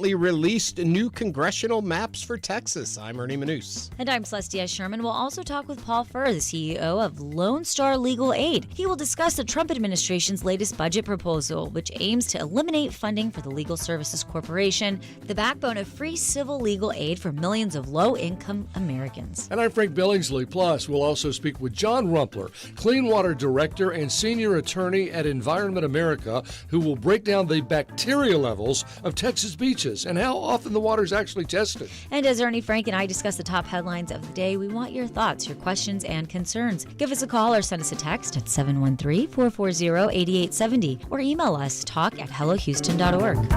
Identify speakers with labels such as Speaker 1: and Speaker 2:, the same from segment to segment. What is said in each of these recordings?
Speaker 1: recently released new congressional maps for Texas. I'm Ernie Manous.
Speaker 2: And I'm Celestia Sherman. We'll also talk with Paul Furrh, the CEO of Lone Star Legal Aid. He will discuss the Trump administration's latest budget proposal, which aims to eliminate funding for the Legal Services Corporation, the backbone of free civil legal aid for millions of low-income Americans.
Speaker 3: And I'm Frank Billingsley. Plus, we'll also speak with John Rumpler, Clean Water Director and Senior Attorney at Environment America, who will break down the bacteria levels of Texas beaches and how often the water is actually tested.
Speaker 2: And as Ernie, Frank, and I discuss the top headlines of the day, we want your thoughts, your questions, and concerns. Give us a call or send us a text at 713-440-8870 or email us talk@hellohouston.org.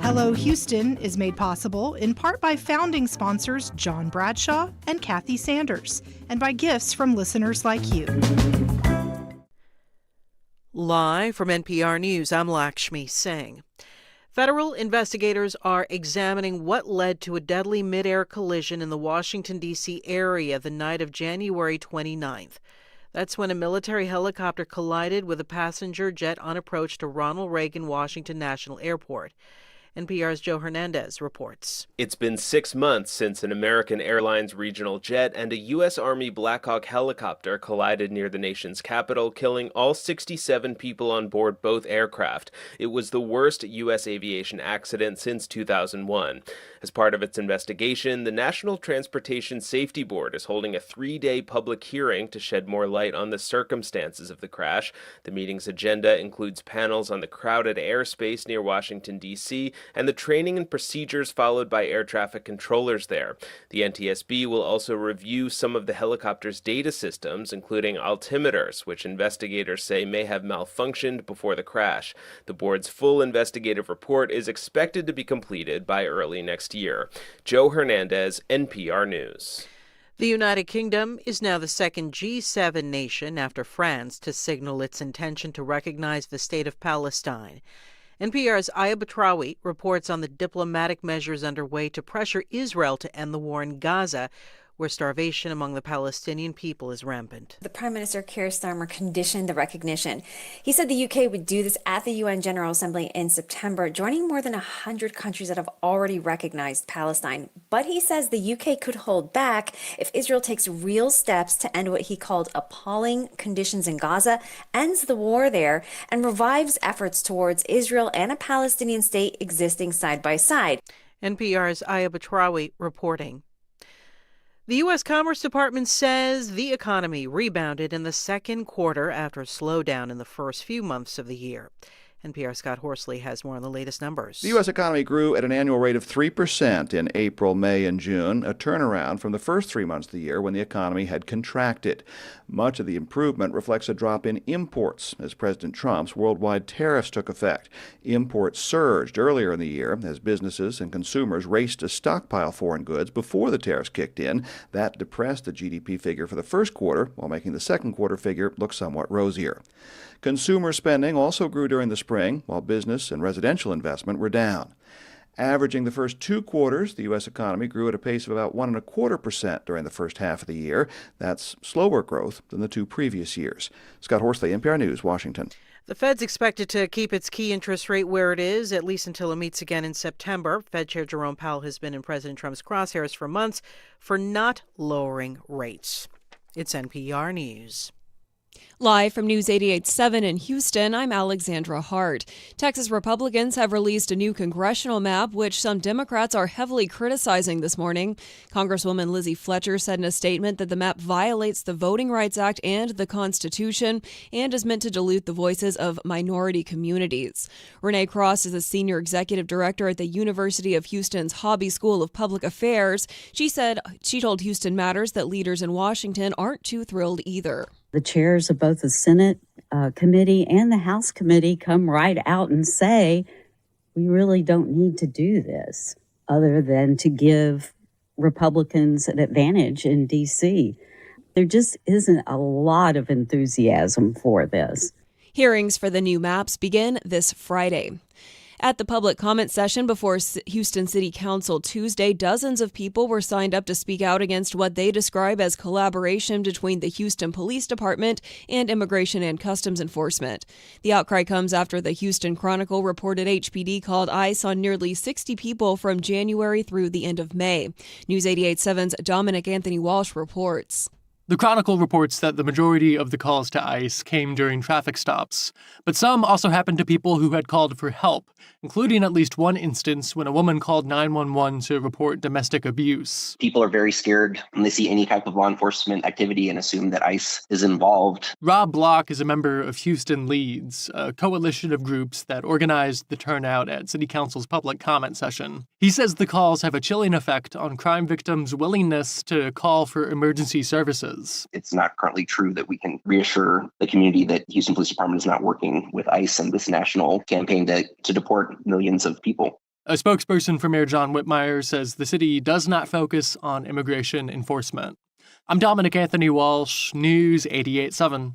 Speaker 4: Hello Houston is made possible in part by founding sponsors John Bradshaw and Kathy Sanders, and by gifts from listeners like you.
Speaker 5: Live from NPR News, I'm Lakshmi Singh. Federal investigators are examining what led to a deadly mid-air collision in the Washington, D.C. area the night of January 29th. That's when a military helicopter collided with a passenger jet on approach to Ronald Reagan Washington National Airport. NPR's Joe Hernandez reports.
Speaker 6: It's been 6 months since an American Airlines regional jet and a U.S. Army Black Hawk helicopter collided near the nation's capital, killing all 67 people on board both aircraft. It was the worst U.S. aviation accident since 2001. As part of its investigation, the National Transportation Safety Board is holding a 3-day public hearing to shed more light on the circumstances of the crash. The meeting's agenda includes panels on the crowded airspace near Washington, D.C., and the training and procedures followed by air traffic controllers there. The NTSB will also review some of the helicopter's data systems, including altimeters, which investigators say may have malfunctioned before the crash. The board's full investigative report is expected to be completed by early next year. Joe Hernandez, NPR News.
Speaker 5: The United Kingdom is now the second G7 nation after France to signal its intention to recognize the state of Palestine. NPR's Aya Batrawi reports on the diplomatic measures underway to pressure Israel to end the war in Gaza, where starvation among the Palestinian people is rampant.
Speaker 7: The Prime Minister Keir Starmer conditioned the recognition. He said the UK would do this at the UN General Assembly in September, joining more than 100 countries that have already recognized Palestine. But he says the UK could hold back if Israel takes real steps to end what he called appalling conditions in Gaza, ends the war there, and revives efforts towards Israel and a Palestinian state existing side by side.
Speaker 5: NPR's Aya Batrawi reporting. The U.S. Commerce Department says the economy rebounded in the second quarter after a slowdown in the first few months of the year. NPR's Scott Horsley has more on the latest numbers.
Speaker 8: The U.S. economy grew at an annual rate of 3% in April, May, and June, a turnaround from the first 3 months of the year when the economy had contracted. Much of the improvement reflects a drop in imports as President Trump's worldwide tariffs took effect. Imports surged earlier in the year as businesses and consumers raced to stockpile foreign goods before the tariffs kicked in. That depressed the GDP figure for the first quarter, while making the second quarter figure look somewhat rosier. Consumer spending also grew during the spring, while business and residential investment were down. Averaging the first 2 quarters, the U.S. economy grew at a pace of about 1.25% during the first half of the year. That's slower growth than the 2 previous years. Scott Horsley, NPR News, Washington.
Speaker 5: The Fed's expected to keep its key interest rate where it is, at least until it meets again in September. Fed Chair Jerome Powell has been in President Trump's crosshairs for months for not lowering rates. It's NPR News.
Speaker 9: Live from News 88.7 in Houston, I'm Alexandra Hart. Texas Republicans have released a new congressional map, which some Democrats are heavily criticizing this morning. Congresswoman Lizzie Fletcher said in a statement that the map violates the Voting Rights Act and the Constitution and is meant to dilute the voices of minority communities. Renee Cross is a senior executive director at the University of Houston's Hobby School of Public Affairs. She said she told Houston Matters that leaders in Washington aren't too thrilled either.
Speaker 10: The chairs of both the Senate committee and the House committee come right out and say, we really don't need to do this other than to give Republicans an advantage in D.C. There just isn't a lot of enthusiasm for this.
Speaker 9: Hearings for the new maps begin this Friday. At the public comment session before Houston City Council Tuesday, dozens of people were signed up to speak out against what they describe as collaboration between the Houston Police Department and Immigration and Customs Enforcement. The outcry comes after the Houston Chronicle reported HPD called ICE on nearly 60 people from January through the end of May. News 88.7's Dominic Anthony Walsh reports.
Speaker 11: The Chronicle reports that the majority of the calls to ICE came during traffic stops, but some also happened to people who had called for help, including at least one instance when a woman called 911 to report domestic abuse.
Speaker 12: People are very scared when they see any type of law enforcement activity and assume that ICE is involved.
Speaker 11: Rob Block is a member of Houston Leads, a coalition of groups that organized the turnout at City Council's public comment session. He says the calls have a chilling effect on crime victims' willingness to call for emergency services.
Speaker 12: It's not currently true that we can reassure the community that Houston Police Department is not working with ICE in this national campaign to deport millions of people.
Speaker 11: A spokesperson for Mayor John Whitmire says the city does not focus on immigration enforcement. I'm Dominic Anthony Walsh, News 88.7.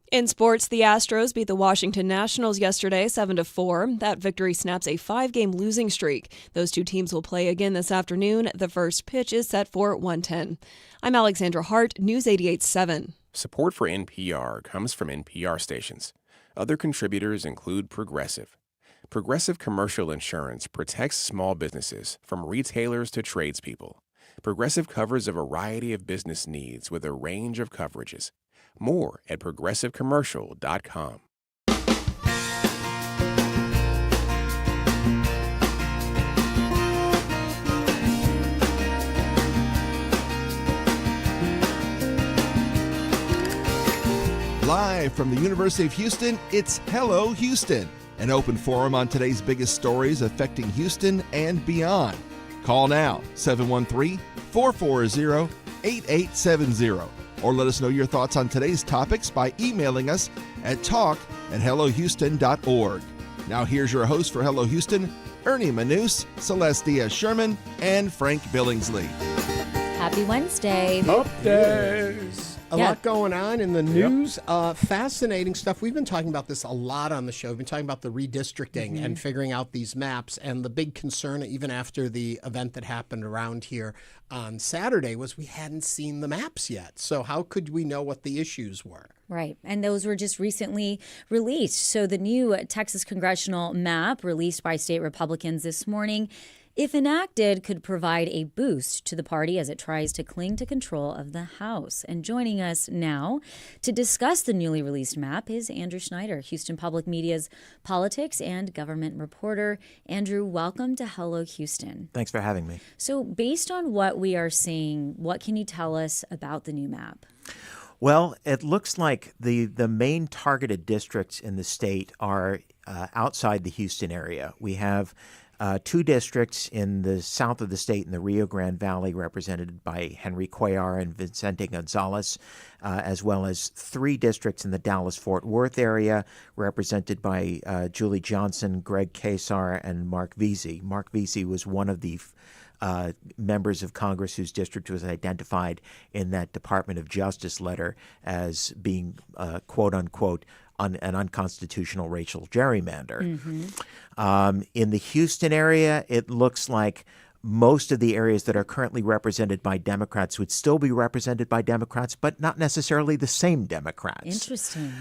Speaker 9: In sports, the Astros beat the Washington Nationals yesterday 7-4. That victory snaps a 5-game losing streak. Those two teams will play again this afternoon. The first pitch is set for 1:10. I'm Alexandra Hart, News 88.7.
Speaker 13: Support for NPR comes from NPR stations. Other contributors include Progressive. Progressive Commercial Insurance protects small businesses from retailers to tradespeople. Progressive covers a variety of business needs with a range of coverages. More at progressivecommercial.com.
Speaker 14: Live from the University of Houston, it's Hello Houston, an open forum on today's biggest stories affecting Houston and beyond. Call now, 713-440-8870. Or let us know your thoughts on today's topics by emailing us at talk@hellohouston.org. Now here's your host for Hello Houston, Ernie Manous, Celeste Diaz-Sherman, and Frank Billingsley.
Speaker 2: Happy Wednesday.
Speaker 1: Updates. A lot going on in the news. Fascinating stuff. We've been talking about this a lot on the show. We've been talking about the redistricting and figuring out these maps. And the big concern, even after the event that happened around here on Saturday, was we hadn't seen the maps yet. So how could we know what the issues were?
Speaker 2: Right. And those were just recently released. So the new Texas Congressional map released by state Republicans this morning, if enacted, could provide a boost to the party as it tries to cling to control of the House. And joining us now to discuss the newly released map is Andrew Schneider, Houston Public Media's politics and government reporter. Andrew, welcome to Hello Houston.
Speaker 15: Thanks for having me.
Speaker 2: So based on what we are seeing, what can you tell us about the new map?
Speaker 15: Well, it looks like the main targeted districts in the state are outside the Houston area. We have two districts in the south of the state in the Rio Grande Valley represented by Henry Cuellar and Vicente Gonzalez, as well as three districts in the Dallas-Fort Worth area represented by Julie Johnson, Greg Casar, and Mark Veazey. Mark Veazey was one of the members of Congress whose district was identified in that Department of Justice letter as being, quote unquote, an unconstitutional racial gerrymander. In the Houston area, it looks like most of the areas that are currently represented by Democrats would still be represented by Democrats, but not necessarily the same Democrats.
Speaker 2: Interesting.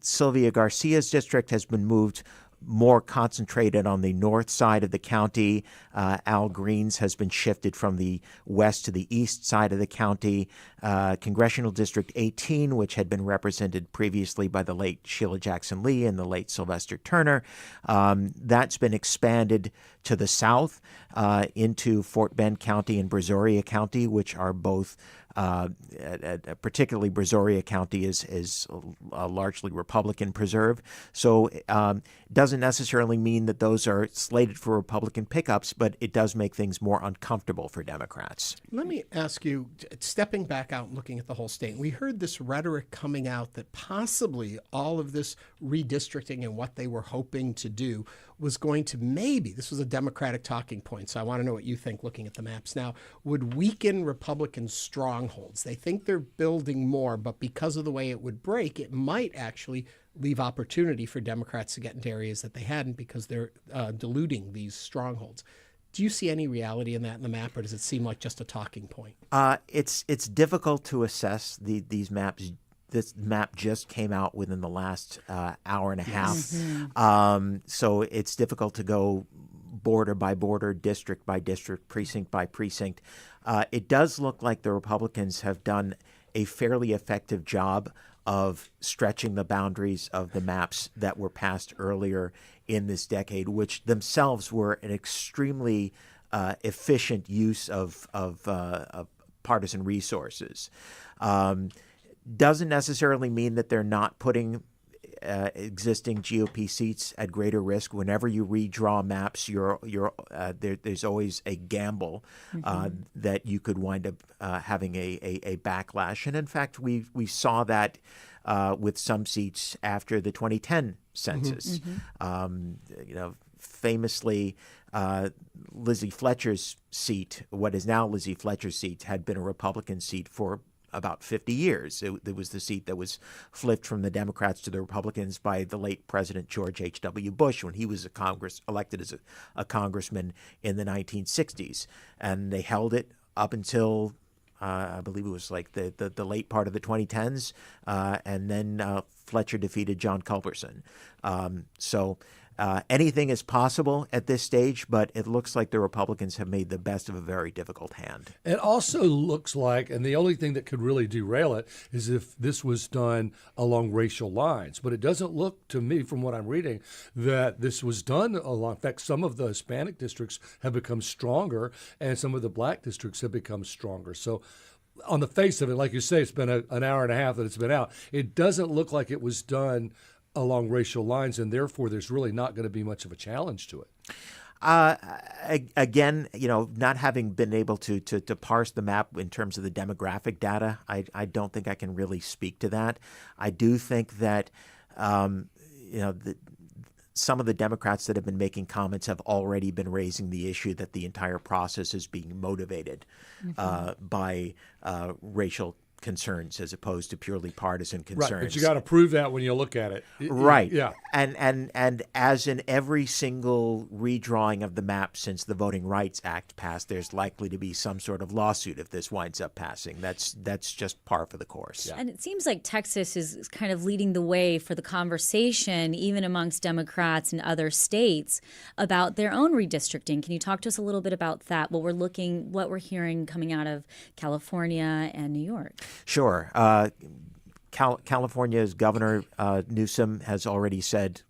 Speaker 15: Sylvia Garcia's district has been moved more concentrated on the north side of the county. Al Green's has been shifted from the west to the east side of the county. Congressional District 18, which had been represented previously by the late Sheila Jackson Lee and the late Sylvester Turner, that's been expanded to the south into Fort Bend County and Brazoria County, which are both particularly Brazoria County is a largely Republican preserve. So it doesn't necessarily mean that those are slated for Republican pickups, but it does make things more uncomfortable for Democrats.
Speaker 1: Let me ask you, stepping back out and looking at the whole state, we heard this rhetoric coming out that possibly all of this redistricting and what they were hoping to do was going to maybe, this was a Democratic talking point, so I want to know what you think looking at the maps now, would weaken Republican strongholds. They think they're building more, but because of the way it would break, it might actually leave opportunity for Democrats to get into areas that they hadn't because they're diluting these strongholds. Do you see any reality in that in the map, or does it seem like just a talking point?
Speaker 15: It's difficult to assess these maps. This map just came out within the last hour and a half, so it's difficult to go border by border, district by district, precinct by precinct. It does look like the Republicans have done a fairly effective job of stretching the boundaries of the maps that were passed earlier in this decade, which themselves were an extremely efficient use of partisan resources. Doesn't necessarily mean that they're not putting existing GOP seats at greater risk. Whenever you redraw maps, there's always a gamble that you could wind up having a backlash. And in fact, we saw that with some seats after the 2010 census. Famously, Lizzie Fletcher's seat, what is now Lizzie Fletcher's seat, had been a Republican seat for about 50 years. It was the seat that was flipped from the Democrats to the Republicans by the late President George H.W. Bush when he was elected as a congressman in the 1960s. And they held it up until I believe it was like the late part of the 2010s, and then Fletcher defeated John Culberson. So anything is possible at this stage, but it looks like the Republicans have made the best of a very difficult hand.
Speaker 3: It also looks like, and the only thing that could really derail it is if this was done along racial lines. But it doesn't look to me, from what I'm reading, that this was done along. In fact, some of the Hispanic districts have become stronger, and some of the black districts have become stronger. So on the face of it, like you say, it's been an hour and a half that it's been out. It doesn't look like it was done along racial lines, and therefore there's really not going to be much of a challenge to it.
Speaker 15: Again, not having been able to parse the map in terms of the demographic data, I don't think I can really speak to that. I do think that some of the Democrats that have been making comments have already been raising the issue that the entire process is being motivated by racial concerns as opposed to purely partisan concerns.
Speaker 3: Right, but you got to prove that when you look at it.
Speaker 15: Right.
Speaker 3: Yeah.
Speaker 15: And as in every single redrawing of the map since the Voting Rights Act passed, there's likely to be some sort of lawsuit if this winds up passing. That's just par for the course.
Speaker 2: Yeah. And it seems like Texas is kind of leading the way for the conversation, even amongst Democrats in other states, about their own redistricting. Can you talk to us a little bit about that? What we're hearing coming out of California and New York?
Speaker 15: Sure. California's Governor Newsom has already said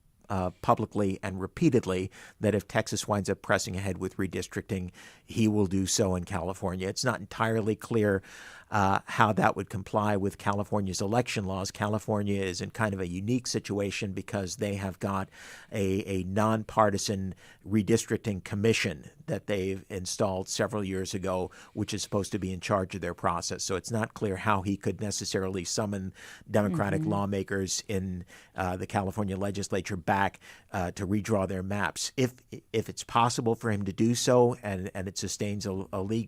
Speaker 15: publicly and repeatedly that if Texas winds up pressing ahead with redistricting, he will do so in California. It's not entirely clear how that would comply with California's election laws. California is in kind of a unique situation because they have got a nonpartisan redistricting commission that they've installed several years ago, which is supposed to be in charge of their process. So it's not clear how he could necessarily summon Democratic lawmakers in the California legislature back to redraw their maps. If it's possible for him to do so and it sustains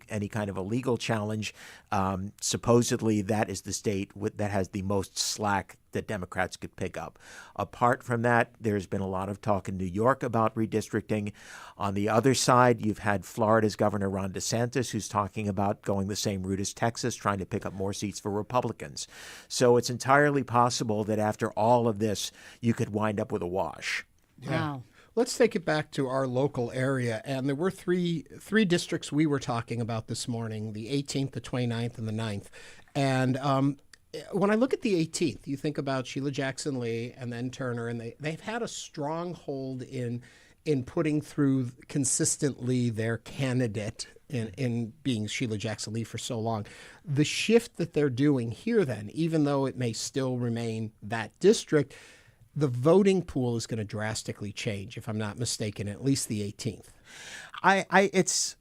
Speaker 15: any kind of a legal challenge, supposedly that is the state that has the most slack that Democrats could pick up. Apart from that, there's been a lot of talk in New York about redistricting. On the other side, you've had Florida's Governor Ron DeSantis, who's talking about going the same route as Texas, trying to pick up more seats for Republicans. So it's entirely possible that after all of this, you could wind up with a wash.
Speaker 2: Wow.
Speaker 1: Let's take it back to our local area. And there were three districts we were talking about this morning, the 18th, the 29th, and the 9th. And when I look at the 18th, you think about Sheila Jackson Lee and then Turner, and they've had a strong hold in putting through consistently their candidate in being Sheila Jackson Lee for so long. The shift that they're doing here then, even though it may still remain that district, the voting pool is going to drastically change, if I'm not mistaken, at least the 18th.
Speaker 15: It's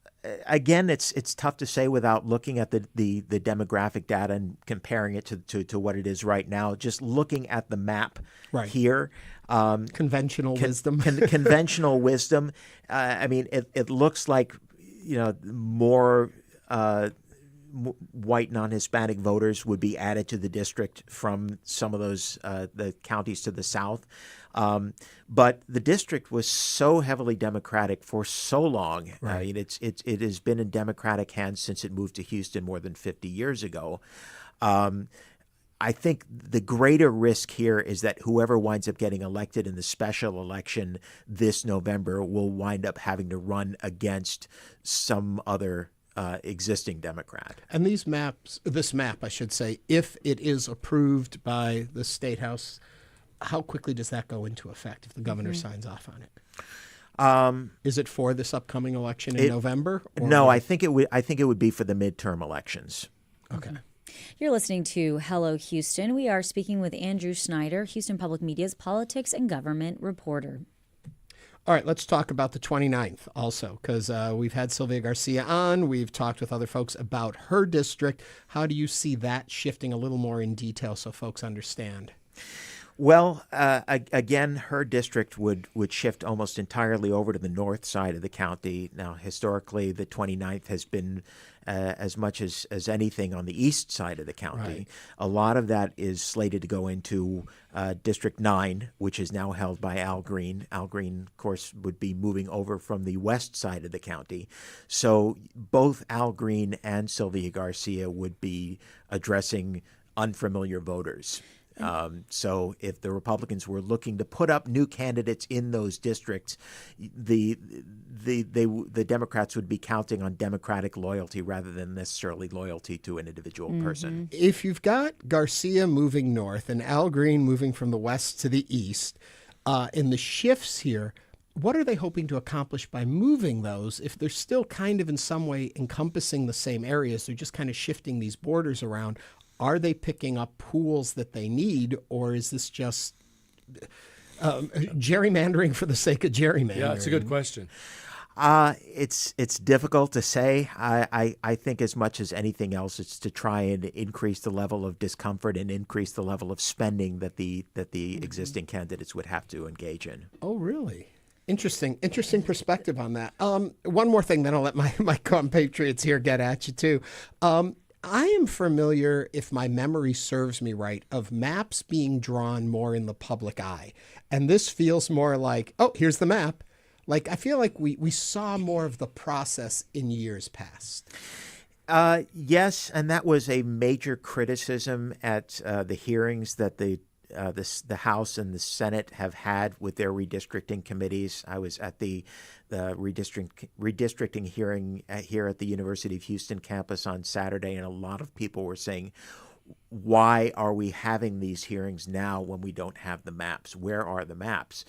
Speaker 15: tough to say without looking at the demographic data and comparing it to what it is right now. Just looking at the map here,
Speaker 1: conventional wisdom.
Speaker 15: Conventional wisdom. I mean, it looks like more white non-Hispanic voters would be added to the district from some of those the counties to the south. But the district was so heavily Democratic for so long. Right. I mean, it has been in Democratic hands since it moved to Houston more than 50 years ago. I think the greater risk here is that whoever winds up getting elected in the special election this November will wind up having to run against some other existing Democrat.
Speaker 1: And this map, I should say, if it is approved by the State House, how quickly does that go into effect if the governor signs off on it? Is it for this upcoming election in November?
Speaker 15: No, I think it would be for the midterm elections.
Speaker 1: Okay.
Speaker 2: You're listening to Hello Houston. We are speaking with Andrew Schneider, Houston Public Media's politics and government reporter.
Speaker 1: All right, let's talk about the 29th also, because we've had Sylvia Garcia on. We've talked with other folks about her district. How do you see that shifting a little more in detail so folks understand?
Speaker 15: Well, again, her district would shift almost entirely over to the north side of the county. Now, historically, the 29th has been as much as anything on the east side of the county. Right. A lot of that is slated to go into District 9, which is now held by Al Green. Al Green, of course, would be moving over from the west side of the county. So both Al Green and Sylvia Garcia would be addressing unfamiliar voters. So if the Republicans were looking to put up new candidates in those districts, the Democrats would be counting on Democratic loyalty rather than necessarily loyalty to an individual person.
Speaker 1: If you've got Garcia moving north and Al Green moving from the west to the east, in the shifts here, what are they hoping to accomplish by moving those if they're still kind of in some way encompassing the same areas? They're just kind of shifting these borders around. Are they picking up pools that they need, or is this just gerrymandering for the sake of gerrymandering?
Speaker 3: Yeah, it's a good question.
Speaker 15: It's difficult to say. I think as much as anything else, it's to try and increase the level of discomfort and increase the level of spending that the existing candidates would have to engage in.
Speaker 1: Oh, really? Interesting perspective on that. One more thing, then I'll let my compatriots here get at you too. I am familiar, if my memory serves me right, of maps being drawn more in the public eye. And this feels more like, oh, here's the map. Like, I feel like we saw more of the process in years past.
Speaker 15: Yes, and that was a major criticism at the hearings that the House and the Senate have had with their redistricting committees. I was at the redistricting hearing here at the University of Houston campus on Saturday, and a lot of people were saying, why are we having these hearings now when we don't have the maps? Where are the maps?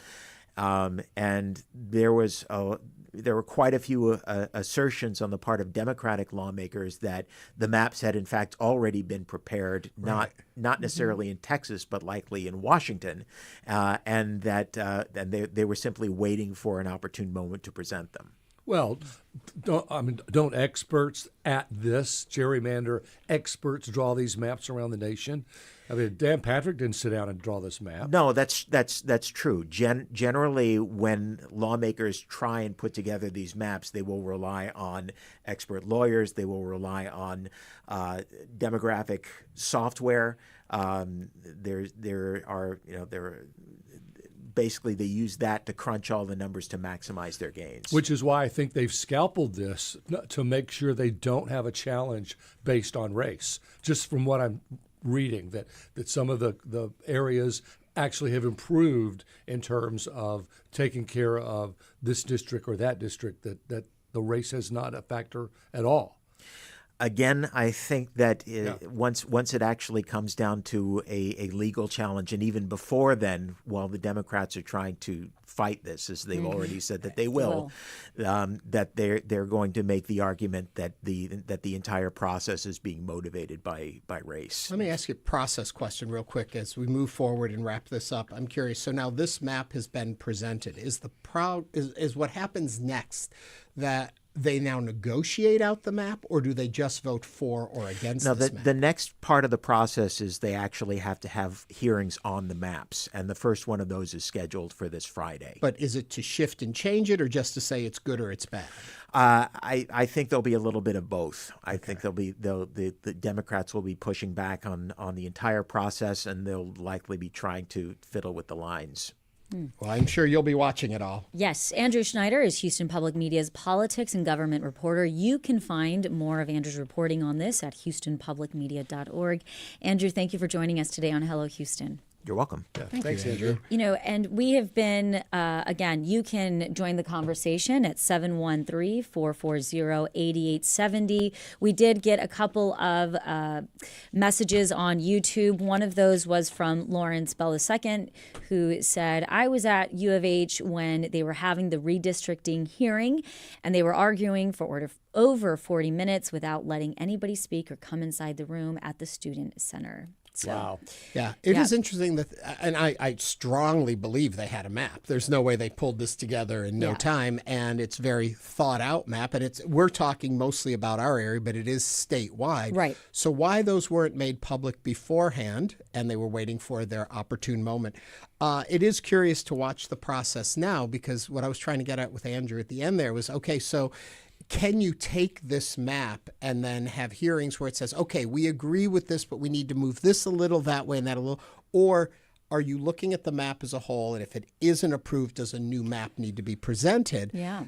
Speaker 15: And there were quite a few assertions on the part of Democratic lawmakers that the maps had in fact already been prepared, not necessarily in Texas, but likely in Washington, and that they were simply waiting for an opportune moment to present them.
Speaker 3: Well, don't experts at this gerrymander experts draw these maps around the nation? I mean, Dan Patrick didn't sit down and draw this map.
Speaker 15: No, that's true. Generally, when lawmakers try and put together these maps, they will rely on expert lawyers. They will rely on demographic software. Basically, they use that to crunch all the numbers to maximize their gains.
Speaker 3: Which is why I think they've scalpeled this to make sure they don't have a challenge based on race. Just from what I'm reading, that some of the areas actually have improved in terms of taking care of this district or that district, that the race is not a factor at all.
Speaker 15: Again, I think that once it actually comes down to a legal challenge, and even before then, while the Democrats are trying to fight this, as they've already said that they will, that they're going to make the argument that the entire process is being motivated by race.
Speaker 1: Let me ask you a process question real quick as we move forward and wrap this up. I'm curious. So now this map has been presented. Is what happens next that they now negotiate out the map, or do they just vote for or against this map?
Speaker 15: The next part of the process is they actually have to have hearings on the maps, and the first one of those is scheduled for this Friday.
Speaker 1: But is it to shift and change it, or just to say it's good or it's bad?
Speaker 15: I think there'll be a little bit of both. I think the Democrats will be pushing back on the entire process, and they'll likely be trying to fiddle with the lines.
Speaker 1: Well, I'm sure you'll be watching it all.
Speaker 2: Yes. Andrew Schneider is Houston Public Media's politics and government reporter. You can find more of Andrew's reporting on this at houstonpublicmedia.org. Andrew, thank you for joining us today on Hello Houston.
Speaker 15: You're welcome.
Speaker 3: Yeah, thanks, Andrew.
Speaker 2: And we have been, again, you can join the conversation at 713-440-8870. We did get a couple of messages on YouTube. One of those was from Lawrence Bell II, who said, I was at U of H when they were having the redistricting hearing, and they were arguing for over 40 minutes without letting anybody speak or come inside the room at the student center. So,
Speaker 1: wow. Yeah, it is interesting that, and I strongly believe they had a map. There's no way they pulled this together in no time, and it's very thought out map. And we're talking mostly about our area, but it is statewide.
Speaker 2: Right.
Speaker 1: So why those weren't made public beforehand, and they were waiting for their opportune moment. It is curious to watch the process now, because what I was trying to get at with Andrew at the end there was, okay, so can you take this map and then have hearings where it says, okay, we agree with this, but we need to move this a little, that way, and that a little? Or are you looking at the map as a whole, and if it isn't approved, does a new map need to be presented?
Speaker 2: Yeah.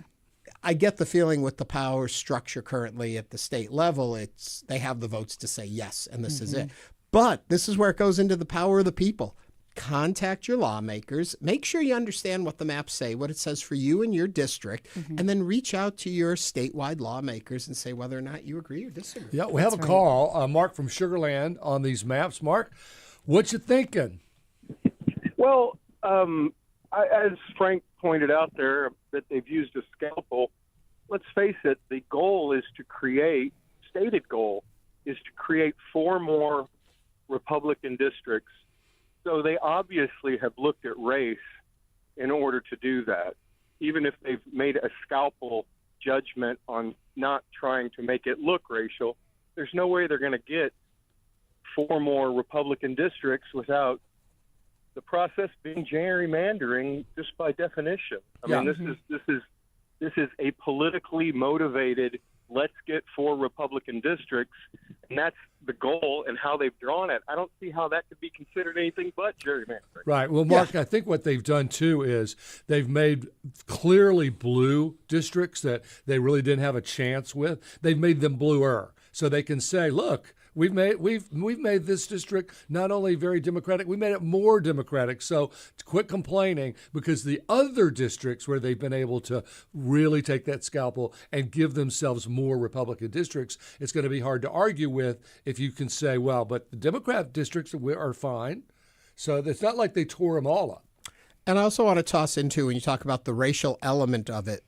Speaker 1: I get the feeling with the power structure currently at the state level, they have the votes to say yes, and this is it. But this is where it goes into the power of the people. Contact your lawmakers. Make sure you understand what the maps say, what it says for you and your district, and then reach out to your statewide lawmakers and say whether or not you agree or disagree.
Speaker 3: Yeah, we have a call, Mark from Sugar Land, on these maps. Mark, what you thinking?
Speaker 16: Well, as Frank pointed out there, that they've used a scalpel. Let's face it, the goal is to create, stated goal, is to create 4 more Republican districts. So they obviously have looked at race in order to do that, even if they've made a scalpel judgment on not trying to make it look racial. There's no way they're going to get 4 more Republican districts without the process being gerrymandering just by definition. I mean, this is a politically motivated, let's get 4 Republican districts, and that's the goal and how they've drawn it. I don't see how that could be considered anything but gerrymandering.
Speaker 3: Right. Well, Mark, I think what they've done, too, is they've made clearly blue districts that they really didn't have a chance with. They've made them bluer so they can say, look, we've made this district not only very Democratic, we made it more Democratic. So quit complaining, because the other districts where they've been able to really take that scalpel and give themselves more Republican districts, it's going to be hard to argue with if you can say, well, but the Democrat districts are fine. So it's not like they tore them all up.
Speaker 1: And I also want to toss into, when you talk about the racial element of it,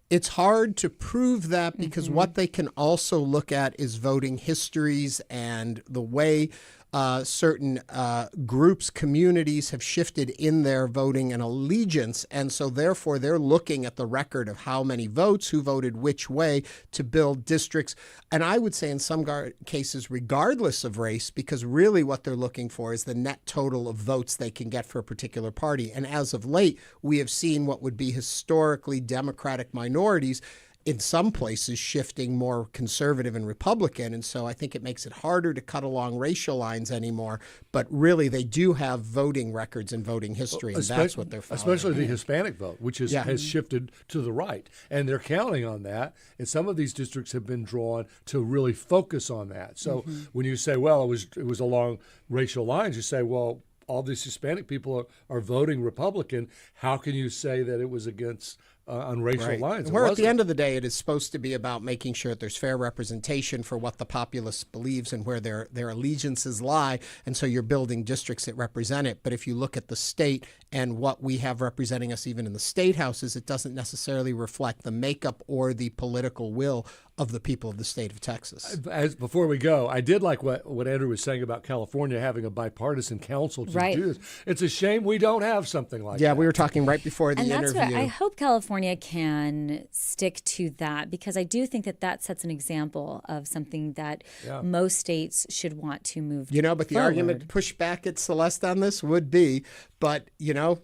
Speaker 1: it's hard to prove that, because what they can also look at is voting histories and the way certain groups, communities have shifted in their voting and allegiance. And so therefore they're looking at the record of how many votes, who voted which way, to build districts. And I would say in some cases, regardless of race, because really what they're looking for is the net total of votes they can get for a particular party. And as of late, we have seen what would be historically Democratic minorities in some places shifting more conservative and Republican. And so I think it makes it harder to cut along racial lines anymore. But really, they do have voting records and voting history, and that's what they're following.
Speaker 3: Especially the Hispanic vote, which has shifted to the right. And they're counting on that. And some of these districts have been drawn to really focus on that. So when you say, well, it was along racial lines, you say, well, all these Hispanic people are voting Republican. How can you say that it was against on racial lines?
Speaker 1: Where at the end of the day, it is supposed to be about making sure that there's fair representation for what the populace believes and where their allegiances lie. And so you're building districts that represent it. But if you look at the state and what we have representing us even in the state houses, it doesn't necessarily reflect the makeup or the political will of the people of the state of Texas.
Speaker 3: Before we go, I did like what Andrew was saying about California having a bipartisan council to do this. It's a shame we don't have something like that.
Speaker 1: Yeah, we were talking right before the interview.
Speaker 2: That's what I hope California California can stick to that, because I do think that sets an example of something that most states should want to move
Speaker 1: But the
Speaker 2: forward.
Speaker 1: argument to push back at Celeste on this would be, but,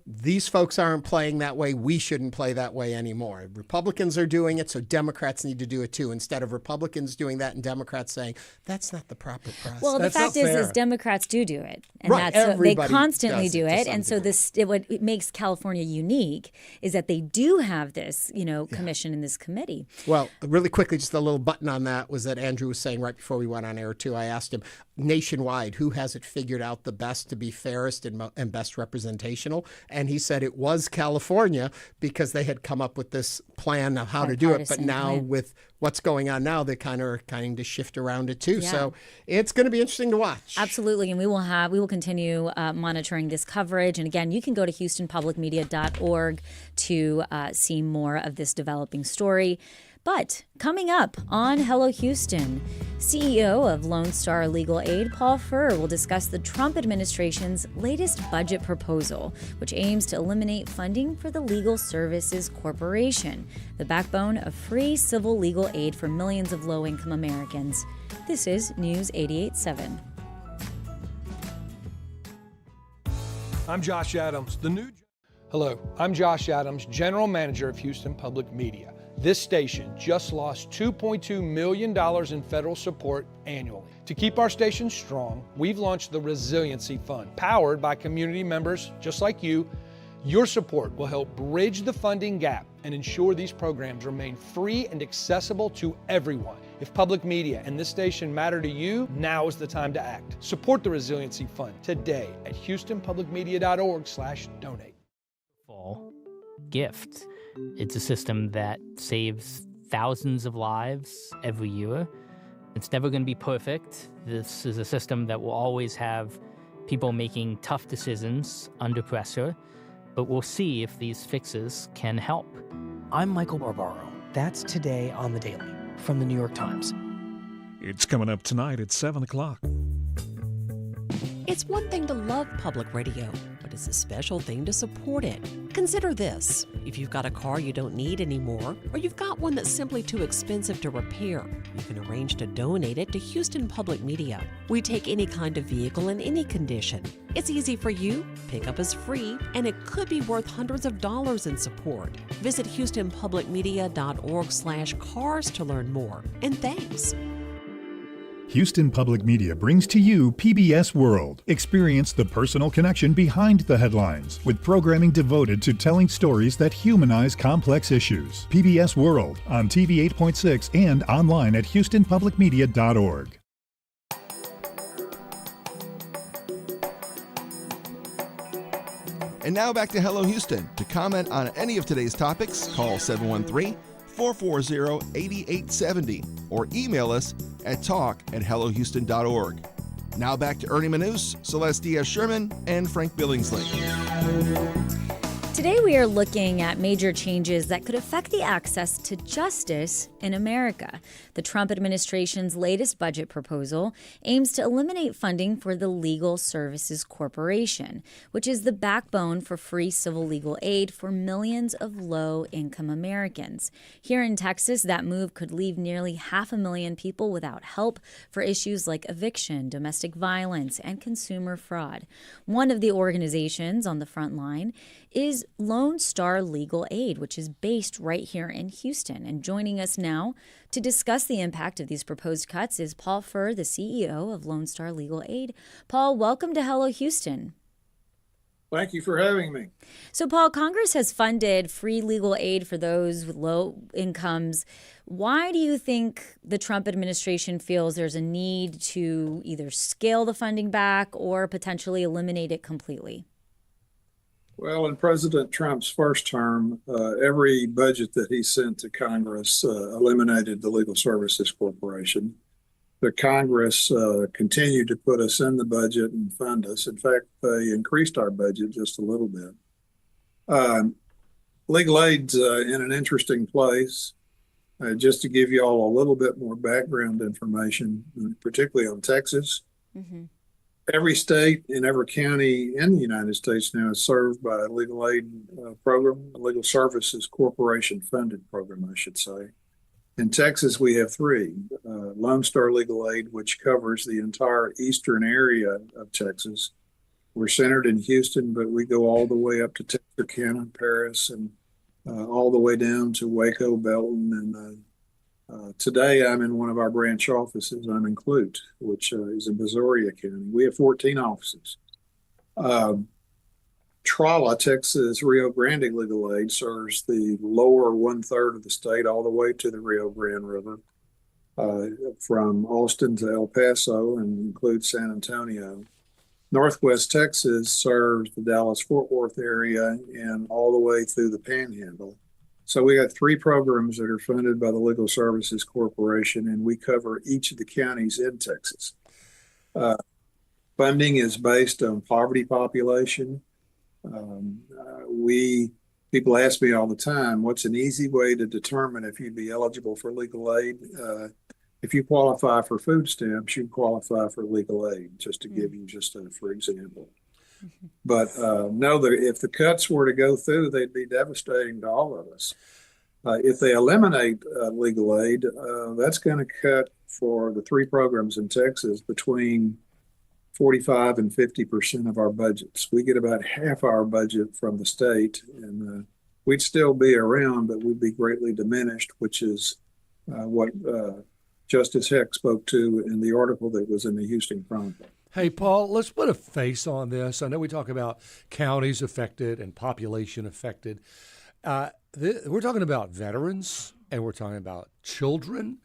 Speaker 1: these folks aren't playing that way. We shouldn't play that way anymore. Republicans are doing it, so Democrats need to do it too, instead of Republicans doing that and Democrats saying, that's not the proper process.
Speaker 2: Well, the fact is Democrats do it. And
Speaker 1: right.
Speaker 2: They constantly do it. And so what it makes California unique is that they do have this, commission and this committee.
Speaker 1: Well, really quickly, just a little button on that was that Andrew was saying right before we went on air too. I asked him, nationwide, who has it figured out the best to be fairest and best representational? And he said it was California, because they had come up with this plan of how to do it. But now with what's going on now, they kind of to shift around it too. Yeah. So it's going to be interesting to watch.
Speaker 2: Absolutely. And we will continue monitoring this coverage. And again, you can go to HoustonPublicMedia.org to see more of this developing story. But coming up on Hello Houston, CEO of Lone Star Legal Aid, Paul Furrh, will discuss the Trump administration's latest budget proposal, which aims to eliminate funding for the Legal Services Corporation, the backbone of free civil legal aid for millions of low-income Americans. This is News 88.7.
Speaker 17: I'm Josh Adams, Hello, I'm Josh Adams, General Manager of Houston Public Media. This station just lost $2.2 million in federal support annually. To keep our station strong, we've launched the Resiliency Fund, powered by community members just like you. Your support will help bridge the funding gap and ensure these programs remain free and accessible to everyone. If public media and this station matter to you, now is the time to act. Support the Resiliency Fund today at HoustonPublicMedia.org/donate.
Speaker 18: Gift. It's a system that saves thousands of lives every year. It's never going to be perfect. This is a system that will always have people making tough decisions under pressure, but we'll see if these fixes can help.
Speaker 19: I'm Michael Barbaro. That's Today on the Daily from the New York Times.
Speaker 20: It's coming up tonight at 7 o'clock.
Speaker 21: It's one thing to love public radio, but it's a special thing to support it. Consider this. If you've got a car you don't need anymore, or you've got one that's simply too expensive to repair, you can arrange to donate it to Houston Public Media. We take any kind of vehicle in any condition. It's easy for you, pickup is free, and it could be worth hundreds of dollars in support. Visit HoustonPublicMedia.org/cars to learn more. And thanks.
Speaker 22: Houston Public Media brings to you PBS World. Experience the personal connection behind the headlines with programming devoted to telling stories that humanize complex issues. PBS World on TV 8.6 and online at HoustonPublicMedia.org.
Speaker 14: And now back to Hello Houston. To comment on any of today's topics, call 713-440-8870 or email us at talk@hellohouston.org. Now back to Ernie Manous, Celeste Diaz-Sherman, and Frank Billingsley.
Speaker 2: Today we are looking at major changes that could affect the access to justice in America. The Trump administration's latest budget proposal aims to eliminate funding for the Legal Services Corporation, which is the backbone for free civil legal aid for millions of low-income Americans. Here in Texas, that move could leave nearly 500,000 people without help for issues like eviction, domestic violence, and consumer fraud. One of the organizations on the front line is Lone Star Legal Aid, which is based right here in Houston. And joining us now to discuss the impact of these proposed cuts is Paul Furrh, the CEO of Lone Star Legal Aid. Paul, welcome to Hello Houston.
Speaker 23: Thank you for having me.
Speaker 2: So, Paul, Congress has funded free legal aid for those with low incomes. Why do you think the Trump administration feels there's a need to either scale the funding back or potentially eliminate it completely?
Speaker 23: Well, in President Trump's first term, every budget that he sent to Congress eliminated the Legal Services Corporation. The Congress continued to put us in the budget and fund us. In fact, they increased our budget just a little bit. Legal aid's in an interesting place. Just to give you all a little bit more background information, particularly on Texas. Mm-hmm. Every state and every county in the United States now is served by a legal aid program, a legal services corporation funded program, I should say. In Texas, we have three. Lone Star Legal Aid, which covers the entire eastern area of Texas. We're centered in Houston, but we go all the way up to Texarkana, Paris, and all the way down to Waco, Belton. And today I'm in one of our branch offices. I'm in Clute, which is in Brazoria County. We have 14 offices. Trala, Texas Rio Grande Legal Aid serves the lower 1/3 of the state all the way to the Rio Grande River, from Austin to El Paso, and includes San Antonio. Northwest Texas serves the Dallas-Fort Worth area and all the way through the Panhandle. So we got three programs that are funded by the Legal Services Corporation, and we cover each of the counties in Texas. Funding is based on poverty population. People ask me all the time, what's an easy way to determine if you'd be eligible for legal aid? If you qualify for food stamps, you qualify for legal aid, just to give you for example. But know that if the cuts were to go through, they'd be devastating to all of us. If they eliminate legal aid, that's going to cut for the three programs in Texas between 45 and 50% of our budgets. We get about half our budget from the state, and we'd still be around, but we'd be greatly diminished, which is what Justice Heck spoke to in the article that was in the Houston Chronicle.
Speaker 3: Hey, Paul, let's put a face on this. I know we talk about counties affected and population affected. We're talking about veterans, and we're talking about children,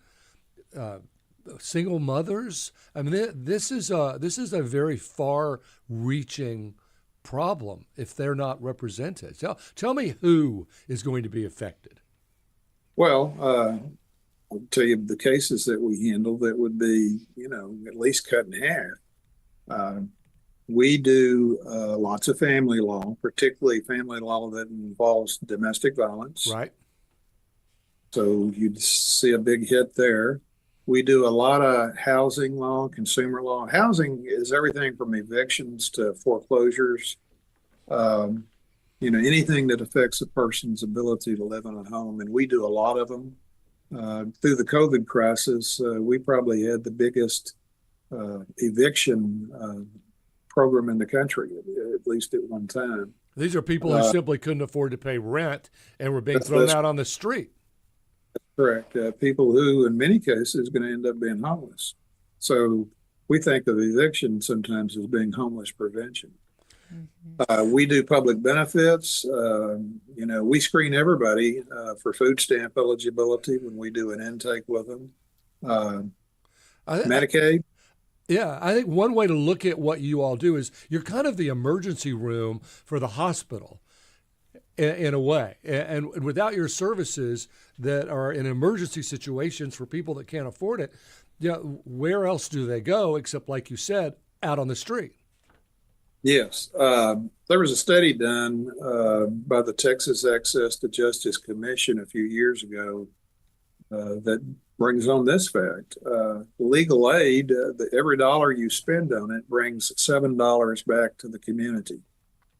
Speaker 3: single mothers. I mean, this is a very far-reaching problem if they're not represented. Tell me who is going to be affected.
Speaker 23: Well, I'll tell you the cases that we handle that would be, at least cut in half. We do lots of family law, particularly family law that involves domestic violence.
Speaker 3: Right.
Speaker 23: So you'd see a big hit there. We do a lot of housing law, consumer law. Housing is everything from evictions to foreclosures. Anything that affects a person's ability to live in a home, and we do a lot of them. Through the COVID crisis, we probably had the biggest eviction program in the country, at least at one time.
Speaker 3: These are people who simply couldn't afford to pay rent and were being thrown out on the street.
Speaker 23: Correct. People who, in many cases, are going to end up being homeless. So we think of eviction sometimes as being homeless prevention. Mm-hmm. We do public benefits. We screen everybody for food stamp eligibility when we do an intake with them. Medicaid.
Speaker 3: Yeah, I think one way to look at what you all do is you're kind of the emergency room for the hospital in a way. And without your services that are in emergency situations for people that can't afford it, where else do they go except, like you said, out on the street?
Speaker 23: Yes. There was a study done by the Texas Access to Justice Commission a few years ago that brings on this fact. Legal aid, every dollar you spend on it brings $7 back to the community.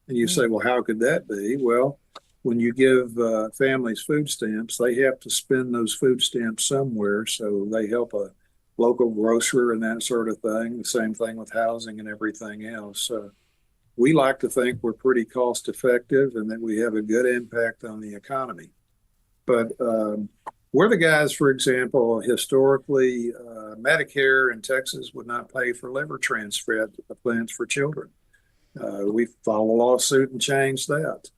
Speaker 23: And you say, well, how could that be? Well, when you give families food stamps, they have to spend those food stamps somewhere. So they help a local grocer and that sort of thing. The same thing with housing and everything else. We like to think we're pretty cost effective and that we have a good impact on the economy. But we're the guys, for example, historically, Medicare in Texas would not pay for liver transplants for children. We filed a lawsuit and changed that.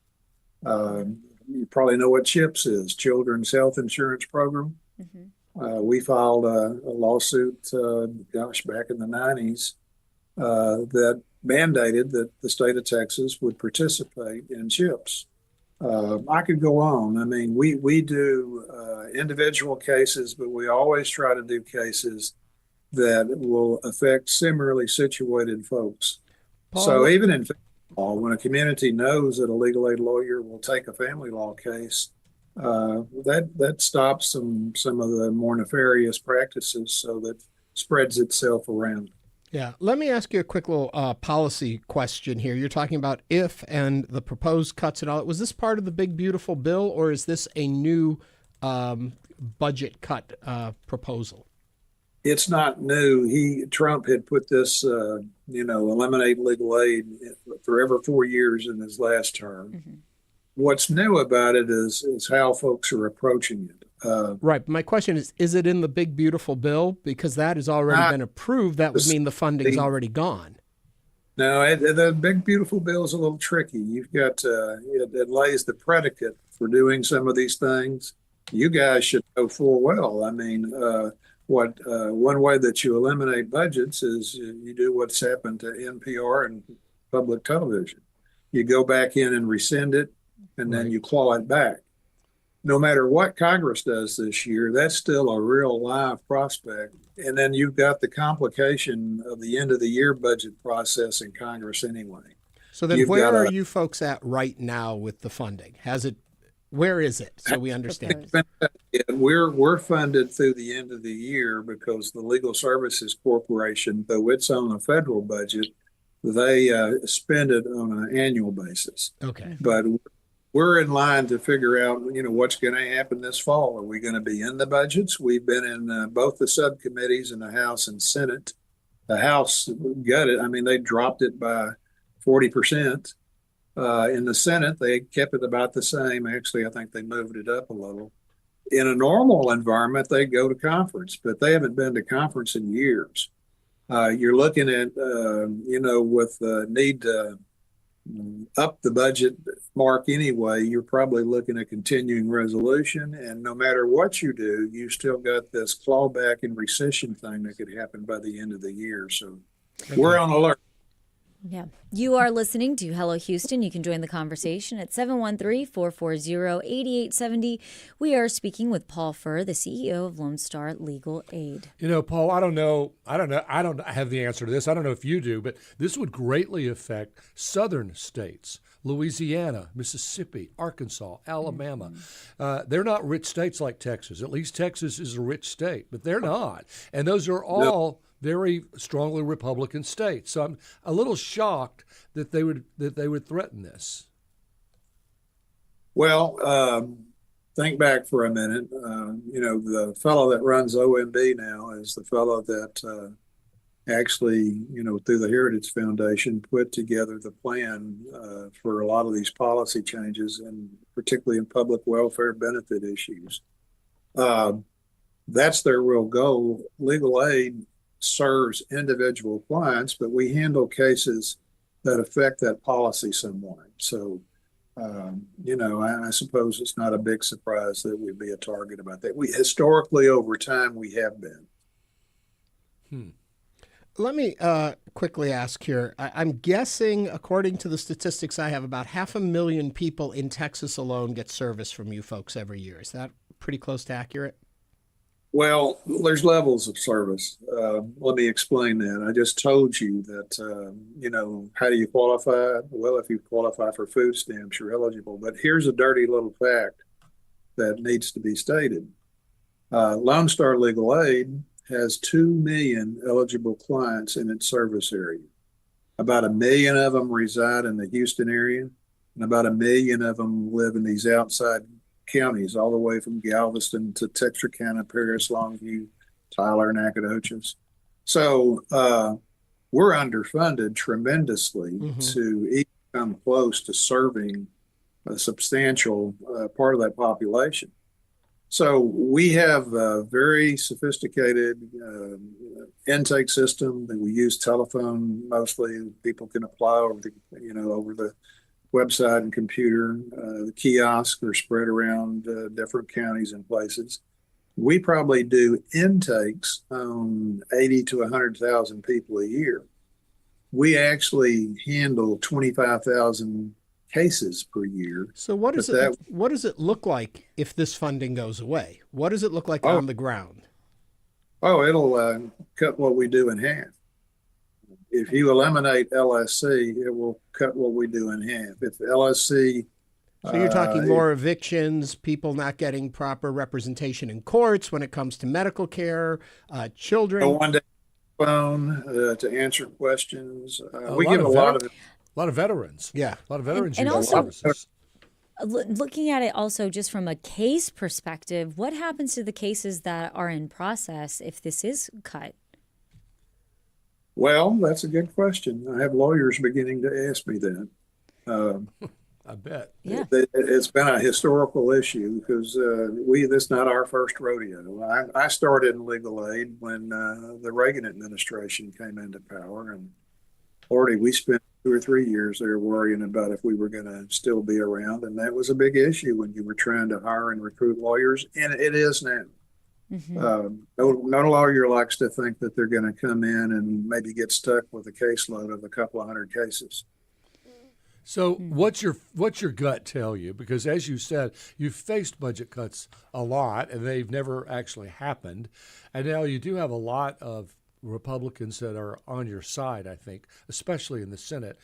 Speaker 23: You probably know what CHIPS is, Children's Health Insurance Program. Mm-hmm. We filed a lawsuit, back in the 90s, that mandated that the state of Texas would participate in CHIPS. I could go on. I mean, we do individual cases, but we always try to do cases that will affect similarly situated folks. Paul, so even in law, when a community knows that a legal aid lawyer will take a family law case, that stops some of the more nefarious practices, so that spreads itself around.
Speaker 1: Yeah. Let me ask you a quick little policy question here. You're talking about if and the proposed cuts and all. Was this part of the big, beautiful bill, or is this a new budget cut proposal?
Speaker 23: It's not new. Trump had put this, eliminate legal aid for every 4 years in his last term. Mm-hmm. What's new about it is how folks are approaching it.
Speaker 1: Right. My question is it in the big, beautiful bill? Because that has already been approved. That would mean the funding's already gone.
Speaker 23: No, the big, beautiful bill is a little tricky. You've got, it lays the predicate for doing some of these things. You guys should know full well. I mean, one way that you eliminate budgets is you do what's happened to NPR and public television. You go back in and rescind it, and then you claw it back. No matter what Congress does this year, that's still a real live prospect. And then you've got the complication of the end of the year budget process in Congress anyway.
Speaker 1: So then where are you folks at right now with the funding? Where is it? So we understand.
Speaker 23: We're funded through the end of the year because the Legal Services Corporation, though it's on a federal budget, they spend it on an annual basis.
Speaker 1: Okay.
Speaker 23: But we're in line to figure out, what's going to happen this fall. Are we going to be in the budgets? We've been in both the subcommittees in the House and Senate. The House got it. I mean, they dropped it by 40%. In the Senate, they kept it about the same. Actually, I think they moved it up a little. In a normal environment, they go to conference, but they haven't been to conference in years. You're looking at, with the need to up the budget mark anyway, you're probably looking at continuing resolution. And no matter what you do, you still got this clawback and recession thing that could happen by the end of the year. So we're on alert.
Speaker 2: Yeah. You are listening to Hello Houston. You can join the conversation at 713-440-8870. We are speaking with Paul Furrh, the CEO of Lone Star Legal Aid.
Speaker 3: Paul, I don't have the answer to this. I don't know if you do, but this would greatly affect southern states. Louisiana, Mississippi, Arkansas, Alabama. Mm-hmm. They're not rich states like Texas. At least Texas is a rich state, but they're not. And those are all very strongly Republican states. So I'm a little shocked that they would threaten this.
Speaker 23: Well, think back for a minute. The fellow that runs OMB now is the fellow that actually, through the Heritage Foundation, put together the plan for a lot of these policy changes, and particularly in public welfare benefit issues. That's their real goal. Legal aid serves individual clients, but we handle cases that affect that policy somewhat. So, I suppose it's not a big surprise that we'd be a target about that. We historically, over time, we have been.
Speaker 1: Let me quickly ask here. I'm guessing, according to the statistics I have, about 500,000 people in Texas alone get service from you folks every year. Is that pretty close to accurate?
Speaker 23: Well, there's levels of service. Let me explain that. I just told you that, how do you qualify? Well, if you qualify for food stamps, you're eligible. But here's a dirty little fact that needs to be stated. Lone Star Legal Aid has 2 million eligible clients in its service area. About 1 million of them reside in the Houston area, and about 1 million of them live in these outside counties, all the way from Galveston to Texarkana, Paris, Longview, Tyler, and Nacogdoches. So we're underfunded tremendously to even come close to serving a substantial part of that population. So we have a very sophisticated intake system that we use telephone mostly. People can apply over the website and computer. The kiosks are spread around different counties and places. We probably do intakes on 80 to 100,000 people a year. We actually handle 25,000 cases per year.
Speaker 1: So what does it look like if this funding goes away? What does it look like on the ground?
Speaker 23: Oh, it'll cut what we do in half. If you eliminate LSC, it will cut what we do in half. If LSC...
Speaker 1: So you're talking more evictions, people not getting proper representation in courts when it comes to medical care, children...
Speaker 23: phone to answer questions.
Speaker 3: A
Speaker 23: We
Speaker 3: lot
Speaker 23: give
Speaker 3: of
Speaker 23: a lot of
Speaker 3: a lot of veterans.
Speaker 1: Yeah.
Speaker 3: A lot of veterans
Speaker 2: And
Speaker 3: use
Speaker 2: also-
Speaker 3: services.
Speaker 2: Looking at it also just from a case perspective, what happens to the cases that are in process if this is cut?
Speaker 23: Well, that's a good question. I have lawyers beginning to ask me that.
Speaker 3: I bet.
Speaker 2: Yeah.
Speaker 23: It's been a historical issue because this is not our first rodeo. I started in legal aid when the Reagan administration came into power, and Lordy, we spent 2 or 3 years there worrying about if we were going to still be around, and that was a big issue when you were trying to hire and recruit lawyers, and it is now. No lawyer likes to think that they're going to come in and maybe get stuck with a caseload of a couple of hundred cases.
Speaker 3: So what's your gut tell you? Because as you said, you've faced budget cuts a lot, and they've never actually happened. And now you do have a lot of Republicans that are on your side, I think, especially in the Senate.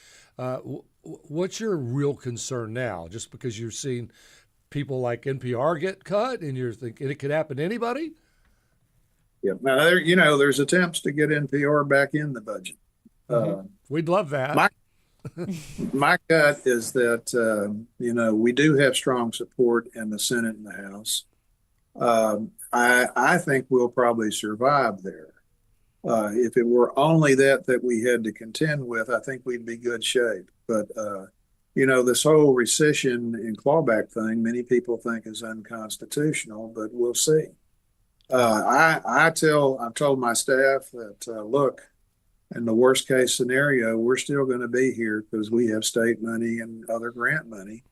Speaker 3: What's your real concern now? Just because you're seeing people like NPR get cut, and you're thinking it could happen to anybody?
Speaker 23: Yeah. Now, there's attempts to get NPR back in the budget.
Speaker 3: We'd love that.
Speaker 23: My gut is that, we do have strong support in the Senate and the House. I think we'll probably survive there. If it were only that we had to contend with, I think we'd be good shape. But, this whole rescission and clawback thing, many people think is unconstitutional, but we'll see. I've told my staff that, look, in the worst case scenario, we're still going to be here because we have state money and other grant money.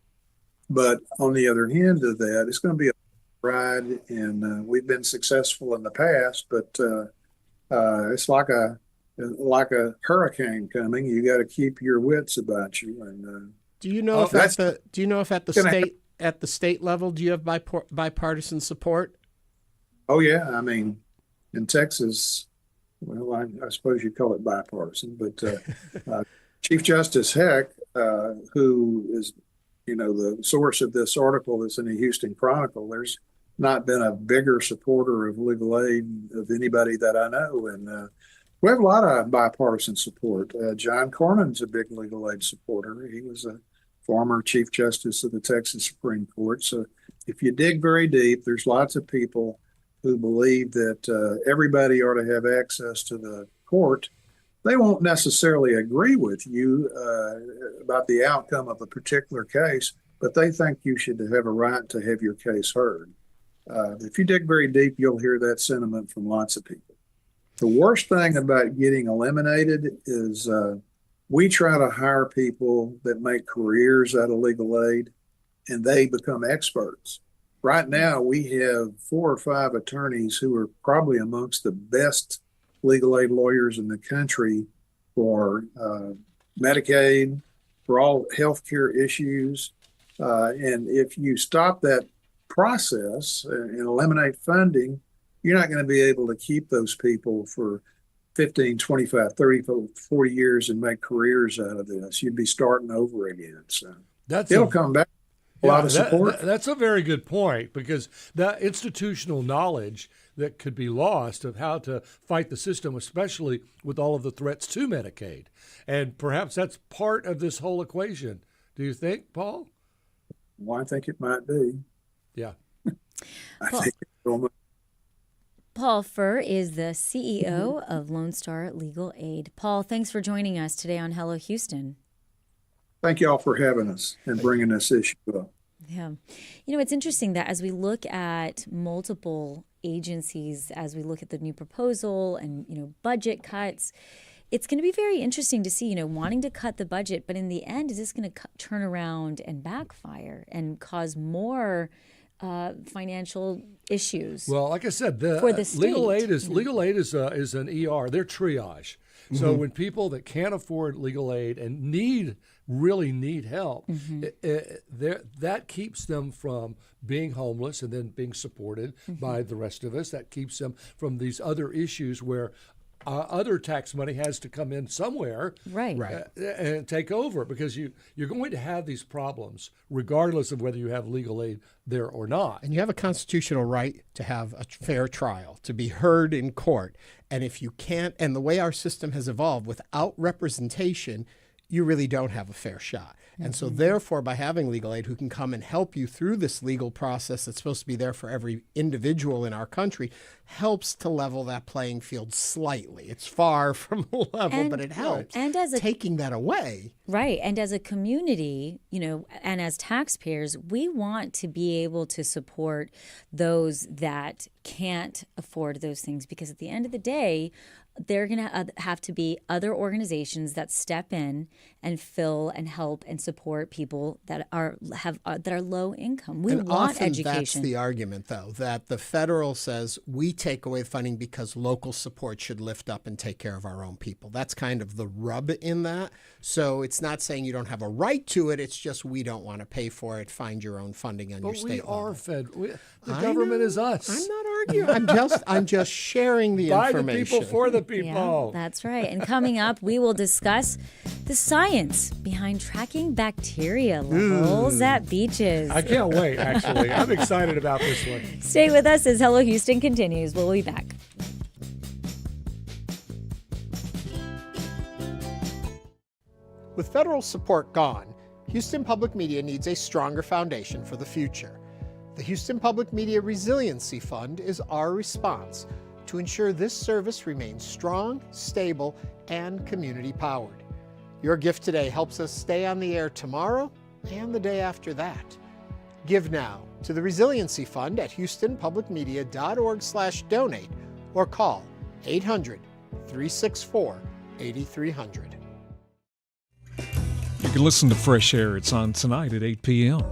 Speaker 23: But on the other hand of that, it's going to be a ride, and we've been successful in the past, but it's like a hurricane coming. You got to keep your wits about you. And
Speaker 1: do you know if at the state level, do you have bipartisan support?
Speaker 23: Oh yeah, I mean, in Texas. Well, I suppose you'd call it bipartisan, but Chief Justice Heck, who is, the source of this article that's in the Houston Chronicle, there's not been a bigger supporter of legal aid of anybody that I know. And we have a lot of bipartisan support. John Cornyn's a big legal aid supporter. He was a former Chief Justice of the Texas Supreme Court. So if you dig very deep, there's lots of people who believe that everybody ought to have access to the court. They won't necessarily agree with you about the outcome of a particular case, but they think you should have a right to have your case heard. If you dig very deep, you'll hear that sentiment from lots of people. The worst thing about getting eliminated is we try to hire people that make careers out of legal aid, and they become experts. Right now, we have 4 or 5 attorneys who are probably amongst the best legal aid lawyers in the country for Medicaid, for all healthcare issues. And if you stop that process and eliminate funding, you're not going to be able to keep those people for 15, 25, 30, 40 years and make careers out of this. You'd be starting over again. So it'll come back. A lot of support.
Speaker 3: That's a very good point, because that institutional knowledge that could be lost of how to fight the system, especially with all of the threats to Medicaid. And perhaps that's part of this whole equation. Do you think, Paul?
Speaker 23: Well, I think it might be.
Speaker 3: Yeah.
Speaker 2: Paul Furrh is the CEO of Lone Star Legal Aid. Paul, thanks for joining us today on Hello Houston.
Speaker 23: Thank you all for having us and bringing this issue up.
Speaker 2: Yeah. It's interesting that as we look at multiple agencies, as we look at the new proposal and, budget cuts, it's going to be very interesting to see, wanting to cut the budget, but in the end, is this going to turn around and backfire and cause more financial issues?
Speaker 3: Well, like I said,
Speaker 2: for the state.
Speaker 3: legal aid is an ER. They're triage. So when people that can't afford legal aid and really need help, that keeps them from being homeless and then being supported by the rest of us. That keeps them from these other issues where other tax money has to come in somewhere,
Speaker 2: right,
Speaker 3: and take over, because you're going to have these problems regardless of whether you have legal aid there or not.
Speaker 1: And you have a constitutional right to have a fair trial, to be heard in court. And if you can't, and the way our system has evolved, without representation, you really don't have a fair shot. And so therefore, by having legal aid who can come and help you through this legal process that's supposed to be there for every individual in our country, helps to level that playing field slightly. It's far from level, but it helps.
Speaker 2: And as
Speaker 1: taking that away.
Speaker 2: Right. And as a community, and as taxpayers, we want to be able to support those that can't afford those things, because at the end of the day, they're going to have to be other organizations that step in and fill and help and support people that are low income. We want education.
Speaker 1: That's the argument, though, that the federal says we take away funding because local support should lift up and take care of our own people. That's kind of the rub in that. So it's not saying you don't have a right to it. It's just we don't want to pay for it. Find your own funding on your state level.
Speaker 3: But we are fed. The government is us.
Speaker 1: I'm not arguing. I'm just sharing the information.
Speaker 3: By the people, for the people.
Speaker 2: Yeah, that's right. And coming up, we will discuss the science behind tracking bacteria levels at beaches.
Speaker 3: I can't wait, actually. I'm excited about this one.
Speaker 2: Stay with us as Hello Houston continues. We'll be back.
Speaker 1: With federal support gone, Houston Public Media needs a stronger foundation for the future. The Houston Public Media Resiliency Fund is our response to ensure this service remains strong, stable, and community-powered. Your gift today helps us stay on the air tomorrow and the day after that. Give now to the Resiliency Fund at houstonpublicmedia.org/donate or call 800-364-8300.
Speaker 20: You can listen to Fresh Air. It's on tonight at 8 p.m.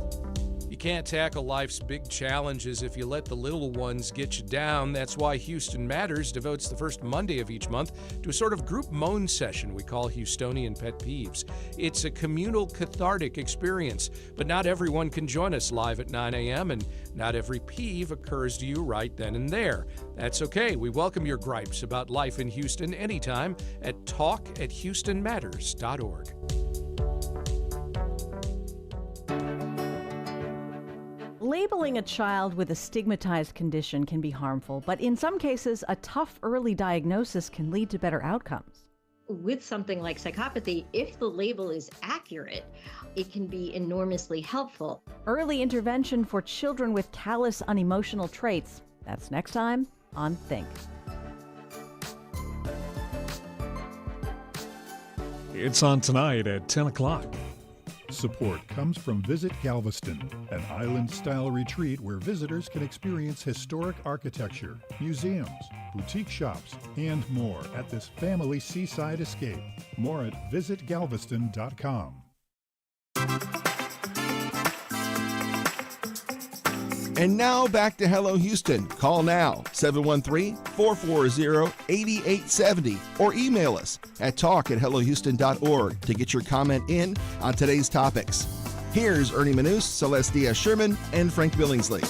Speaker 4: You can't tackle life's big challenges if you let the little ones get you down. That's why Houston Matters devotes the first Monday of each month to a sort of group moan session we call Houstonian Pet Peeves. It's a communal, cathartic experience, but not everyone can join us live at 9 a.m., and not every peeve occurs to you right then and there. That's okay. We welcome your gripes about life in Houston anytime at talk@houstonmatters.org.
Speaker 6: Labeling a child with a stigmatized condition can be harmful, but in some cases, a tough early diagnosis can lead to better outcomes.
Speaker 7: With something like psychopathy, if the label is accurate, it can be enormously helpful.
Speaker 6: Early intervention for children with callous, unemotional traits. That's next time on Think.
Speaker 20: It's on tonight at 10 o'clock.
Speaker 22: Support comes from Visit Galveston, an island-style retreat where visitors can experience historic architecture, museums, boutique shops, and more at this family seaside escape. More at visitgalveston.com.
Speaker 14: And now back to Hello Houston. Call now, 713-440-8870, or email us at talk@hellohouston.org to get your comment in on today's topics. Here's Ernie Manous, Celeste Diaz-Sherman, and Frank Billingsley.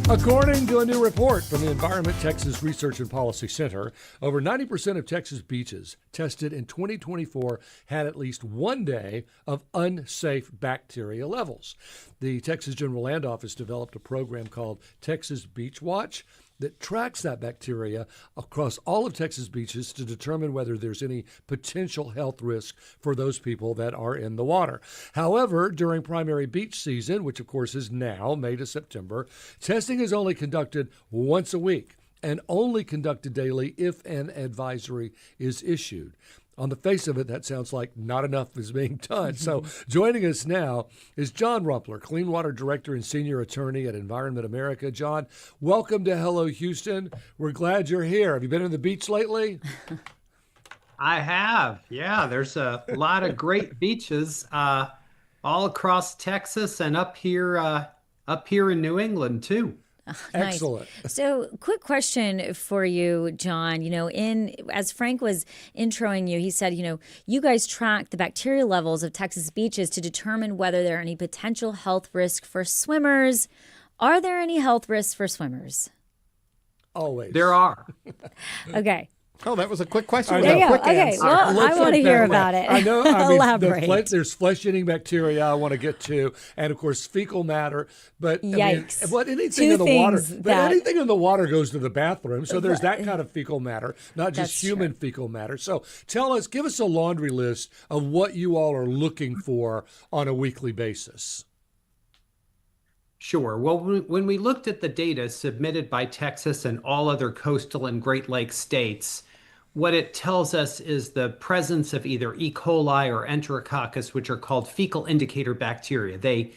Speaker 3: According to a new report from the Environment Texas Research and Policy Center, over 90% of Texas beaches tested in 2024 had at least one day of unsafe bacteria levels. The Texas General Land Office developed a program called Texas Beach Watch that tracks that bacteria across all of Texas beaches to determine whether there's any potential health risk for those people that are in the water. However, during primary beach season, which of course is now, May to September, testing is only conducted once a week and only conducted daily if an advisory is issued. On the face of it, that sounds like not enough is being done. So joining us now is John Rumpler, Clean Water Director and Senior Attorney at Environment America. John, welcome to Hello Houston. We're glad you're here. Have you been on the beach lately?
Speaker 24: I have. Yeah, there's a lot of great beaches all across Texas and up here in New England, too.
Speaker 2: Nice.
Speaker 3: Excellent.
Speaker 2: So, quick question for you, John. As Frank was introing you, he said, you guys track the bacteria levels of Texas beaches to determine whether there are any potential health risks for swimmers. Are there any health risks for swimmers?
Speaker 3: Always.
Speaker 24: There are.
Speaker 2: Okay.
Speaker 1: Oh, that was a quick question.
Speaker 9: There you go.
Speaker 1: Quick
Speaker 9: Okay,
Speaker 1: answer.
Speaker 9: well, I want to hear about it.
Speaker 3: I know. I mean,
Speaker 9: Elaborate.
Speaker 3: there's flesh-eating bacteria I want to get to, and of course fecal matter. But
Speaker 9: Yikes.
Speaker 3: I mean, but anything
Speaker 9: Two
Speaker 3: in the water,
Speaker 9: things
Speaker 3: but
Speaker 9: that-
Speaker 3: anything in the water goes to the bathroom. So there's that kind of fecal matter, not just
Speaker 9: That's
Speaker 3: human fecal matter. So give us a laundry list of what you all are looking for on a weekly basis.
Speaker 24: Sure. Well, when we looked at the data submitted by Texas and all other coastal and Great Lakes states, what it tells us is the presence of either E. coli or Enterococcus, which are called fecal indicator bacteria. They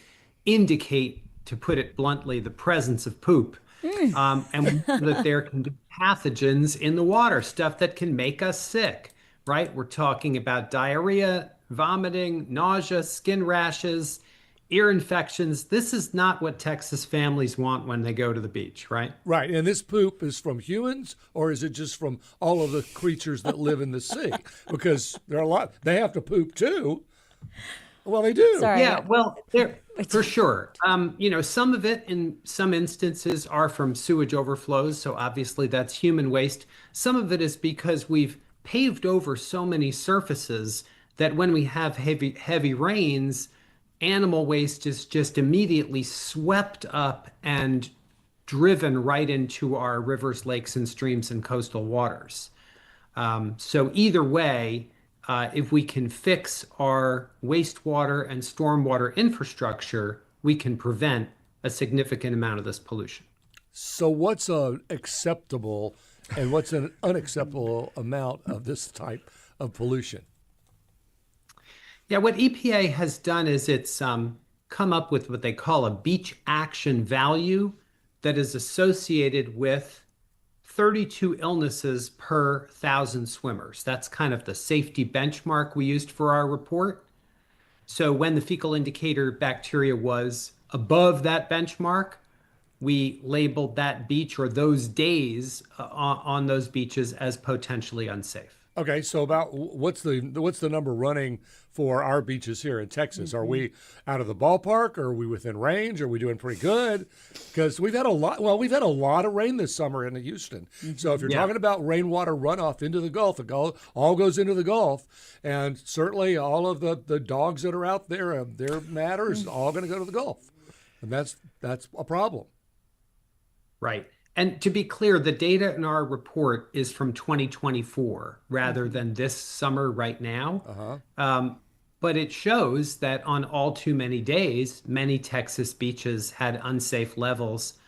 Speaker 24: indicate, to put it bluntly, the presence of poop. And that there can be pathogens in the water, stuff that can make us sick, right? We're talking about diarrhea, vomiting, nausea, skin rashes, ear infections. This is not what Texas families want when they go to the beach, right?
Speaker 3: Right. And this poop is from humans, or is it just from all of the creatures that live in the sea? Because there are a lot, they have to poop too. Well, they do.
Speaker 24: Sorry. Yeah, well, for sure. Some of it in some instances are from sewage overflows. So obviously that's human waste. Some of it is because we've paved over so many surfaces that when we have heavy rains, animal waste is just immediately swept up and driven right into our rivers, lakes, and streams and coastal waters. So either way, if we can fix our wastewater and stormwater infrastructure, we can prevent a significant amount of this pollution.
Speaker 3: So what's acceptable and what's an unacceptable amount of this type of pollution?
Speaker 24: Yeah, what EPA has done is it's come up with what they call a beach action value that is associated with 32 illnesses per 1,000 swimmers. That's kind of the safety benchmark we used for our report. So when the fecal indicator bacteria was above that benchmark, we labeled that beach or those days on those beaches as potentially unsafe.
Speaker 3: Okay, so about what's the number running for our beaches here in Texas? Are we out of the ballpark? Are we within range? Are we doing pretty good? Because we've had a lot of rain this summer in Houston. So if you're talking about rainwater runoff into the Gulf, all goes into the Gulf, and certainly all of the dogs that are out there, their matter is all going to go to the Gulf, and that's a problem.
Speaker 24: Right. And to be clear, the data in our report is from 2024 rather than this summer right now. But it shows that on all too many days, many Texas beaches had unsafe levels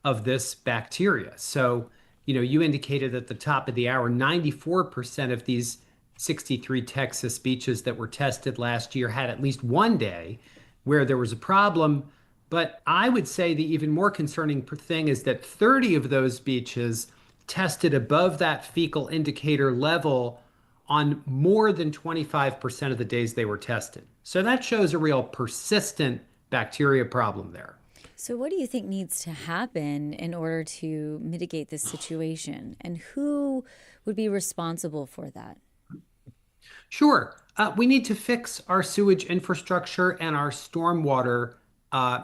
Speaker 24: of this bacteria. So, you indicated at the top of the hour, 94% of these 63 Texas beaches that were tested last year had at least one day where there was a problem. But I would say the even more concerning thing is that 30 of those beaches tested above that fecal indicator level on more than 25% of the days they were tested. So that shows a real persistent bacteria problem there.
Speaker 2: So what do you think needs to happen in order to mitigate this situation? And who would be responsible for that?
Speaker 24: Sure. We need to fix our sewage infrastructure and our stormwater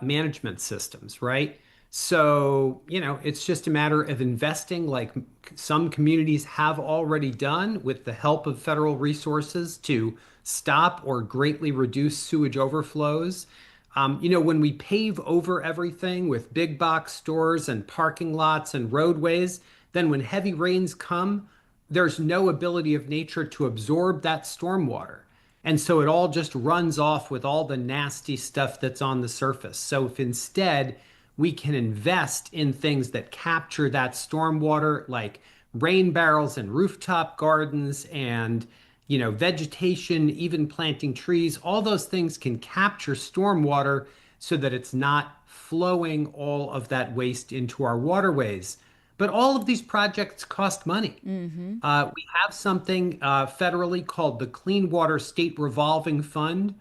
Speaker 24: management systems, right? So, it's just a matter of investing like some communities have already done with the help of federal resources to stop or greatly reduce sewage overflows. When we pave over everything with big box stores and parking lots and roadways, then when heavy rains come, there's no ability of nature to absorb that stormwater. And so it all just runs off with all the nasty stuff that's on the surface. So if instead we can invest in things that capture that stormwater, like rain barrels and rooftop gardens and, vegetation, even planting trees, all those things can capture stormwater so that it's not flowing all of that waste into our waterways. But all of these projects cost money. We have something federally called the Clean Water State Revolving Fund,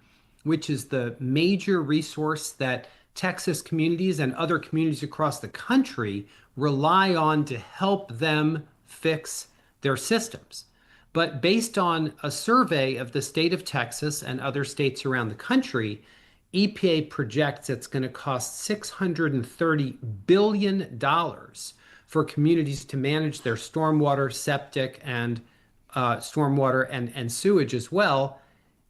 Speaker 24: which is the major resource that Texas communities and other communities across the country rely on to help them fix their systems. But based on a survey of the state of Texas and other states around the country, EPA projects it's going to cost $630 billion for communities to manage their stormwater, septic, and stormwater and sewage as well.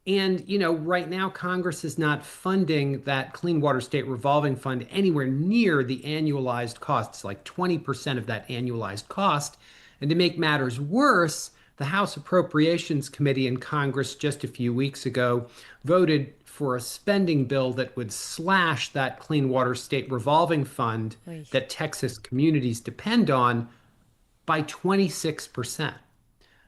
Speaker 24: And, right now, Congress is not funding that Clean Water State Revolving Fund anywhere near the annualized costs, like 20% of that annualized cost. And to make matters worse, the House Appropriations Committee in Congress just a few weeks ago voted for a spending bill that would slash that Clean Water State Revolving Fund that Texas communities depend on by 26%.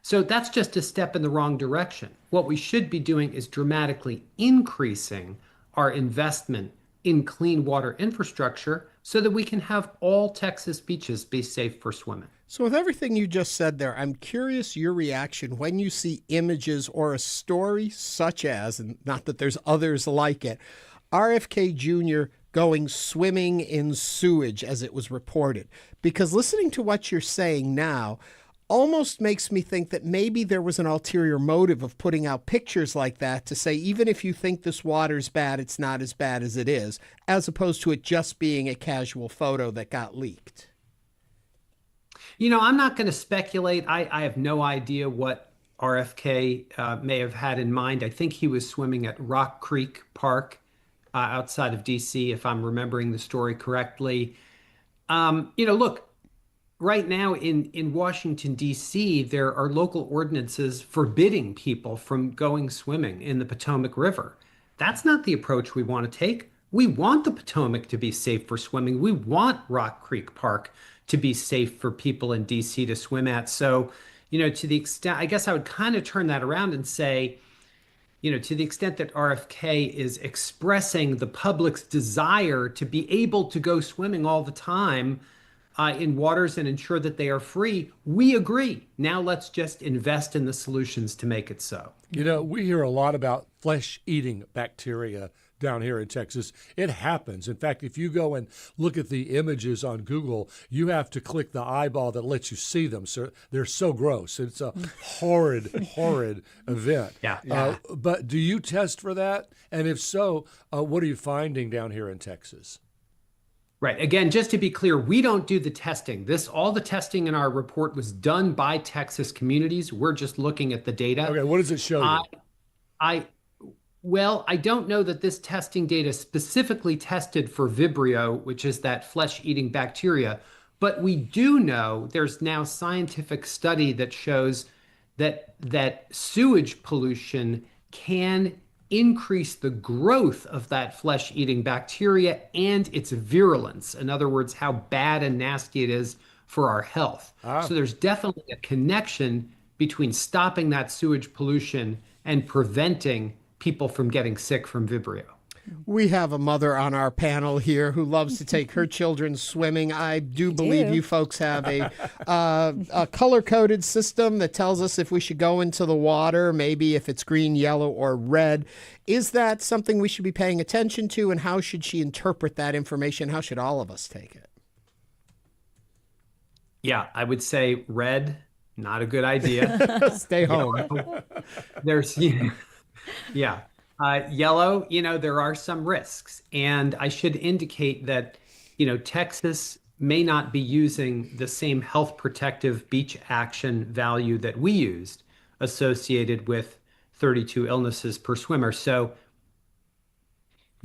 Speaker 24: So that's just a step in the wrong direction. What we should be doing is dramatically increasing our investment in clean water infrastructure so that we can have all Texas beaches be safe for swimming.
Speaker 1: So with everything you just said there, I'm curious your reaction when you see images or a story such as, and not that there's others like it, RFK Jr. going swimming in sewage as it was reported. Because listening to what you're saying now almost makes me think that maybe there was an ulterior motive of putting out pictures like that to say, even if you think this water's bad, it's not as bad as it is, as opposed to it just being a casual photo that got leaked.
Speaker 24: I'm not going to speculate. I have no idea what RFK may have had in mind. I think he was swimming at Rock Creek Park outside of D.C., if I'm remembering the story correctly. Look, right now in Washington, D.C., there are local ordinances forbidding people from going swimming in the Potomac River. That's not the approach we want to take. We want the Potomac to be safe for swimming. We want Rock Creek Park to be safe for people in D.C. to swim at. So, to the extent, I guess I would kind of turn that around and say, to the extent that RFK is expressing the public's desire to be able to go swimming all the time in waters and ensure that they are free, we agree. Now let's just invest in the solutions to make it so.
Speaker 3: We hear a lot about flesh-eating bacteria down here in Texas. It happens. In fact, if you go and look at the images on Google, you have to click the eyeball that lets you see them. So they're so gross. It's a horrid event.
Speaker 24: Yeah.
Speaker 3: But do you test for that? And if so, what are you finding down here in Texas?
Speaker 24: Right. Again, just to be clear, we don't do the testing. All the testing in our report was done by Texas communities. We're just looking at the data.
Speaker 3: Okay, what does it show you?
Speaker 24: Well, I don't know that this testing data specifically tested for Vibrio, which is that flesh-eating bacteria, but we do know there's now scientific study that shows that sewage pollution can increase the growth of that flesh-eating bacteria and its virulence. In other words, how bad and nasty it is for our health. So there's definitely a connection between stopping that sewage pollution and preventing people from getting sick from Vibrio.
Speaker 1: We have a mother on our panel here who loves to take her children swimming. I do believe you folks have a color-coded system that tells us if we should go into the water, maybe if it's green, yellow, or red. Is that something we should be paying attention to, and how should she interpret that information? How should all of us take it?
Speaker 24: Yeah, I would say red, not a good idea.
Speaker 1: Stay home.
Speaker 24: There's... Yeah. Yellow, there are some risks. And I should indicate that, Texas may not be using the same health protective beach action value that we used associated with 32 illnesses per swimmer. So,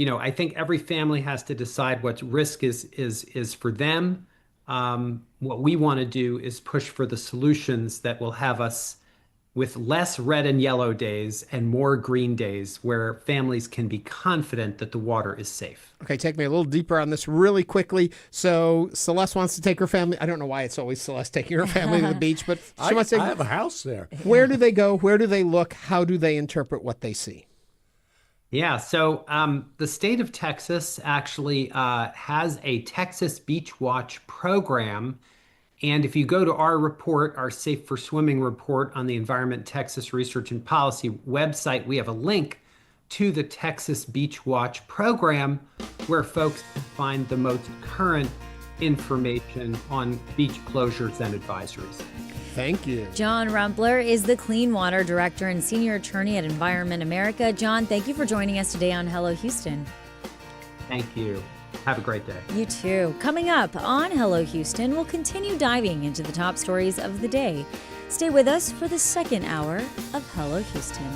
Speaker 24: I think every family has to decide what risk is for them. What we want to do is push for the solutions that will have us with less red and yellow days and more green days where families can be confident that the water is safe.
Speaker 1: Okay, take me a little deeper on this really quickly. So Celeste wants to take her family. I don't know why it's always Celeste taking her family to the beach, but she wants to
Speaker 3: I have a house there.
Speaker 1: Where do they go? Where do they look? How do they interpret what they see?
Speaker 24: Yeah, so the state of Texas actually has a Texas Beach Watch program. And if you go to our report, our Safe for Swimming report on the Environment Texas Research and Policy website, we have a link to the Texas Beach Watch program where folks can find the most current information on beach closures and advisories.
Speaker 1: Thank you.
Speaker 2: John Rumpler is the Clean Water Director and Senior Attorney at Environment America. John, thank you for joining us today on Hello Houston.
Speaker 24: Thank you. Have a great day.
Speaker 2: You too. Coming up on Hello Houston, we'll continue diving into the top stories of the day. Stay with us for the second hour of Hello Houston.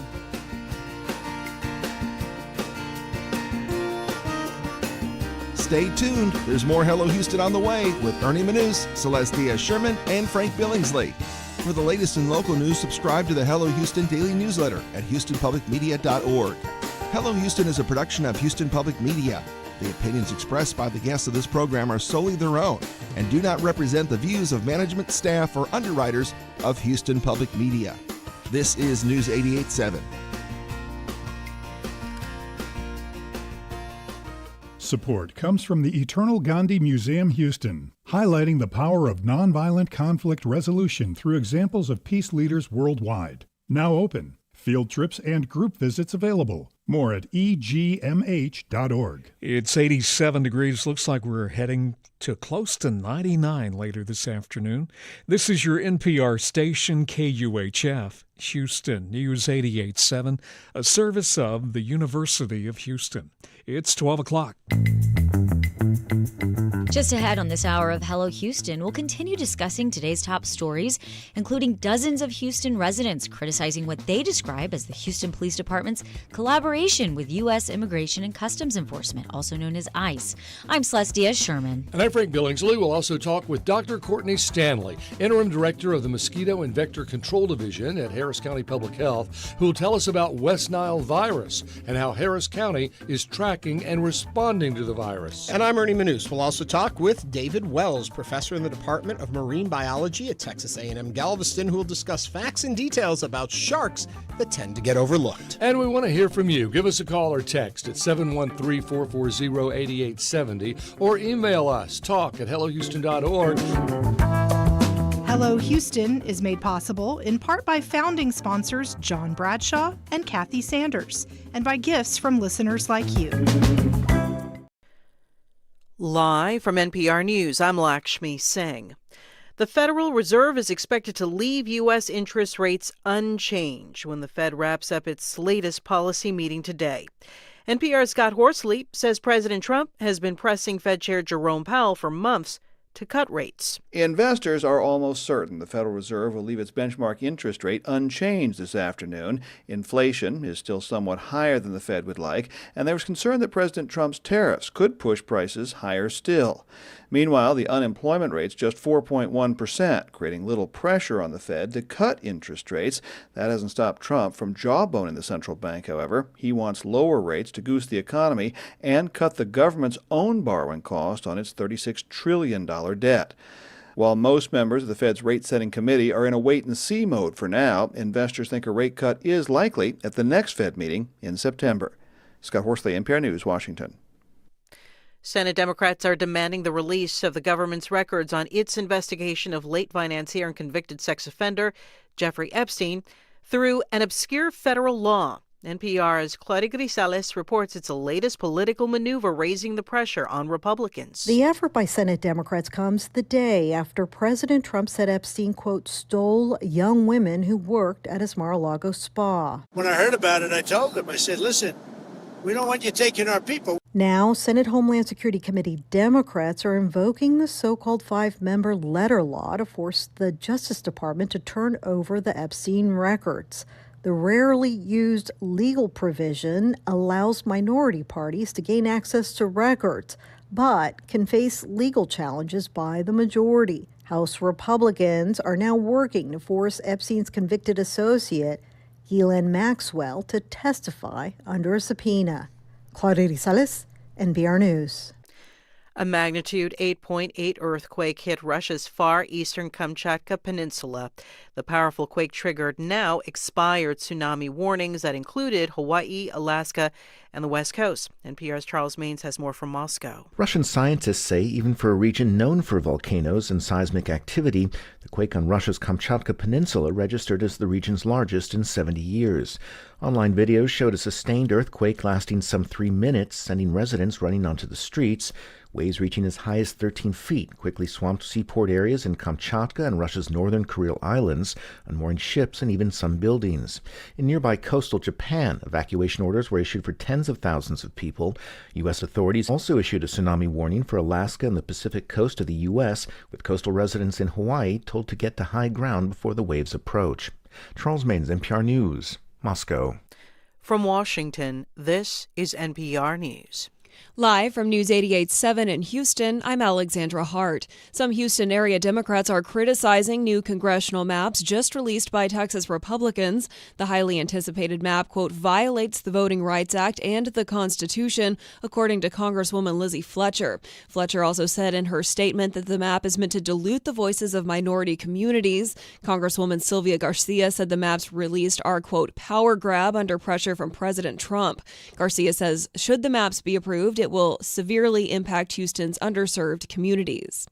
Speaker 14: Stay tuned. There's more Hello Houston on the way with Ernie Manous, Celeste Diaz-Sherman, and Frank Billingsley. For the latest in local news, subscribe to the Hello Houston daily newsletter at houstonpublicmedia.org. Hello Houston is a production of Houston Public Media. The opinions expressed by the guests of this program are solely their own and do not represent the views of management, staff, or underwriters of Houston Public Media. This is News 88.7.
Speaker 22: Support comes from the Eternal Gandhi Museum, Houston, highlighting the power of nonviolent conflict resolution through examples of peace leaders worldwide. Now open. Field trips and group visits available. More at egmh.org.
Speaker 20: It's 87 degrees. Looks like we're heading to close to 99 later this afternoon. This is your NPR station, KUHF, Houston News 88.7, a service of the University of Houston. It's 12 o'clock.
Speaker 2: Just ahead on this hour of Hello Houston, we'll continue discussing today's top stories, including dozens of Houston residents criticizing what they describe as the Houston Police Department's collaboration with U.S. Immigration and Customs Enforcement, also known as ICE. I'm Celeste Diaz-Sherman.
Speaker 3: And I'm Frank Billingsley. We'll also talk with Dr. Courtney Standlee, Interim Director of the Mosquito and Vector Control Division at Harris County Public Health, who will tell us about West Nile Virus and how Harris County is tracking and responding to the virus.
Speaker 1: And I'm Ernie Manous. We'll also talk with David Wells, professor in the Department of Marine Biology at Texas A&M Galveston, who will discuss facts and details about sharks that tend to get overlooked.
Speaker 3: And we want to hear from you. Give us a call or text at 713-440-8870 or email us, talk@hellohouston.org.
Speaker 5: Hello Houston is made possible in part by founding sponsors John Bradshaw and Kathy Sanders, and by gifts from listeners like you.
Speaker 8: Live from NPR News, I'm Lakshmi Singh. The Federal Reserve is expected to leave U.S. interest rates unchanged when the Fed wraps up its latest policy meeting today. NPR's Scott Horsley says President Trump has been pressing Fed Chair Jerome Powell for months to cut rates.
Speaker 10: Investors are almost certain the Federal Reserve will leave its benchmark interest rate unchanged this afternoon. Inflation is still somewhat higher than the Fed would like, and there was concern that President Trump's tariffs could push prices higher still. Meanwhile, the unemployment rate's just 4.1%, creating little pressure on the Fed to cut interest rates. That hasn't stopped Trump from jawboning the central bank, however. He wants lower rates to goose the economy and cut the government's own borrowing cost on its $36 trillion debt. While most members of the Fed's rate-setting committee are in a wait-and-see mode for now, investors think a rate cut is likely at the next Fed meeting in September. Scott Horsley, NPR News, Washington.
Speaker 8: Senate Democrats are demanding the release of the government's records on its investigation of late financier and convicted sex offender Jeffrey Epstein through an obscure federal law. NPR's Claudia Grisales reports it's the latest political maneuver raising the pressure on Republicans.
Speaker 12: The effort by Senate Democrats comes the day after President Trump said Epstein, quote, stole young women who worked at his Mar-a-Lago spa.
Speaker 25: When I heard about it, I told them, I said, listen, we don't want you taking our people.
Speaker 12: Now, Senate Homeland Security Committee Democrats are invoking the so-called 5-member letter law to force the Justice Department to turn over the Epstein records. The rarely used legal provision allows minority parties to gain access to records, but can face legal challenges by the majority. House Republicans are now working to force Epstein's convicted associate, Ghislaine Maxwell, to testify under a subpoena. Claudia Grisales, NPR News.
Speaker 8: A magnitude 8.8 earthquake hit Russia's far eastern Kamchatka Peninsula. The powerful quake triggered now expired tsunami warnings that included Hawaii, Alaska, and the West Coast. NPR's Charles Maines has more from Moscow.
Speaker 26: Russian scientists say even for a region known for volcanoes and seismic activity, the quake on Russia's Kamchatka Peninsula registered as the region's largest in 70 years. Online videos showed a sustained earthquake lasting some 3 minutes, sending residents running onto the streets. Waves reaching as high as 13 feet quickly swamped seaport areas in Kamchatka and Russia's northern Kuril Islands, unmooring ships and even some buildings. In nearby coastal Japan, evacuation orders were issued for tens tens of thousands of people. U.S. authorities also issued a tsunami warning for Alaska and the Pacific coast of the U.S., with coastal residents in Hawaii told to get to high ground before the waves approach. Charles Maines, NPR News, Moscow.
Speaker 8: From Washington, this is NPR News.
Speaker 9: Live from News 88.7 in Houston, I'm Alexandra Hart. Some Houston area Democrats are criticizing new congressional maps just released by Texas Republicans. The highly anticipated map, quote, violates the Voting Rights Act and the Constitution, according to Congresswoman Lizzie Fletcher. Fletcher also said in her statement that the map is meant to dilute the voices of minority communities. Congresswoman Sylvia Garcia said the maps released are, quote, power grab under pressure from President Trump. Garcia says should the maps be approved, it will severely impact Houston's underserved communities.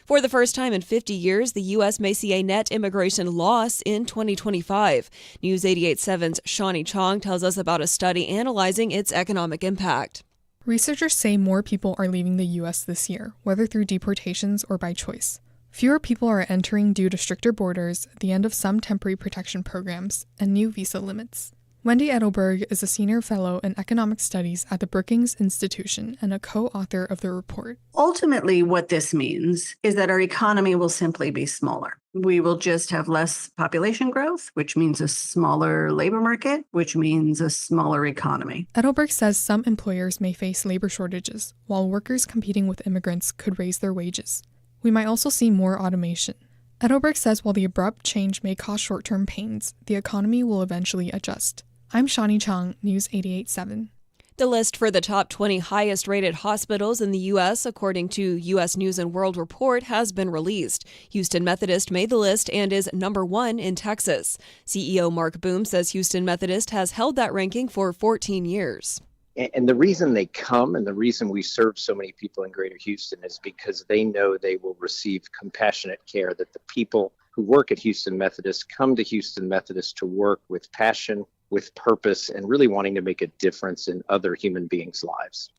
Speaker 9: For the first time in 50 years, the U.S. may see a net immigration loss in 2025. News 88.7's Shawnee Chong tells us about a study analyzing its economic impact.
Speaker 11: Researchers say more people are leaving the U.S. this year, whether through deportations or by choice. Fewer people are entering due to stricter borders, the end of some temporary protection programs, and new visa limits. Wendy Edelberg is a senior fellow in economic studies at the Brookings Institution and a co-author of the report.
Speaker 13: Ultimately, what this means is that our economy will simply be smaller. We will just have less population growth, which means a smaller labor market, which means a smaller economy.
Speaker 11: Edelberg says some employers may face labor shortages, while workers competing with immigrants could raise their wages. We might also see more automation. Edelberg says while the abrupt change may cause short-term pains, the economy will eventually adjust. I'm Shawnee Chong, News 88.7.
Speaker 9: The list for the top 20 highest-rated hospitals in the U.S., according to U.S. News & World Report, has been released. Houston Methodist made the list and is number 1 in Texas. CEO Mark Boom says Houston Methodist has held that ranking for 14 years.
Speaker 15: And the reason they come and the reason we serve so many people in Greater Houston is because they know they will receive compassionate care, that the people who work at Houston Methodist come to Houston Methodist to work with passion, with purpose, and really wanting to make a difference in other human beings' lives.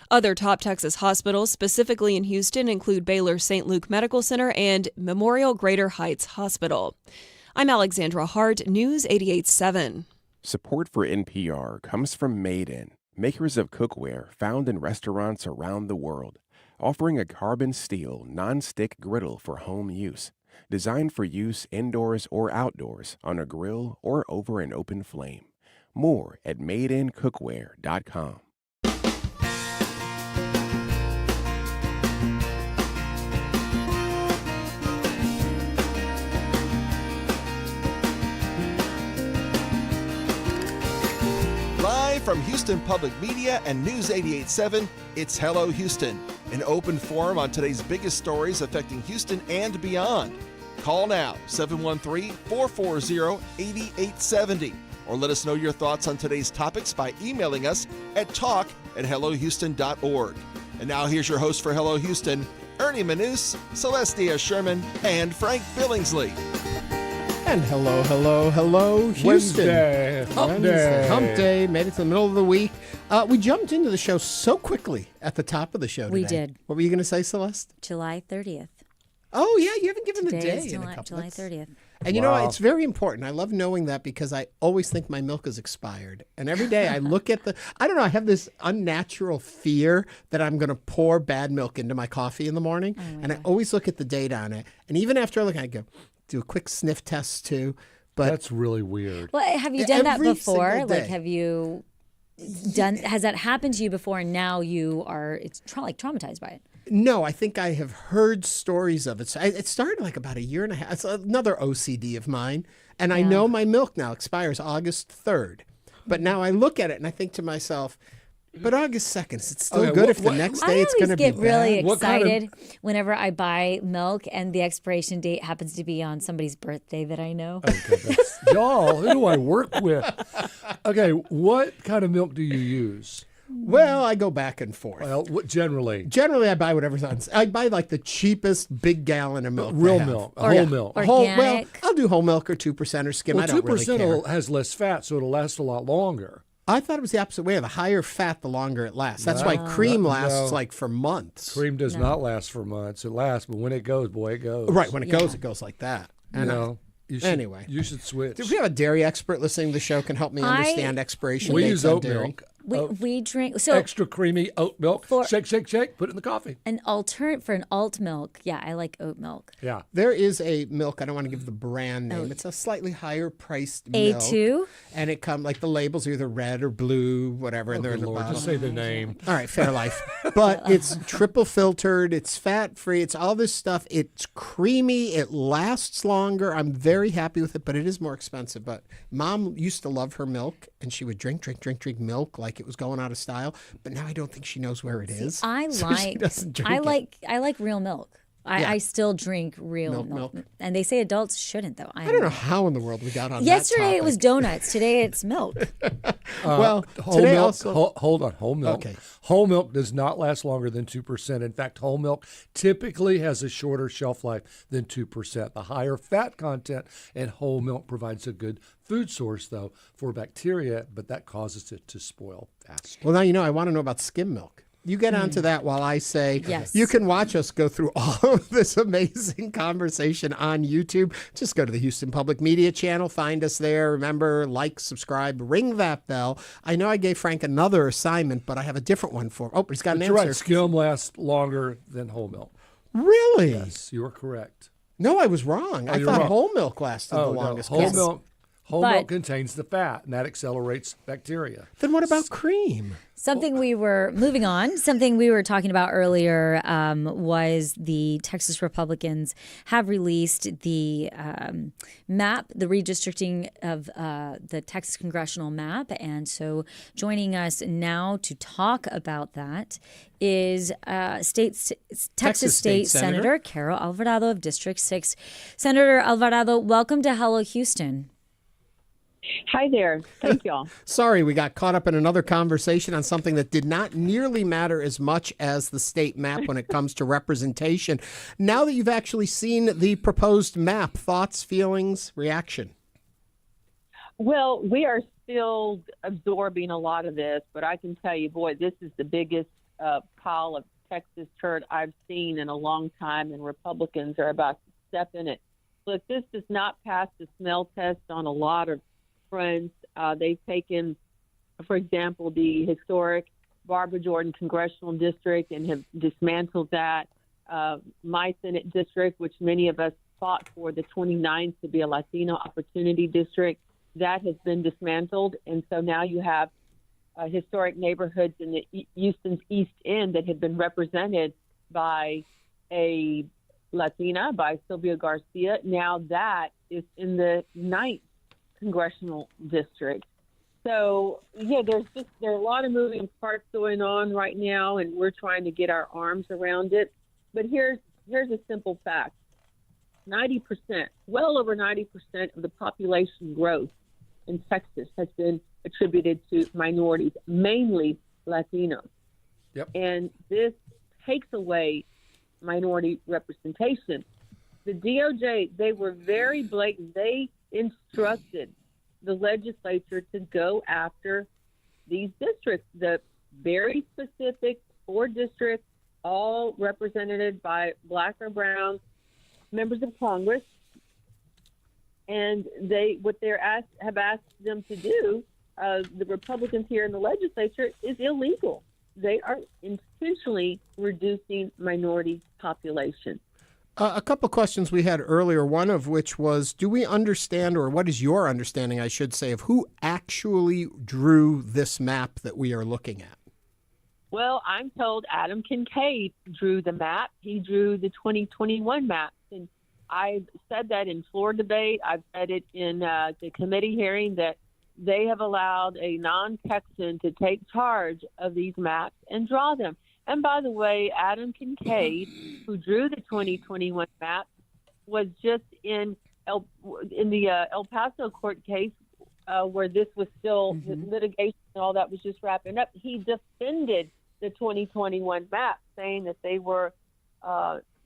Speaker 9: Other top Texas hospitals, specifically in Houston, include Baylor St. Luke Medical Center and Memorial Greater Heights Hospital. I'm Alexandra Hart, News 88.7.
Speaker 16: Support for NPR comes from Made In, makers of cookware found in restaurants around the world, offering a carbon steel non-stick griddle for home use, designed for use indoors or outdoors on a grill or over an open flame. More at madeincookware.com.
Speaker 14: Live from Houston Public Media and News 88.7, it's Hello Houston, an open forum on today's biggest stories affecting Houston and beyond. Call now, 713-440-8870, or let us know your thoughts on today's topics by emailing us at talk@hellohouston.org. And now here's your host for Hello Houston, Ernie Manous, Celestia Sherman, and Frank Billingsley.
Speaker 1: And hello, Houston.
Speaker 3: Wednesday.
Speaker 1: Hump day. Made it to the middle of the week. We jumped into the show so quickly at the top of the show today.
Speaker 2: We did.
Speaker 1: What were you going to say, Celeste?
Speaker 2: July 30th.
Speaker 1: Oh, yeah, you haven't given the
Speaker 2: Today
Speaker 1: day
Speaker 2: is
Speaker 1: in a couple
Speaker 2: July 30th.
Speaker 1: And you know what? It's very important. I love knowing that because I always think my milk is expired. And every day I look at I don't know, I have this unnatural fear that I'm going to pour bad milk into my coffee in the morning. I always look at the date on it. And even after I look, I go, do a quick sniff test too. But
Speaker 3: that's really weird.
Speaker 2: Well, have you done that before?
Speaker 1: Like,
Speaker 2: have you done, has that happened to you before and now you are, traumatized by it?
Speaker 1: No, I think I have heard stories of it. So it started like about a year and a half. It's another OCD of mine. And I know my milk now expires August 3rd. But now I look at it and I think to myself, but August 2nd, is it still good if the next day it's going to be bad?
Speaker 2: I always get really excited whenever I buy milk and the expiration date happens to be on somebody's birthday that I know.
Speaker 3: Okay, y'all, who do I work with? Okay, what kind of milk do you use?
Speaker 1: Well, I go back and forth.
Speaker 3: Well, generally?
Speaker 1: Generally, I buy whatever's on. I buy like the cheapest big gallon of milk.
Speaker 3: Real milk, whole milk.
Speaker 1: Well, I'll do whole milk or 2% or skim.
Speaker 3: Well,
Speaker 1: I don't really care.
Speaker 3: 2% has less fat, so it'll last a lot longer.
Speaker 1: I thought it was the opposite way. The higher fat, the longer it lasts. That's why cream lasts like for months.
Speaker 3: Cream does not last for months. It lasts, but when it goes, boy, it goes.
Speaker 1: Right, when it goes like that. And
Speaker 3: you should switch.
Speaker 1: If we have a dairy expert listening to the show can help me understand expiration dates
Speaker 3: use
Speaker 1: on
Speaker 3: oat
Speaker 1: dairy.
Speaker 3: milk.
Speaker 2: We drink so
Speaker 3: extra creamy oat milk. Shake, put it in the coffee.
Speaker 2: For an alt milk. Yeah, I like oat milk.
Speaker 3: Yeah.
Speaker 1: There is a milk, I don't want to give the brand name. It's a slightly higher priced milk.
Speaker 2: A2?
Speaker 1: And it comes like the labels are either red or blue, whatever, and they're in the bottom.
Speaker 3: Just say the name.
Speaker 1: All right, Fairlife. But it's triple filtered, it's fat free, it's all this stuff. It's creamy, it lasts longer. I'm very happy with it, but it is more expensive. But Mom used to love her milk, and she would drink milk like it was going out of style. But now I don't think she knows where it is.
Speaker 2: I like real milk. I still drink real milk. And they say adults shouldn't, though.
Speaker 1: I don't know how in the world we got on
Speaker 2: Yesterday
Speaker 1: that topic.
Speaker 2: It was donuts. Today it's milk.
Speaker 1: Well,
Speaker 3: whole
Speaker 1: today
Speaker 3: milk,
Speaker 1: also...
Speaker 3: hold on. Whole milk.
Speaker 1: Okay.
Speaker 3: Whole milk does not last longer than 2%. In fact, whole milk typically has a shorter shelf life than 2%. The higher fat content in whole milk provides a good food source, though, for bacteria, but that causes it to spoil fast.
Speaker 1: Well, now I want to know about skim milk. You get onto that while I say you can watch us go through all of this amazing conversation on YouTube. Just go to the Houston Public Media channel, find us there. Remember, like, subscribe, ring that bell. I know I gave Frank another assignment, but I have a different one for him. Oh, he's got an answer.
Speaker 3: You're right. Skim lasts longer than whole milk.
Speaker 1: Really?
Speaker 3: Yes, you are correct.
Speaker 1: No, I was wrong. I thought whole milk lasted the longest.
Speaker 3: Whole milk contains the fat, and that accelerates bacteria.
Speaker 1: Then what about cream?
Speaker 2: Something we were talking about earlier was the Texas Republicans have released the map, the redistricting of the Texas Congressional map. And so joining us now to talk about that is Texas State Senator Carol Alvarado of District 6. Senator Alvarado, welcome to Hello Houston.
Speaker 4: Hi there. Thank y'all.
Speaker 1: Sorry, we got caught up in another conversation on something that did not nearly matter as much as the state map when it comes to representation. Now that you've actually seen the proposed map, thoughts, feelings, reaction?
Speaker 4: Well, we are still absorbing a lot of this, but I can tell you, boy, this is the biggest pile of Texas turd I've seen in a long time, and Republicans are about to step in it. Look, this does not pass the smell test on a lot of fronts. They've taken, for example, the historic Barbara Jordan Congressional District and have dismantled that. My Senate district, which many of us fought for, the 29th to be a Latino Opportunity District, that has been dismantled. And so now you have historic neighborhoods in the Houston's East End that have been represented by a Latina, by Sylvia Garcia. Now that is in the 9th Congressional District. So, yeah, there are a lot of moving parts going on right now, and we're trying to get our arms around it. But here's a simple fact. 90%, well over 90% of the population growth in Texas has been attributed to minorities, mainly Latinos.
Speaker 3: Yep.
Speaker 4: And this takes away minority representation. The DOJ, they were very blatant. They instructed the legislature to go after these districts, the very specific 4 districts, all represented by Black or brown members of Congress. And what they have asked them to do, the Republicans here in the legislature, is illegal. They are intentionally reducing minority population.
Speaker 1: A couple of questions we had earlier, one of which was, do we understand, or what is your understanding, I should say, of who actually drew this map that we are looking at?
Speaker 4: Well, I'm told Adam Kincaid drew the map. He drew the 2021 map. And I've said that in floor debate. I've said it in the committee hearing that they have allowed a non-Texan to take charge of these maps and draw them. And by the way, Adam Kincaid, who drew the 2021 map, was just in the El Paso court case where this was still litigation and all that was just wrapping up. He defended the 2021 map, saying that they were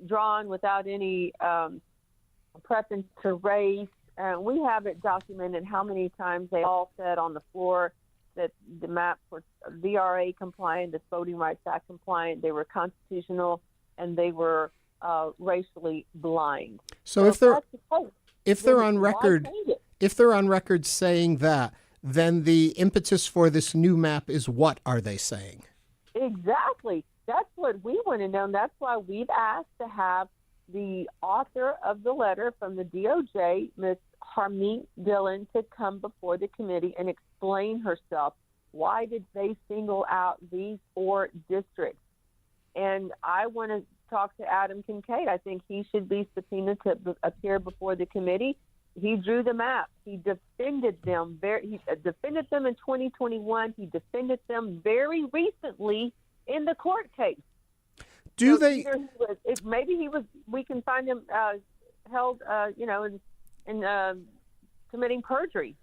Speaker 4: drawn without any preference to race. We have it documented how many times they all said on the floor that the maps were VRA compliant, the Voting Rights Act compliant, they were constitutional, and they were racially blind.
Speaker 1: So if they're on record saying that, then the impetus for this new map is what, are they saying?
Speaker 4: Exactly. That's what we want to know. And that's why we've asked to have the author of the letter from the DOJ, Ms. Harmeet Dillon, to come before the committee and explain herself. Why did they single out these 4 districts? And I want to talk to Adam Kincaid. I think he should be subpoenaed to appear before the committee. He drew the map. He defended them. He defended them in 2021. He defended them very recently in the court case.
Speaker 1: Do they?
Speaker 4: Maybe he was. We can find him held, in committing perjury.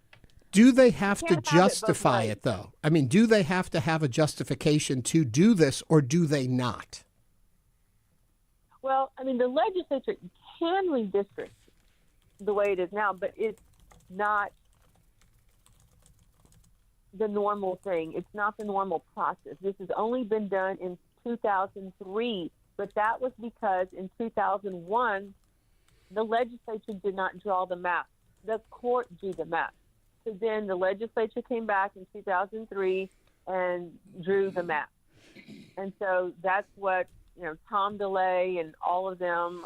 Speaker 1: Do they have to justify it, though? I mean, do they have to have a justification to do this, or do they not?
Speaker 4: Well, I mean, the legislature can redistrict the way it is now, but it's not the normal thing. It's not the normal process. This has only been done in 2003, but that was because in 2001, the legislature did not draw the map. The court drew the map. So then the legislature came back in 2003 and drew the map. And so that's what, Tom DeLay and all of them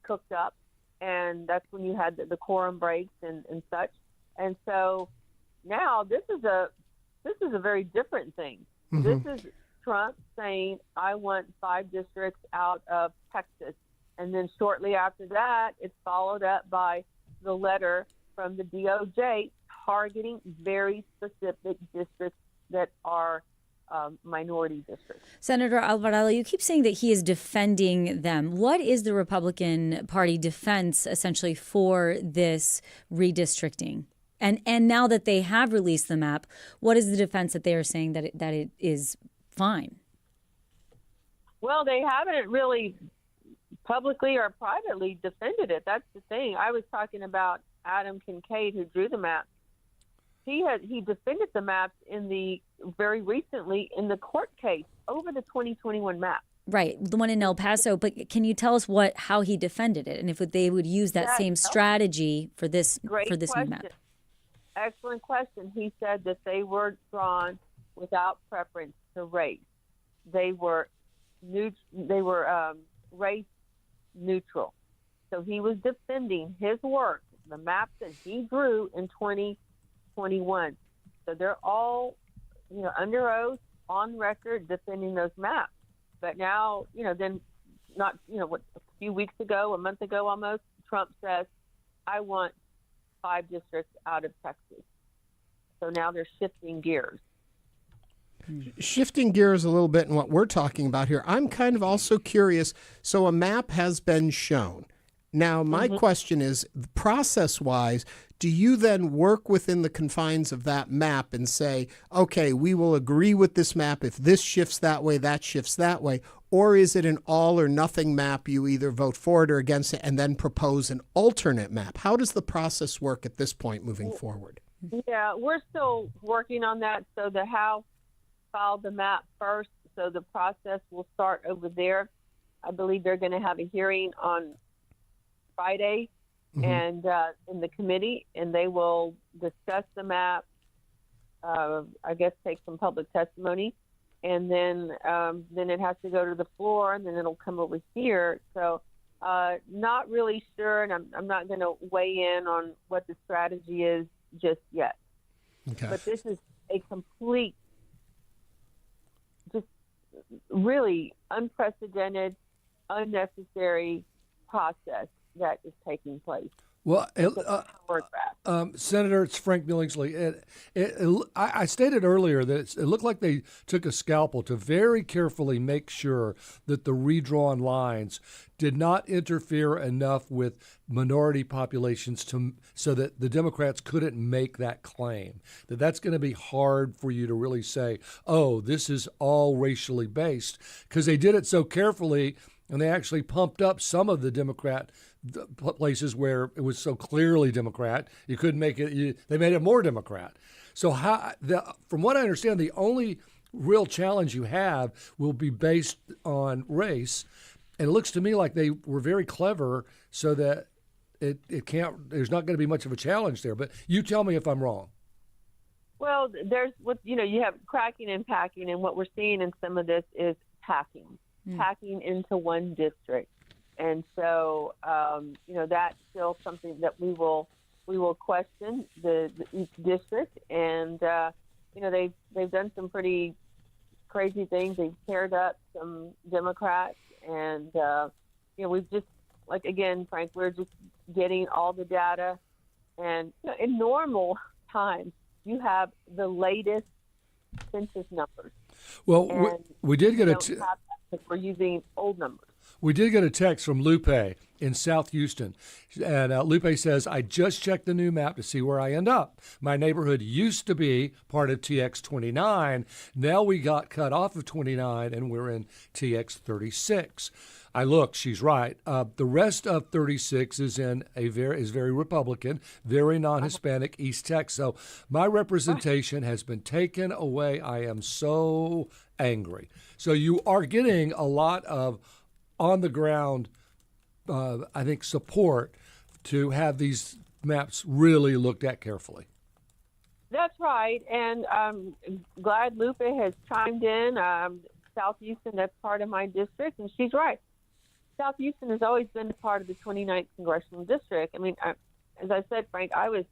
Speaker 4: cooked up. And that's when you had the quorum breaks and such. And so now this is a very different thing. Mm-hmm. This is Trump saying, I want 5 districts out of Texas. And then shortly after that, it's followed up by the letter from the DOJ targeting very specific districts that are minority districts.
Speaker 2: Senator Alvarado, you keep saying that he is defending them. What is the Republican Party defense essentially for this redistricting? And now that they have released the map, what is the defense that they are saying that it is fine?
Speaker 4: Well, they haven't really publicly or privately defended it. That's the thing. I was talking about Adam Kincaid, who drew the map. He defended the maps very recently in the court case over the 2021 map.
Speaker 2: Right, the one in El Paso. But can you tell us how he defended it, and if they would use that same strategy for this new map?
Speaker 4: Excellent question. He said that they were drawn without preference to race. They were race neutral. So he was defending his work, the maps that he drew in 2021. So they're all, under oath, on record, defending those maps. But now, then a few weeks ago, a month ago almost, Trump says, I want 5 districts out of Texas. So now they're shifting gears.
Speaker 1: Shifting gears a little bit in what we're talking about here, I'm kind of also curious. So a map has been shown. Now, my question is, process-wise, do you then work within the confines of that map and say, okay, we will agree with this map if this shifts that way, that shifts that way? Or is it an all-or-nothing map? You either vote for it or against it and then propose an alternate map. How does the process work at this point moving forward?
Speaker 4: Yeah, we're still working on that. So the House filed the map first, so the process will start over there. I believe they're going to have a hearing on Friday and in the committee, and they will discuss the map, I guess take some public testimony, and then it has to go to the floor, and then it'll come over here. So not really sure, and I'm not going to weigh in on what the strategy is just yet. Okay. But this is a complete, just really unprecedented, unnecessary process that is taking place.
Speaker 3: Well, Senator, it's Frank Billingsley. I stated earlier that it looked like they took a scalpel to very carefully make sure that the redrawn lines did not interfere enough with minority populations so that the Democrats couldn't make that claim. That's going to be hard for you to really say, oh, this is all racially based, because they did it so carefully, and they actually pumped up some of the Democrat places where it was so clearly Democrat, you couldn't make it. They made it more Democrat. So from what I understand, the only real challenge you have will be based on race, and it looks to me like they were very clever so that it can't. There's not going to be much of a challenge there. But you tell me if I'm wrong.
Speaker 4: Well, there's what you have cracking and packing, and what we're seeing in some of this is packing into one district, and so that's still something that we will question each district, and they've done some pretty crazy things. They've paired up some Democrats, and we've just again, Frank, we're just getting all the data, and in normal times you have the latest census numbers.
Speaker 3: Well, we did get
Speaker 4: we're using old numbers.
Speaker 3: We did get a text from Lupe in South Houston. And Lupe says, I just checked the new map to see where I end up. My neighborhood used to be part of TX 29. Now we got cut off of 29 and we're in TX 36. I looked, she's right. The rest of 36 is very Republican, very non-Hispanic East Texas. So my representation has been taken away. I am so angry. So you are getting a lot of on the ground, I think, support to have these maps really looked at carefully.
Speaker 4: That's right. And I'm glad Lupe has chimed in. South Houston, that's part of my district, and she's right. South Houston has always been part of the 29th Congressional District. I mean, as I said, Frank, I was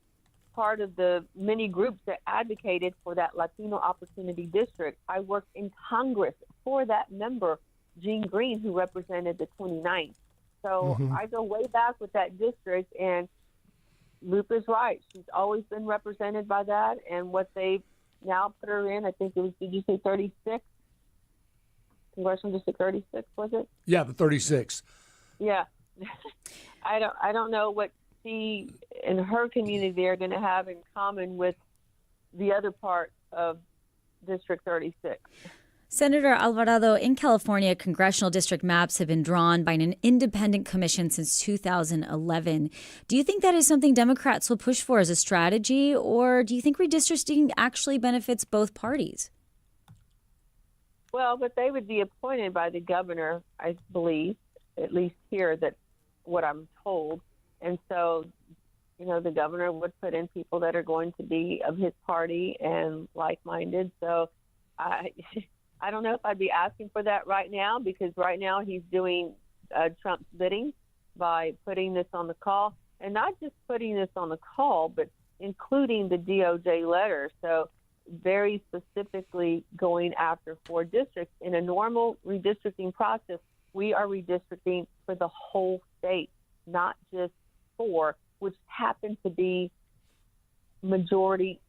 Speaker 4: part of the many groups that advocated for that Latino Opportunity District. I worked in Congress for that member, Gene Green, who represented the 29th. So I go way back with that district, and Lupe is right. She's always been represented by that, and what they've now put her in, I think it was, did you say 36? Congressional District 36, was it?
Speaker 3: Yeah, the 36.
Speaker 4: Yeah. I don't know what she and her community are going to have in common with the other part of District 36.
Speaker 2: Senator Alvarado, in California, congressional district maps have been drawn by an independent commission since 2011. Do you think that is something Democrats will push for as a strategy, or do you think redistricting actually benefits both parties?
Speaker 4: Well, but they would be appointed by the governor, I believe, at least here, that's what I'm told. And so, the governor would put in people that are going to be of his party and like-minded. So I don't know if I'd be asking for that right now, because right now he's doing Trump's bidding by putting this on the call, and not just putting this on the call, but including the DOJ letter. So very specifically going after 4 districts. In a normal redistricting process, we are redistricting for the whole state, not just 4, which happen to be minority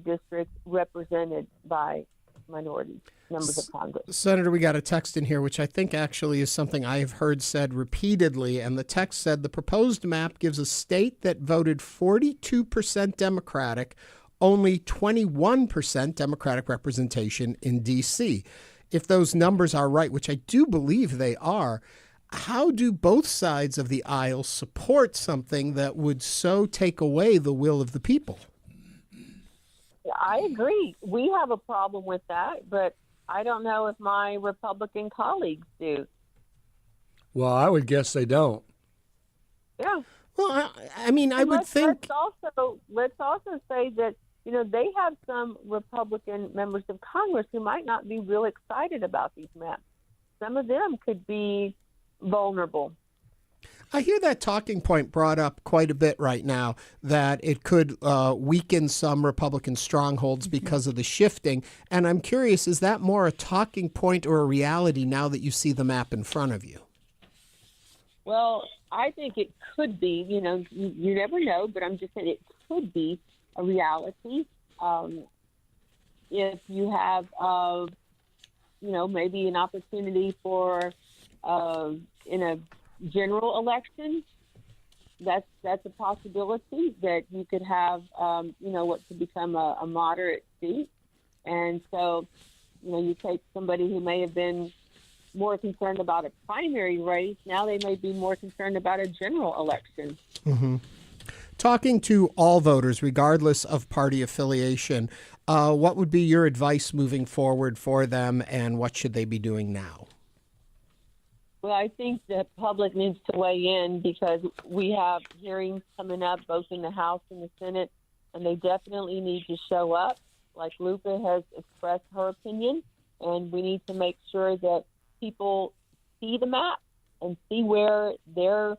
Speaker 4: districts represented by minority members of Congress.
Speaker 1: Senator, we got a text in here, which I think actually is something I have heard said repeatedly. And the text said the proposed map gives a state that voted 42% Democratic only 21% Democratic representation in D.C. If those numbers are right, which I do believe they are, how do both sides of the aisle support something that would so take away the will of the people?
Speaker 4: I agree. We have a problem with that, but I don't know if my Republican colleagues do.
Speaker 3: Well, I would guess they don't.
Speaker 4: Yeah.
Speaker 1: Well, I mean, I would think.
Speaker 4: Let's also say that, they have some Republican members of Congress who might not be real excited about these maps. Some of them could be vulnerable.
Speaker 1: I hear that talking point brought up quite a bit right now, that it could weaken some Republican strongholds because of the shifting. And I'm curious, is that more a talking point or a reality now that you see the map in front of you?
Speaker 4: Well, I think it could be. You never know, but I'm just saying it could be a reality. If you have, maybe an opportunity for in a general election, that's a possibility that you could have, what could become a moderate seat. And so, you take somebody who may have been more concerned about a primary race, now they may be more concerned about a general election.
Speaker 1: Mm-hmm. Talking to all voters, regardless of party affiliation, what would be your advice moving forward for them, and what should they be doing now?
Speaker 4: Well, I think the public needs to weigh in, because we have hearings coming up both in the House and the Senate, and they definitely need to show up. like Lupa has expressed her opinion, and we need to make sure that people see the map and see where their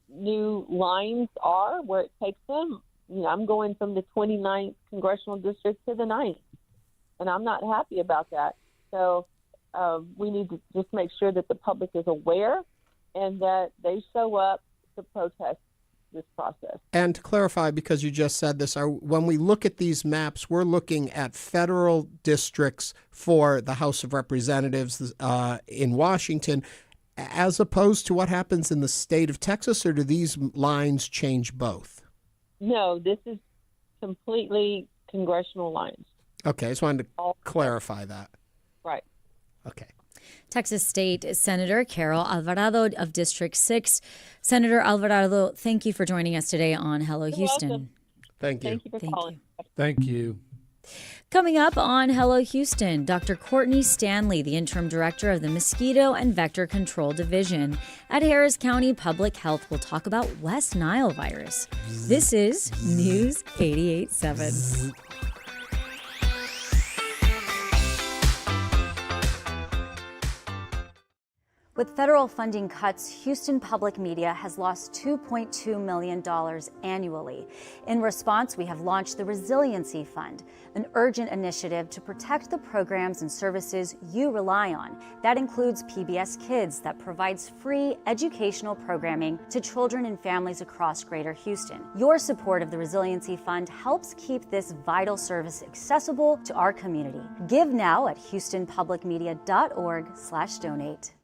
Speaker 4: new lines are, where it takes them. I'm going from the 29th Congressional District to the 9th, and I'm not happy about that. So we need to just make sure that the public is aware and that they show up to protest this process.
Speaker 1: And to clarify, because you just said this, when we look at these maps, we're looking at federal districts for the House of Representatives in Washington, as opposed to what happens in the state of Texas, or do these lines change both?
Speaker 4: No, this is completely congressional lines.
Speaker 1: Okay, I just wanted to clarify that.
Speaker 4: Right.
Speaker 1: Okay.
Speaker 2: Texas State Senator Carol Alvarado of District 6. Senator Alvarado, thank you for joining us today on Hello
Speaker 4: You're
Speaker 2: Houston.
Speaker 4: welcome.
Speaker 1: Thank you.
Speaker 4: Thank you for calling.
Speaker 3: Thank you.
Speaker 2: Coming up on Hello Houston, Dr. Courtney Standlee, the Interim Director of the Mosquito and Vector Control Division at Harris County Public Health, will talk about West Nile virus. This is News 88.7. With federal funding cuts, Houston Public Media has lost $2.2 million annually. In response, we have launched the Resiliency Fund, an urgent initiative to protect the programs and services you rely on. That includes PBS Kids, that provides free educational programming to children and families across Greater Houston. Your support of the Resiliency Fund helps keep this vital service accessible to our community. Give now at houstonpublicmedia.org/donate.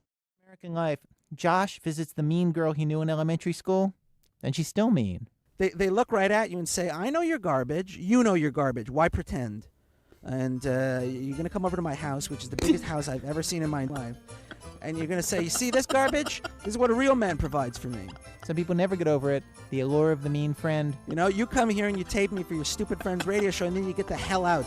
Speaker 7: American Life, Josh visits the mean girl he knew in elementary school, and she's still mean.
Speaker 17: They look right at you and say, I know you're garbage, you know you're garbage, why pretend? And you're going to come over to my house, which is the biggest house I've ever seen in my life, and you're going to say, you see this garbage? This is what a real man provides for me.
Speaker 7: Some people never get over it, the allure of the mean friend.
Speaker 17: You know, you come here and you tape me for your stupid friend's radio show, and then you get the hell out.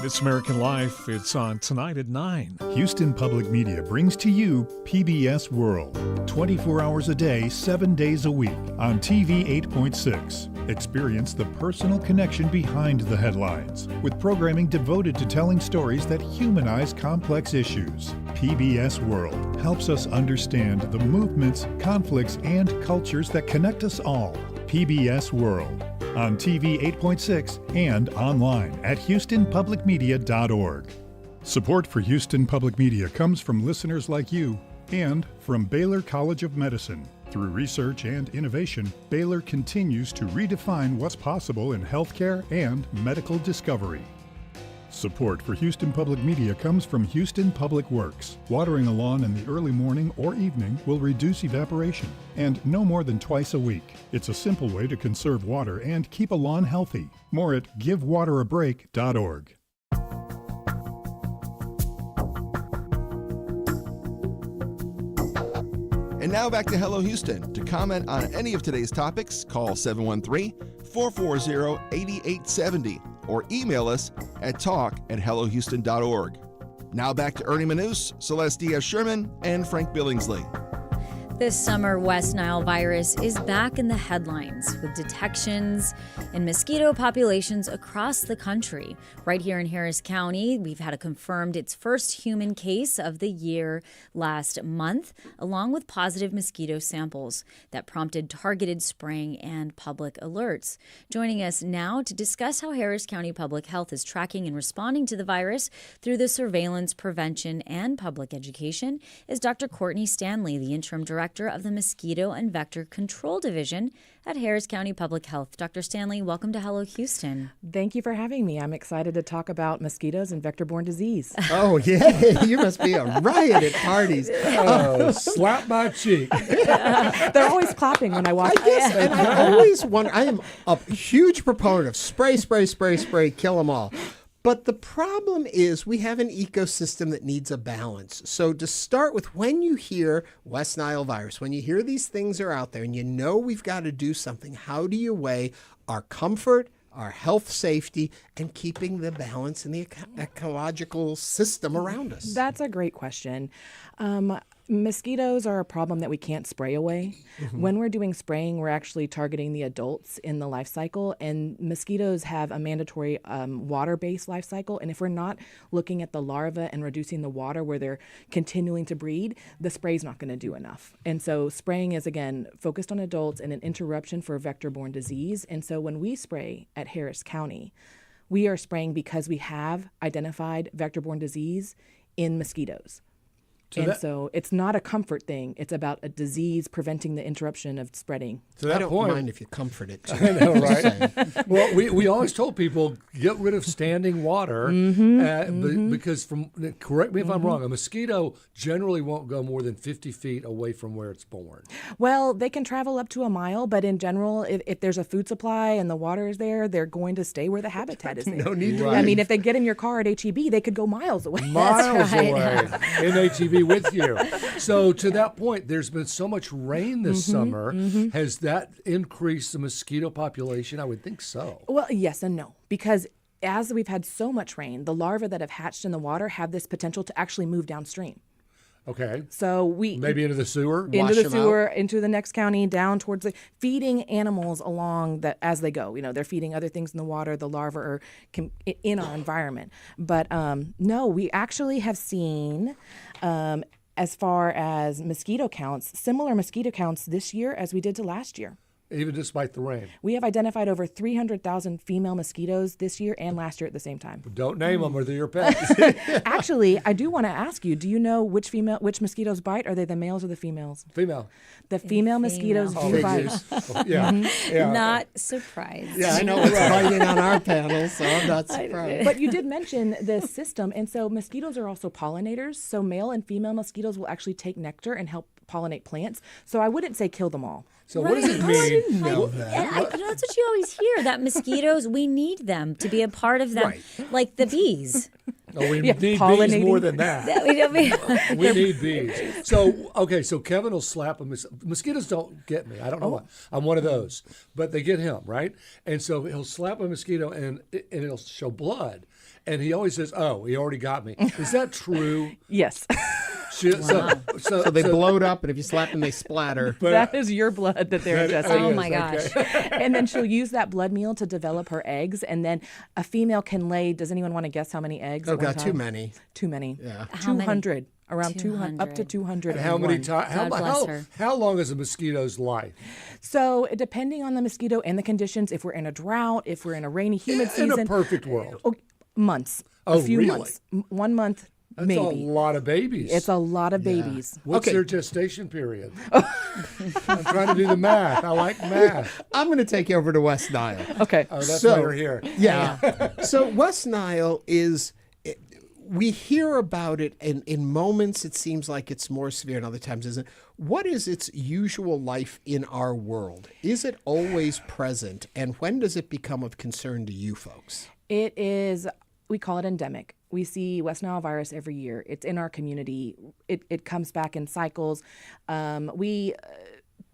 Speaker 20: This American Life, it's on tonight at 9.
Speaker 22: Houston Public Media brings to you PBS World, 24 hours a day, 7 days a week on TV 8.6. Experience the personal connection behind the headlines with programming devoted to telling stories that humanize complex issues. PBS World helps us understand the movements, conflicts, and cultures that connect us all. PBS World on TV 8.6 and online at houstonpublicmedia.org. Support for Houston Public Media comes from listeners like you and from Baylor College of Medicine. Through research and innovation, Baylor continues to redefine what's possible in healthcare and medical discovery. Support for Houston Public Media comes from Houston Public Works. Watering a lawn in the early morning or evening will reduce evaporation, and no more than twice a week. It's a simple way to conserve water and keep a lawn healthy. More at givewaterabreak.org.
Speaker 14: And now back to Hello Houston. To comment on any of today's topics, call 713-440-8870 or email us at talk@hellohouston.org. Now back to Ernie Manous, Celeste Diaz-Sherman, and Frank Billingsley.
Speaker 2: This summer, West Nile virus is back in the headlines with detections in mosquito populations across the country. Right here in Harris County, we've had confirmed its first human case of the year last month, along with positive mosquito samples that prompted targeted spraying and public alerts. Joining us now to discuss how Harris County Public Health is tracking and responding to the virus through the surveillance, prevention, and public education is Dr. Courtney Standlee, the Interim Director of the Mosquito and Vector Control Division at Harris County Public Health. Dr. Standlee, welcome to Hello Houston.
Speaker 18: Thank you for having me. I'm excited to talk about mosquitoes and vector-borne disease.
Speaker 1: Oh, yeah. You must be a riot at parties.
Speaker 3: Oh, slap my cheek.
Speaker 18: They're always clapping when I walk.
Speaker 1: I guess, and I always wonder, I am a huge proponent of spray, kill them all. But the problem is we have an ecosystem that needs a balance. So to start with, when you hear West Nile virus, when you hear these things are out there and you know we've got to do something, how do you weigh our comfort, our health safety, and keeping the balance in the ecological system around us?
Speaker 18: That's a great question. Mosquitoes are a problem that we can't spray away.
Speaker 1: Mm-hmm.
Speaker 18: When we're doing spraying, we're actually targeting the adults in the life cycle, and mosquitoes have a mandatory water-based life cycle. And if we're not looking at the larvae and reducing the water where they're continuing to breed, the spray's not going to do enough. And so spraying is, again, focused on adults and an interruption for vector-borne disease. And so when we spray at Harris County, we are spraying because we have identified vector-borne disease in mosquitoes. So it's not a comfort thing. It's about a disease preventing the interruption of spreading.
Speaker 3: To that
Speaker 1: I don't
Speaker 3: point,
Speaker 1: mind if you comfort it. Too.
Speaker 3: I know, right? Well, we always told people, get rid of standing water because, correct me if I'm wrong, a mosquito generally won't go more than 50 feet away from where it's born.
Speaker 18: Well, they can travel up to a mile, but in general, if there's a food supply and the water is there, they're going to stay where the habitat is there.
Speaker 1: No need to
Speaker 18: I mean, if they get in your car at HEB, they could go miles away.
Speaker 3: Miles away in HEB with you. So to that point, there's been so much rain this summer. Has that increased the mosquito population? I would think so.
Speaker 18: Well, yes and no, because as we've had so much rain, the larvae that have hatched in the water have this potential to actually move downstream.
Speaker 3: Okay.
Speaker 18: So
Speaker 3: maybe into the sewer?
Speaker 18: Into the next county, down towards feeding animals along as they go. They're feeding other things in the water. The larvae are in our environment. But no, we actually have seen, as far as mosquito counts, similar mosquito counts this year as we did to last year.
Speaker 3: Even despite the rain.
Speaker 18: We have identified over 300,000 female mosquitoes this year and last year at the same time.
Speaker 3: Don't name them or they're your pets.
Speaker 18: Actually, I do want to ask you, do you know which mosquitoes bite? Are they the males or the females?
Speaker 3: Female.
Speaker 18: The female mosquitoes do bite.
Speaker 3: Yeah.
Speaker 2: Not surprised.
Speaker 1: Yeah, I know it's biting on our panel, so I'm not surprised.
Speaker 18: But you did mention the system, and so mosquitoes are also pollinators. So male and female mosquitoes will actually take nectar and help pollinate plants. So I wouldn't say kill them all.
Speaker 3: So what does it mean?
Speaker 2: That's what you always hear, that mosquitoes, we need them to be a part of them, like the bees.
Speaker 3: Oh, we need bees more than that. We need bees. So Kevin will slap a mosquitoes don't get me. I don't know why. I'm one of those. But they get him, right? And so he'll slap a mosquito and it'll show blood. And he always says, "Oh, he already got me." Is that true?
Speaker 18: Yes.
Speaker 1: So they bloat up, and if you slap them, they splatter.
Speaker 18: That is your blood that they're ingesting.
Speaker 2: Oh my gosh.
Speaker 18: And then she'll use that blood meal to develop her eggs. And then a female can lay, does anyone want to guess how many eggs?
Speaker 1: Oh, God, too many.
Speaker 18: Too many.
Speaker 1: Yeah.
Speaker 18: 200. Around 200, up to 200.
Speaker 3: And how many times? How long is a mosquito's life?
Speaker 18: So depending on the mosquito and the conditions, if we're in a drought, if we're in a rainy, humid season.
Speaker 3: In a perfect world.
Speaker 18: Months.
Speaker 3: Oh,
Speaker 18: a few
Speaker 3: really?
Speaker 18: months. 1 month.
Speaker 3: That's
Speaker 18: maybe.
Speaker 3: a lot of babies.
Speaker 18: It's a lot of babies.
Speaker 3: What's their gestation period? I'm trying to do the math. I like math.
Speaker 1: I'm going to take you over to West Nile.
Speaker 18: Okay.
Speaker 3: Oh, that's why you're here.
Speaker 1: Yeah. So West Nile is, we hear about it in moments it seems like it's more severe and other times isn't. What is its usual life in our world? Is it always present? And when does it become of concern to you folks?
Speaker 18: It is, we call it endemic. We see West Nile virus every year. It's in our community. It comes back in cycles. We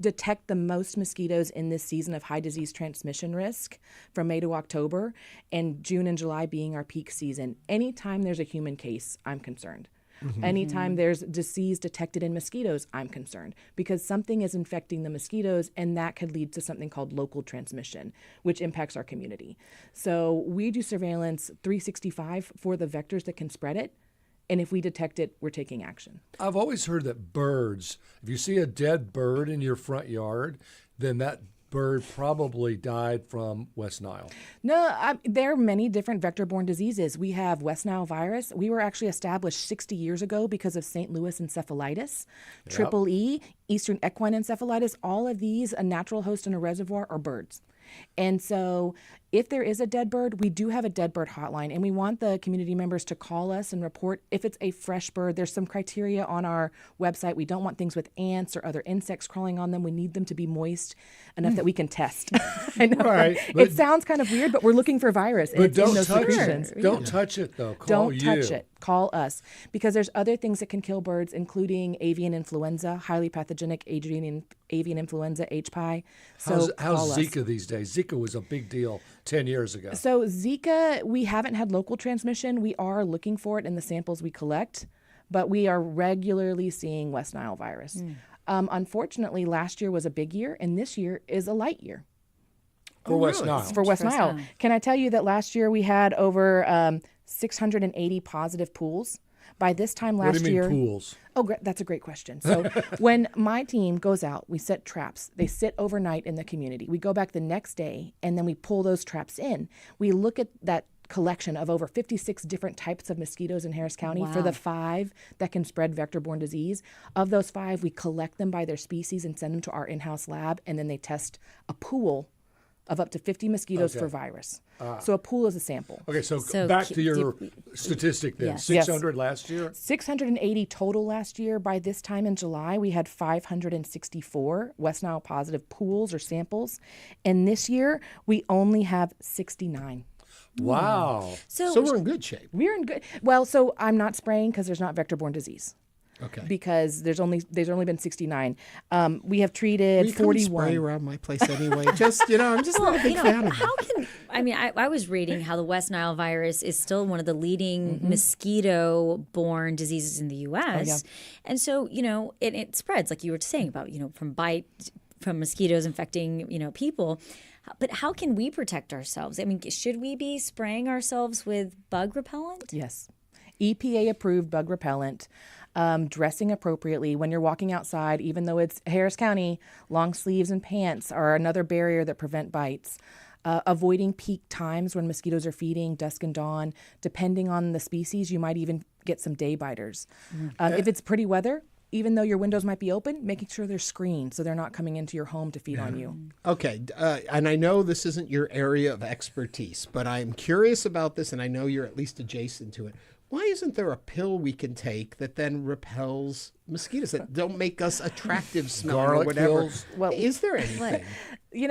Speaker 18: detect the most mosquitoes in this season of high disease transmission risk from May to October, and June and July being our peak season. Anytime there's a human case, I'm concerned. Anytime there's disease detected in mosquitoes, I'm concerned because something is infecting the mosquitoes, and that could lead to something called local transmission, which impacts our community. So we do surveillance 365 for the vectors that can spread it. And if we detect it, we're taking action.
Speaker 3: I've always heard that birds, if you see a dead bird in your front yard, then that bird probably died from West Nile.
Speaker 18: No, there are many different vector-borne diseases. We have West Nile virus. We were actually established 60 years ago because of St. Louis encephalitis, Triple E, Eastern equine encephalitis. All of these, a natural host in a reservoir, are birds. And so if there is a dead bird, we do have a dead bird hotline, and we want the community members to call us and report if it's a fresh bird. There's some criteria on our website. We don't want things with ants or other insects crawling on them. We need them to be moist enough that we can test. I know.
Speaker 3: Right,
Speaker 18: it sounds kind of weird, but we're looking for virus.
Speaker 3: But
Speaker 18: and
Speaker 3: don't touch it. Don't touch it, though.
Speaker 18: Don't touch it. Call us, because there's other things that can kill birds, including avian influenza, highly pathogenic avian influenza, HPI. So
Speaker 3: how's Zika these days? Zika was a big deal 10 years ago.
Speaker 18: So Zika, we haven't had local transmission. We are looking for it in the samples we collect. but we are regularly seeing West Nile virus. Unfortunately, last year was a big year, and this year is a light year.
Speaker 3: For West Nile.
Speaker 18: For West Nile. Can I tell you that last year we had over 680 positive pools? By this time last year...
Speaker 3: What do you mean pools?
Speaker 18: Oh, that's a great question. So when my team goes out, we set traps. They sit overnight in the community. We go back the next day, and then we pull those traps in. We look at that collection of over 56 different types of mosquitoes in Harris County for the 5 that can spread vector-borne disease. Of those 5, we collect them by their species and send them to our in-house lab, and then they test a pool of up to 50 mosquitoes for virus. So a pool is a sample.
Speaker 3: Okay, so back to your statistic then. 600 last year?
Speaker 18: 680 total last year. By this time in July, we had 564 West Nile positive pools or samples. And this year, we only have 69.
Speaker 3: Wow.
Speaker 1: So we're in good shape.
Speaker 18: We're in good. Well, so I'm not spraying because there's not vector-borne disease.
Speaker 1: Okay.
Speaker 18: Because there's only been 69. We have treated 41.
Speaker 1: Spray around my place anyway. Just I'm just not a big fan of it.
Speaker 2: How can I was reading how the West Nile virus is still one of the leading mosquito-borne diseases in the U.S. And so it spreads like you were saying about from mosquitoes infecting people. But how can we protect ourselves? I mean, should we be spraying ourselves with bug repellent?
Speaker 18: Yes. EPA-approved bug repellent. Dressing appropriately when you're walking outside, even though it's Harris County, long sleeves and pants are another barrier that prevent bites. Avoiding peak times when mosquitoes are feeding, dusk and dawn. Depending on the species, you might even get some day biters. If it's pretty weather, even though your windows might be open, making sure they're screened so they're not coming into your home to feed on you.
Speaker 1: Okay, and I know this isn't your area of expertise, but I'm curious about this, and I know you're at least adjacent to it. Why isn't there a pill we can take that then repels mosquitoes that don't make us attractive smelling or whatever?
Speaker 3: Pills?
Speaker 1: Well, is there anything?
Speaker 18: You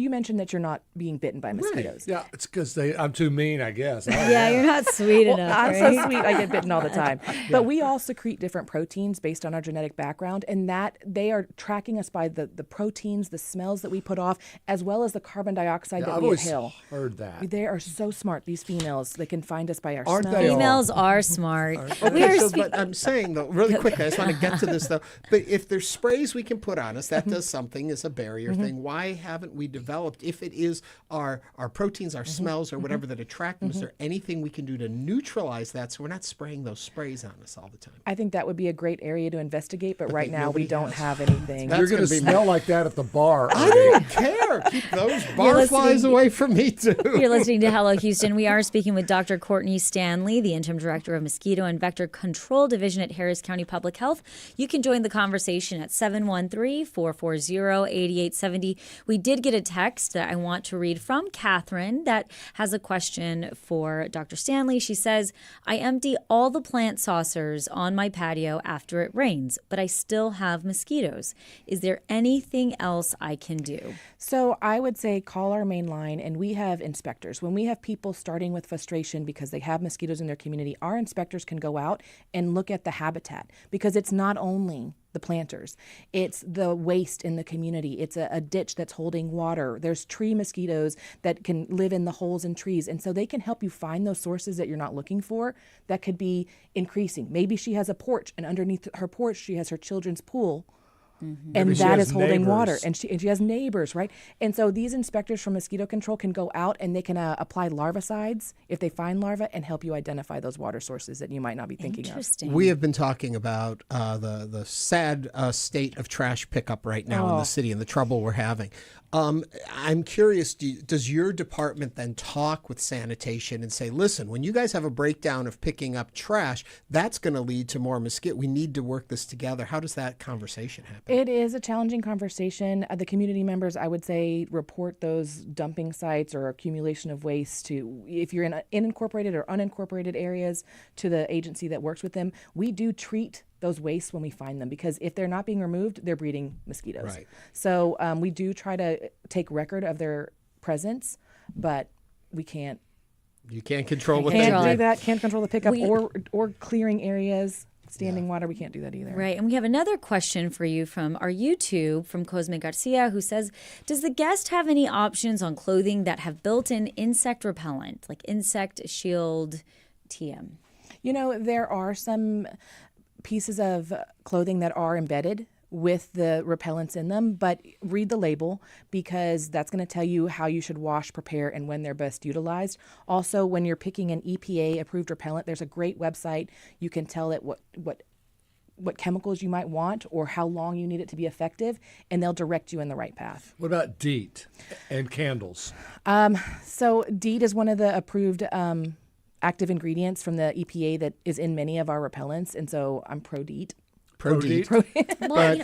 Speaker 18: mentioned that you're not being bitten by mosquitoes.
Speaker 3: Right. Yeah, it's because I'm too mean, I guess.
Speaker 2: You're not sweet enough.
Speaker 18: I'm
Speaker 2: right?
Speaker 18: so sweet. I get bitten all the time. But we all secrete different proteins based on our genetic background, and that they are tracking us by the proteins, the smells that we put off, as well as the carbon dioxide that we inhale.
Speaker 3: I've always heard that.
Speaker 18: They are so smart, these females. They can find us by our
Speaker 3: Aren't
Speaker 18: smell.
Speaker 3: they all?
Speaker 2: Females are smart.
Speaker 1: Okay, but I'm saying, though, really quick, I just want to get to this, though. But if there's sprays we can put on us, that does something as a barrier thing. Why haven't we developed, if it is our proteins, our smells, or whatever that attract them, is there anything we can do to neutralize that so we're not spraying those sprays on us all the time?
Speaker 18: I think that would be a great area to investigate, but right now we don't have anything.
Speaker 3: You're going to smell like that at the bar.
Speaker 1: I don't care. Keep those bar flies away from me, too.
Speaker 2: You're listening to Hello Houston. We are speaking with Dr. Courtney Standlee, the Interim Director of Mosquito and Vector Control Division at Harris County Public Health. You can join the conversation at 713-440-8870. We did get a text that I want to read from Catherine that has a question for Dr. Standlee. She says, I empty all the plant saucers on my patio after it rains, but I still have mosquitoes. Is there anything else I can do?
Speaker 18: So I would say call our main line, and we have inspectors. When we have people starting with frustration because they have mosquitoes in their community, our inspectors can go out and look at the habitat, because it's not only the planters, it's the waste in the community. It's a ditch that's holding water. There's tree mosquitoes that can live in the holes in trees, and so they can help you find those sources that you're not looking for that could be increasing. Maybe she has a porch, and underneath her porch she has her children's pool. And that is holding water, and she has neighbors, right? And so these inspectors from mosquito control can go out and they can apply larvicides if they find larvae and help you identify those water sources that you might not be thinking of.
Speaker 1: We have been talking about the sad state of trash pickup right now in the city and the trouble we're having. I'm curious, does your department then talk with sanitation and say, listen, when you guys have a breakdown of picking up trash, that's going to lead to more mosquito. We need to work this together. How does that conversation happen?
Speaker 18: It is a challenging conversation. The community members, I would say, report those dumping sites or accumulation of waste to, if you're in unincorporated or unincorporated areas, to the agency that works with them. We do treat those wastes when we find them, because if they're not being removed, they're breeding mosquitoes.
Speaker 1: Right.
Speaker 18: So we do try to take record of their presence, but we can't.
Speaker 1: You can't control what
Speaker 18: Can't do that. Can't control the pickup or clearing areas. Standing water, we can't do that either.
Speaker 2: Right. And we have another question for you from our YouTube, from Cosme Garcia, who says, does the guest have any options on clothing that have built-in insect repellent, like Insect Shield TM?
Speaker 18: There are some pieces of clothing that are embedded with the repellents in them, but read the label because that's going to tell you how you should wash, prepare, and when they're best utilized. Also, when you're picking an EPA-approved repellent, there's a great website. You can tell it what chemicals you might want or how long you need it to be effective, and they'll direct you in the right path.
Speaker 3: What about DEET and candles?
Speaker 18: So DEET is one of the approved active ingredients from the EPA that is in many of our repellents, and so I'm pro-DEET.
Speaker 1: But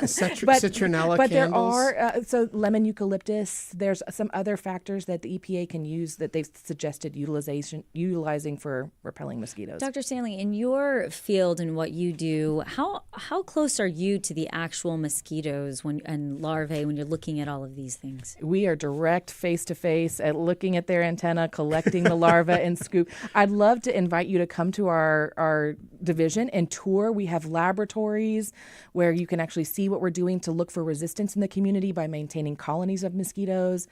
Speaker 1: citronella
Speaker 18: but
Speaker 1: candles?
Speaker 18: There are, so lemon eucalyptus, there's some other factors that the EPA can use that they've suggested utilizing for repelling mosquitoes.
Speaker 2: Dr. Standlee, in your field and what you do, how close are you to the actual mosquitoes and larvae when you're looking at all of these things?
Speaker 18: We are direct face-to-face at looking at their antenna, collecting the larvae and scoop. I'd love to invite you to come to our division and tour. We have laboratories where you can actually see what we're doing to look for resistance in the community by maintaining colonies of mosquitoes,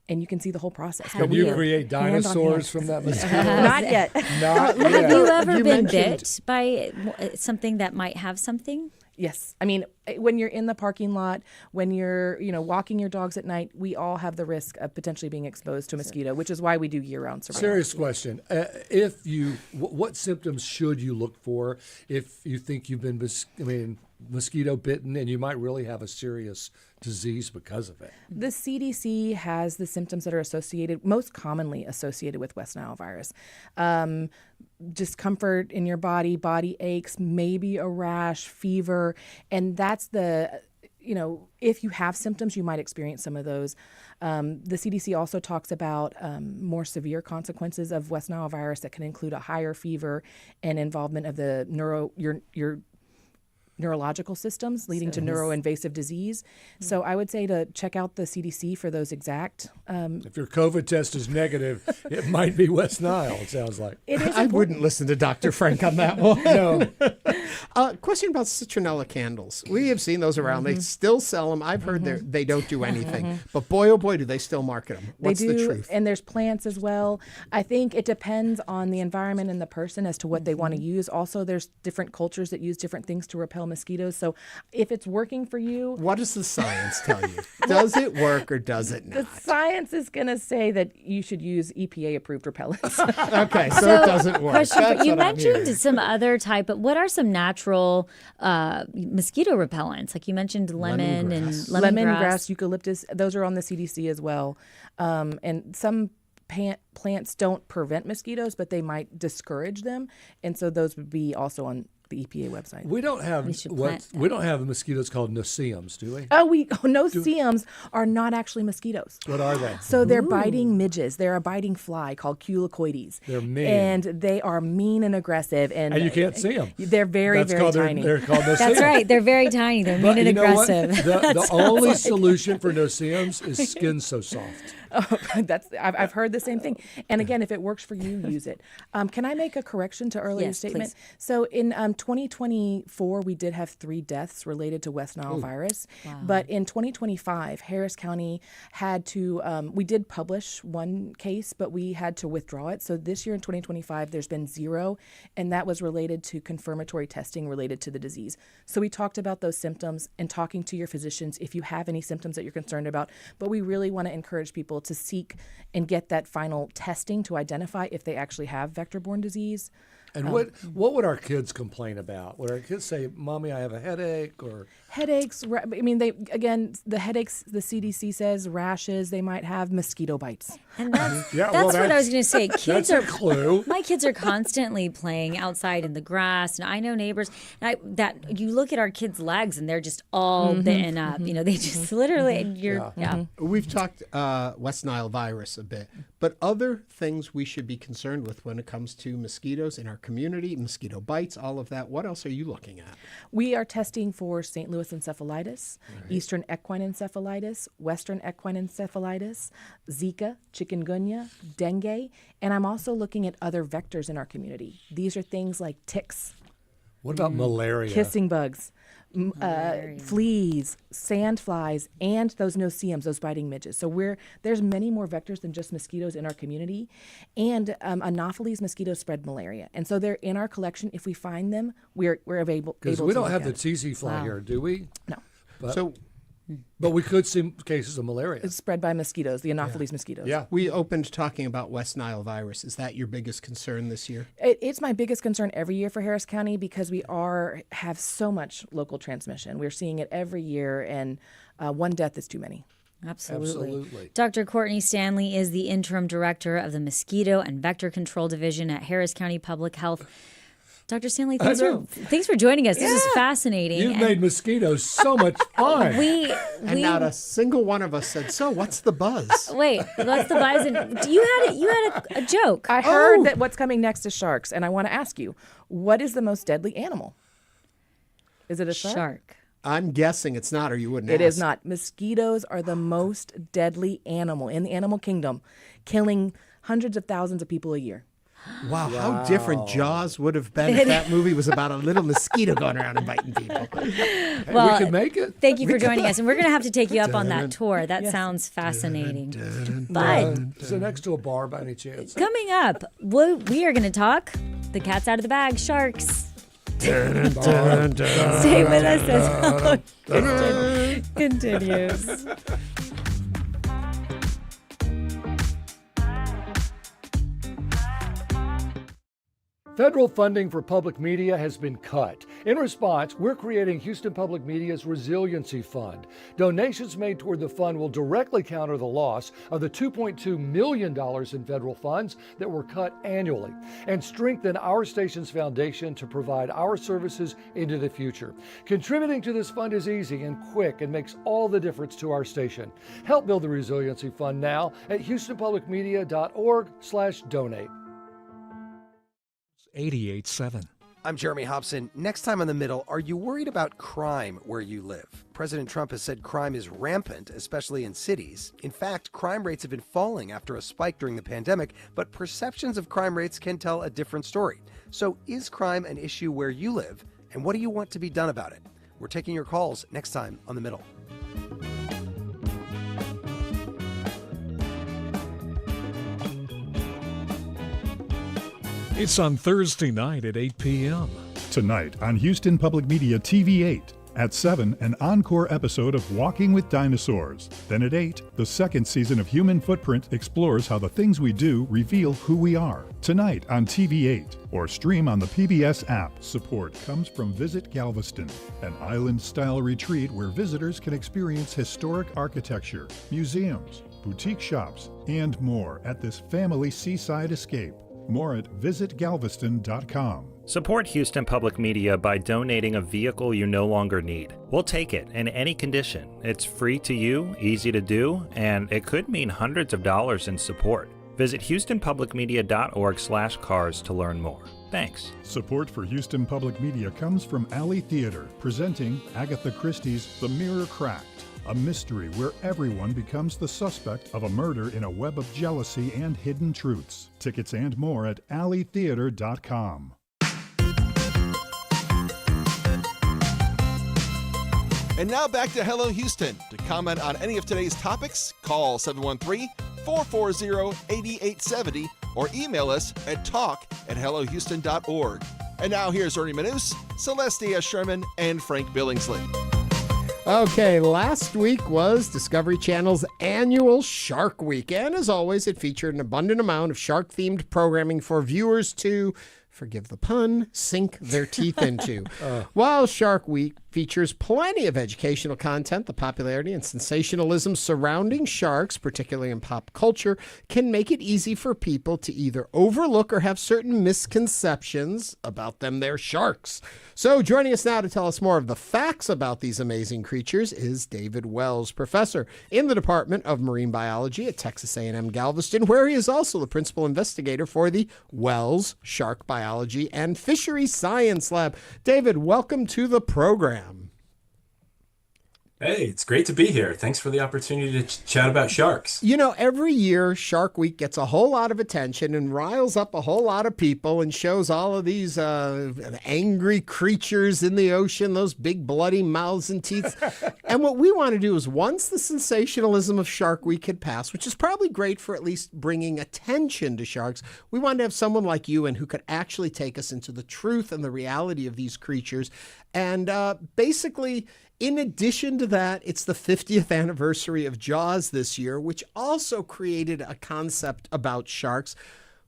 Speaker 18: and you can see the whole process.
Speaker 3: Can you create dinosaurs from that mosquito?
Speaker 18: Not yet.
Speaker 2: Have you ever been bit by something that might have something?
Speaker 18: Yes. I mean, when you're in the parking lot, when you're, walking your dogs at night, we all have the risk of potentially being exposed to a mosquito, which is why we do year-round surveillance.
Speaker 3: Serious question. What symptoms should you look for if you think you've been mosquito bitten and you might really have a serious disease because of it?
Speaker 18: The CDC has the symptoms that are most commonly associated with West Nile virus. Discomfort in your body aches, maybe a rash, fever, and that's if you have symptoms, you might experience some of those. The CDC also talks about more severe consequences of West Nile virus that can include a higher fever and involvement of the your neurological systems leading to neuroinvasive disease. So I would say to check out the CDC for those exact.
Speaker 3: If your COVID test is negative, it might be West Nile, it sounds like.
Speaker 1: I wouldn't listen to Dr. Frank on that one.
Speaker 3: No.
Speaker 1: Question about citronella candles. We have seen those around. They still sell them. I've heard they don't do anything. But boy, oh boy, do they still market them. What's the truth?
Speaker 18: And there's plants as well. I think it depends on the environment and the person as to what they want to use. Also, there's different cultures that use different things to repel mosquitoes. So if it's working for you.
Speaker 1: What does the science tell you? Does it work or does it not?
Speaker 18: The science is going to say that you should use EPA-approved repellents.
Speaker 1: Okay, so it doesn't work.
Speaker 2: You mentioned some other type, but what are some natural mosquito repellents? Like you mentioned lemon and
Speaker 18: lemongrass, eucalyptus. Those are on the CDC as well. And some plants don't prevent mosquitoes, but they might discourage them. And so those would be also on the EPA website.
Speaker 3: We don't have mosquitoes called no-see-ums, do we?
Speaker 18: No-see-ums are not actually mosquitoes.
Speaker 3: What are they?
Speaker 18: So they're biting midges. They're a biting fly called culicoides.
Speaker 3: They're mean.
Speaker 18: And they are mean and aggressive. And
Speaker 3: you can't see them.
Speaker 18: They're very tiny.
Speaker 3: They're called no-see-ums.
Speaker 2: That's right. They're very tiny. They're mean and aggressive.
Speaker 3: The only solution for no-see-ums is skin so soft.
Speaker 18: I've heard the same thing. And again, if it works for you, use it. Can I make a correction to earlier statement?
Speaker 2: Please.
Speaker 18: So in 2024, we did have 3 deaths related to West Nile virus.
Speaker 2: Wow.
Speaker 18: But in 2025, Harris County had to, we did publish 1 case, but we had to withdraw it. So this year in 2025, there's been 0, and that was related to confirmatory testing related to the disease. So we talked about those symptoms and talking to your physicians if you have any symptoms that you're concerned about. But we really want to encourage people to seek and get that final testing to identify if they actually have vector-borne disease.
Speaker 3: And what would our kids complain about? Would our kids say, "Mommy, I have a headache," or
Speaker 18: headaches? I mean, the headaches. The CDC says rashes. They might have mosquito bites.
Speaker 2: And that's what I was going to say.
Speaker 3: That's a clue.
Speaker 2: My kids are constantly playing outside in the grass, and I know neighbors that you look at our kids' legs, and they're just all bitten up. They just literally.
Speaker 1: We've talked West Nile virus a bit, but other things we should be concerned with when it comes to mosquitoes in our community, mosquito bites, all of that. What else are you looking at?
Speaker 18: We are testing for St. Louis encephalitis, Eastern equine encephalitis, Western equine encephalitis, Zika, chikungunya, dengue, and I'm also looking at other vectors in our community. These are things like ticks.
Speaker 3: What about malaria?
Speaker 18: Kissing bugs. fleas, sand flies, and those no-see-ums, those biting midges. So there's many more vectors than just mosquitoes in our community. And Anopheles mosquitoes spread malaria. And so they're in our collection. If we find them, we're able to
Speaker 3: Because we don't have the
Speaker 18: it.
Speaker 3: tsetse fly here, do we?
Speaker 18: No.
Speaker 3: But we could see cases of malaria.
Speaker 18: It's spread by mosquitoes, the Anopheles mosquitoes.
Speaker 3: Yeah.
Speaker 1: We opened talking about West Nile virus. Is that your biggest concern this year?
Speaker 18: It's my biggest concern every year for Harris County because we have so much local transmission. We're seeing it every year, and one death is too many.
Speaker 2: Absolutely. Dr. Courtney Standlee is the Interim Director of the Mosquito and Vector Control Division at Harris County Public Health. Dr. Standlee, thanks for joining us. This is fascinating.
Speaker 3: You've made mosquitoes so much fun.
Speaker 1: And not a single one of us said, so what's the buzz?
Speaker 2: Wait, what's the buzz? And you had a joke.
Speaker 18: I heard that what's coming next is sharks, and I want to ask you, what is the most deadly animal? Is it a shark?
Speaker 1: I'm guessing it's not, or you wouldn't
Speaker 18: It
Speaker 1: ask.
Speaker 18: is not. Mosquitoes are the most deadly animal in the animal kingdom, killing hundreds of thousands of people a year.
Speaker 1: Wow, how different Jaws would have been if that movie was about a little mosquito going around and biting people.
Speaker 2: Well,
Speaker 3: we could make it.
Speaker 2: Thank you for joining us. And we're going to have to take you up on that tour. That sounds fascinating. But
Speaker 3: so next to a bar by any chance?
Speaker 2: Coming up, we are going to talk the cat's out of the bag, sharks. Stay with us as continues.
Speaker 3: Federal funding for public media has been cut. In response, we're creating Houston Public Media's Resiliency Fund. Donations made toward the fund will directly counter the loss of the $2.2 million in federal funds that were cut annually and strengthen our station's foundation to provide our services into the future. Contributing to this fund is easy and quick and makes all the difference to our station. Help build the Resiliency Fund now at houstonpublicmedia.org/donate.
Speaker 20: 88.7.
Speaker 5: I'm Jeremy Hobson. Next time on The Middle, are you worried about crime where you live? President Trump has said crime is rampant, especially in cities. In fact, crime rates have been falling after a spike during the pandemic, but perceptions of crime rates can tell a different story. So is crime an issue where you live, and what do you want to be done about it? We're taking your calls next time on The Middle.
Speaker 20: It's on Thursday night at 8 p.m.
Speaker 22: Tonight on Houston Public Media TV 8. At 7, an encore episode of Walking with Dinosaurs. Then at 8, the second season of Human Footprint explores how the things we do reveal who we are. Tonight on TV 8, or stream on the PBS app. Support comes from Visit Galveston, an island-style retreat where visitors can experience historic architecture, museums, boutique shops, and more at this family seaside escape. More at visitgalveston.com.
Speaker 6: Support Houston Public Media by donating a vehicle you no longer need. We'll take it in any condition. It's free to you, easy to do, and it could mean hundreds of dollars in support. Visit houstonpublicmedia.org/cars to learn more. Thanks.
Speaker 22: Support for Houston Public Media comes from Alley Theater, presenting Agatha Christie's The Mirror Cracked, a mystery where everyone becomes the suspect of a murder in a web of jealousy and hidden truths. Tickets and more at alleytheater.com.
Speaker 14: And now back to Hello Houston. To comment on any of today's topics, call 713-440-8870 or email us at talk@hellohouston.org. And now here's Ernie Manus, Celestia Sherman, and Frank Billingsley.
Speaker 1: Okay, last week was Discovery Channel's annual Shark Week, and as always, it featured an abundant amount of shark-themed programming for viewers to, forgive the pun, sink their teeth into. While Shark Week features plenty of educational content, the popularity and sensationalism surrounding sharks, particularly in pop culture, can make it easy for people to either overlook or have certain misconceptions about them. They're sharks. So joining us now to tell us more of the facts about these amazing creatures is David Wells, professor in the Department of Marine Biology at Texas A&M Galveston, where he is also the principal investigator for the Wells Shark Biology and Fishery Science Lab. David, welcome to the program.
Speaker 10: Hey, it's great to be here. Thanks for the opportunity to chat about sharks.
Speaker 1: You know, every year Shark Week gets a whole lot of attention and riles up a whole lot of people and shows all of these angry creatures in the ocean, those big bloody mouths and teeth. And what we want to do is, once the sensationalism of Shark Week had passed, which is probably great for at least bringing attention to sharks, we wanted to have someone like you and who could actually take us into the truth and the reality of these creatures. And basically, in addition to that, it's the 50th anniversary of Jaws this year, which also created a concept about sharks,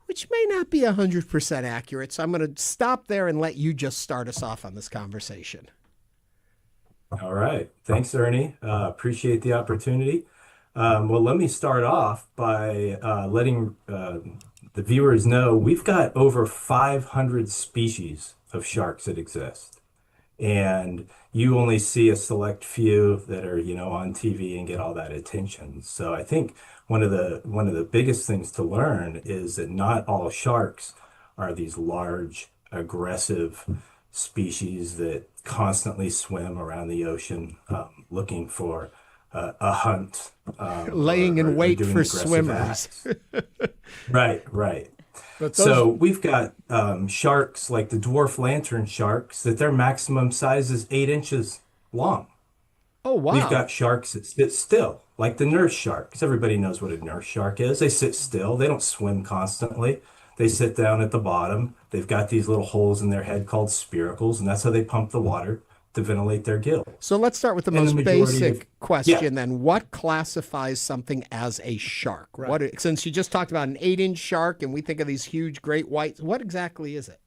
Speaker 1: which may not be 100% accurate. So I'm going to stop there and let you just start us off on this conversation.
Speaker 10: All right. Thanks, Ernie. Appreciate the opportunity. Well, let me start off by letting the viewers know we've got over 500 species of sharks that exist. And you only see a select few that are, on TV and get all that attention. So I think one of the biggest things to learn is that not all sharks are these large, aggressive species that constantly swim around the ocean looking for a hunt,
Speaker 1: laying in wait for swimmers.
Speaker 10: Right. So we've got sharks like the dwarf lantern sharks that their maximum size is 8 inches long.
Speaker 1: Oh, wow.
Speaker 10: We've got sharks that sit still, like the nurse shark, because everybody knows what a nurse shark is. They sit still. They don't swim constantly. They sit down at the bottom. They've got these little holes in their head called spiracles, and that's how they pump the water to ventilate their gills.
Speaker 1: So let's start with the most basic question then. What classifies something as a shark? Right. Since you just talked about an 8-inch shark and we think of these huge great whites, what exactly is it?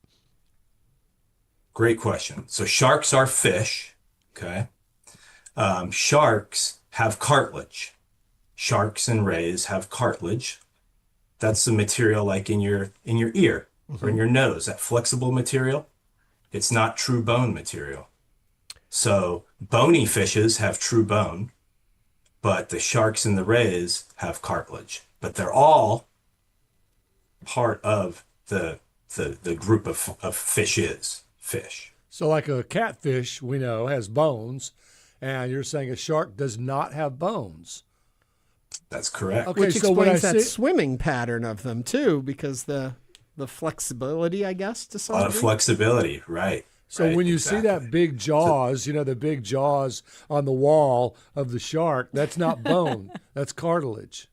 Speaker 10: Great question. So sharks are fish, okay? Sharks have cartilage. Sharks and rays have cartilage. That's the material like in your ear or in your nose, that flexible material. It's not true bone material. So bony fishes have true bone, but the sharks and the rays have cartilage. But they're all part of the group of fish.
Speaker 3: So like a catfish, we know, has bones, and you're saying a shark does not have bones.
Speaker 10: That's correct.
Speaker 1: Okay, which explains that swimming pattern of them too, because the flexibility, I guess, to some degree.
Speaker 10: A lot of flexibility, right.
Speaker 3: So when you see that big jaws, the big jaws on the wall of the shark, that's not bone, that's cartilage.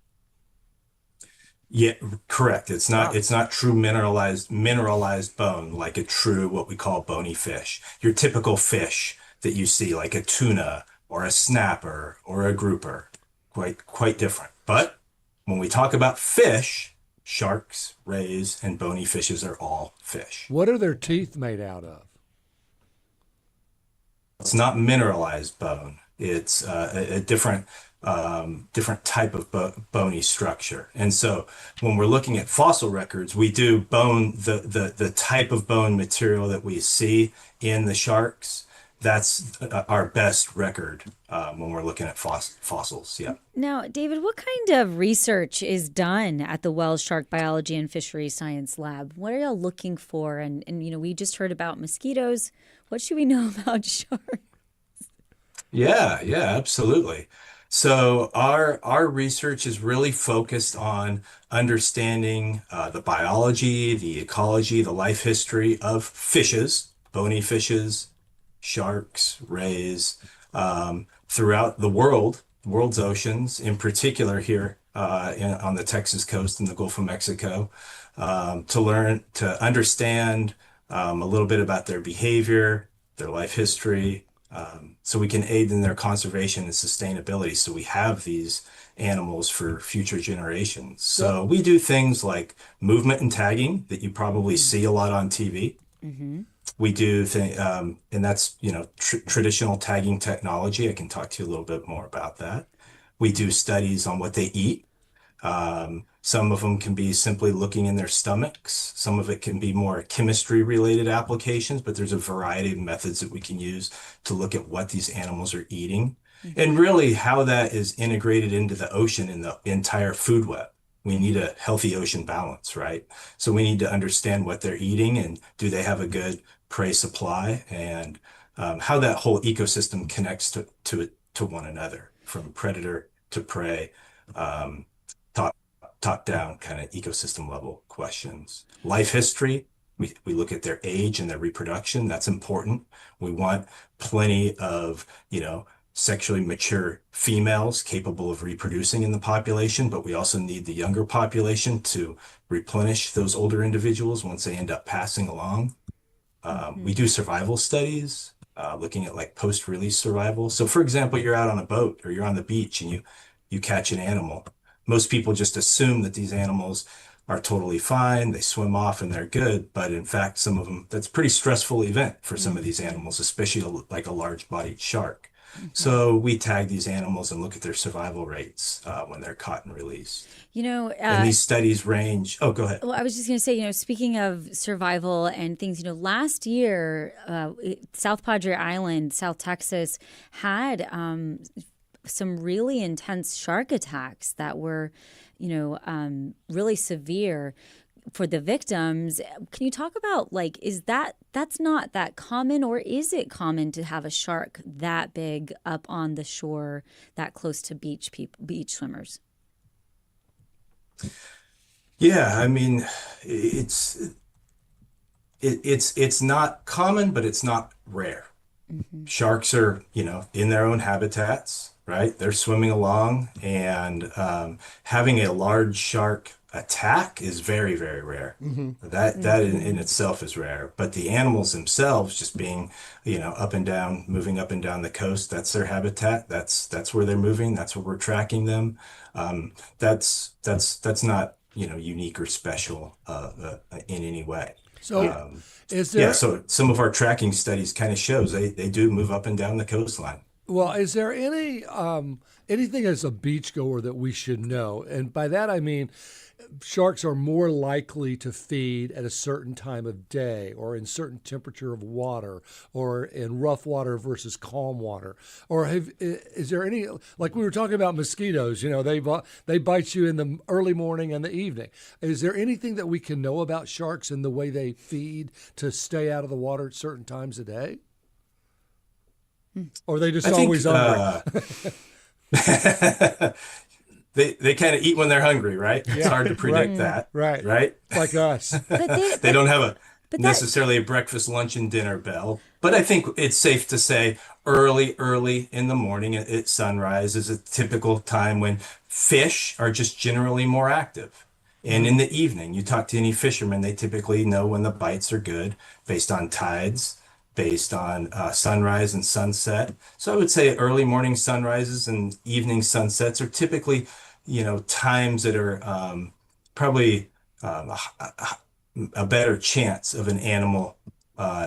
Speaker 10: Yeah, correct. It's not true mineralized bone like a true what we call bony fish. Your typical fish that you see like a tuna or a snapper or a grouper, quite different. But when we talk about fish, sharks, rays, and bony fishes are all fish.
Speaker 3: What are their teeth made out of?
Speaker 10: It's not mineralized bone. It's a different type of bony structure. And so when we're looking at fossil records, we do bone, the type of bone material that we see in the sharks. That's our best record when we're looking at fossils. Yeah.
Speaker 2: Now, David, what kind of research is done at the Wells Shark Biology and Fisheries Science Lab? What are y'all looking for? And we just heard about mosquitoes. What should we know about sharks?
Speaker 10: Yeah, absolutely. So our research is really focused on understanding the biology, the ecology, the life history of fishes, bony fishes, sharks, rays, throughout the world's oceans, in particular here on the Texas coast and the Gulf of Mexico, to understand a little bit about their behavior, their life history, so we can aid in their conservation and sustainability. So we have these animals for future generations. So we do things like movement and tagging that you probably see a lot on TV.
Speaker 2: Mm-hmm.
Speaker 10: We do and that's, traditional tagging technology. I can talk to you a little bit more about that. We do studies on what they eat. Some of them can be simply looking in their stomachs. Some of it can be more chemistry related applications, but there's a variety of methods that we can use to look at what these animals are eating and really how that is integrated into the ocean and the entire food web. We need a healthy ocean balance, right? So we need to understand what they're eating and do they have a good prey supply and how that whole ecosystem connects to to one another, from predator to prey, top down kind of ecosystem level questions. Life history, we look at their age and their reproduction. That's important. We want plenty of, sexually mature females capable of reproducing in the population, but we also need the younger population to replenish those older individuals once they end up passing along. We do survival studies, looking at like post-release survival. So for example, you're out on a boat or you're on the beach and you catch an animal. Most people just assume that these animals are totally fine, they swim off and they're good, but in fact, some of them, that's a pretty stressful event for some of these animals, especially like a large-bodied shark. So we tag these animals and look at their survival rates when they're caught and released. And these studies range. Oh, go ahead.
Speaker 2: Well, I was just going to say, speaking of survival and things, last year, South Padre Island, South Texas, had some really intense shark attacks that were, really severe for the victims. Can you talk about, is that's not that common, or is it common to have a shark that big up on the shore, that close to beach swimmers?
Speaker 10: Yeah, I mean, it's not common, but it's not rare. Sharks are, in their own habitats, right? They're swimming along, and having a large shark attack is very, very rare. That in itself is rare. But the animals themselves just being, up and down, moving up and down the coast, that's their habitat. That's where they're moving. That's where we're tracking them. That's not, unique or special in any way.
Speaker 3: So is there?
Speaker 10: Yeah, so some of our tracking studies kind of shows they do move up and down the coastline.
Speaker 3: Well, is there anything as a beachgoer that we should know? And by that I mean, sharks are more likely to feed at a certain time of day, or in certain temperature of water, or in rough water versus calm water. Or is there any, like we were talking about mosquitoes, they bite you in the early morning and the evening. Is there anything that we can know about sharks and the way they feed to stay out of the water at certain times of day? Or are they just always hungry?
Speaker 10: They kind of eat when they're hungry, right?
Speaker 3: Yeah,
Speaker 10: it's hard to predict that. Right?
Speaker 3: Like us.
Speaker 10: They don't have necessarily a breakfast, lunch, and dinner bell. But I think it's safe to say early in the morning at sunrise is a typical time when fish are just generally more active. And in the evening, you talk to any fisherman, they typically know when the bites are good based on tides, based on sunrise and sunset. So I would say early morning sunrises and evening sunsets are typically, times that are probably a better chance of an animal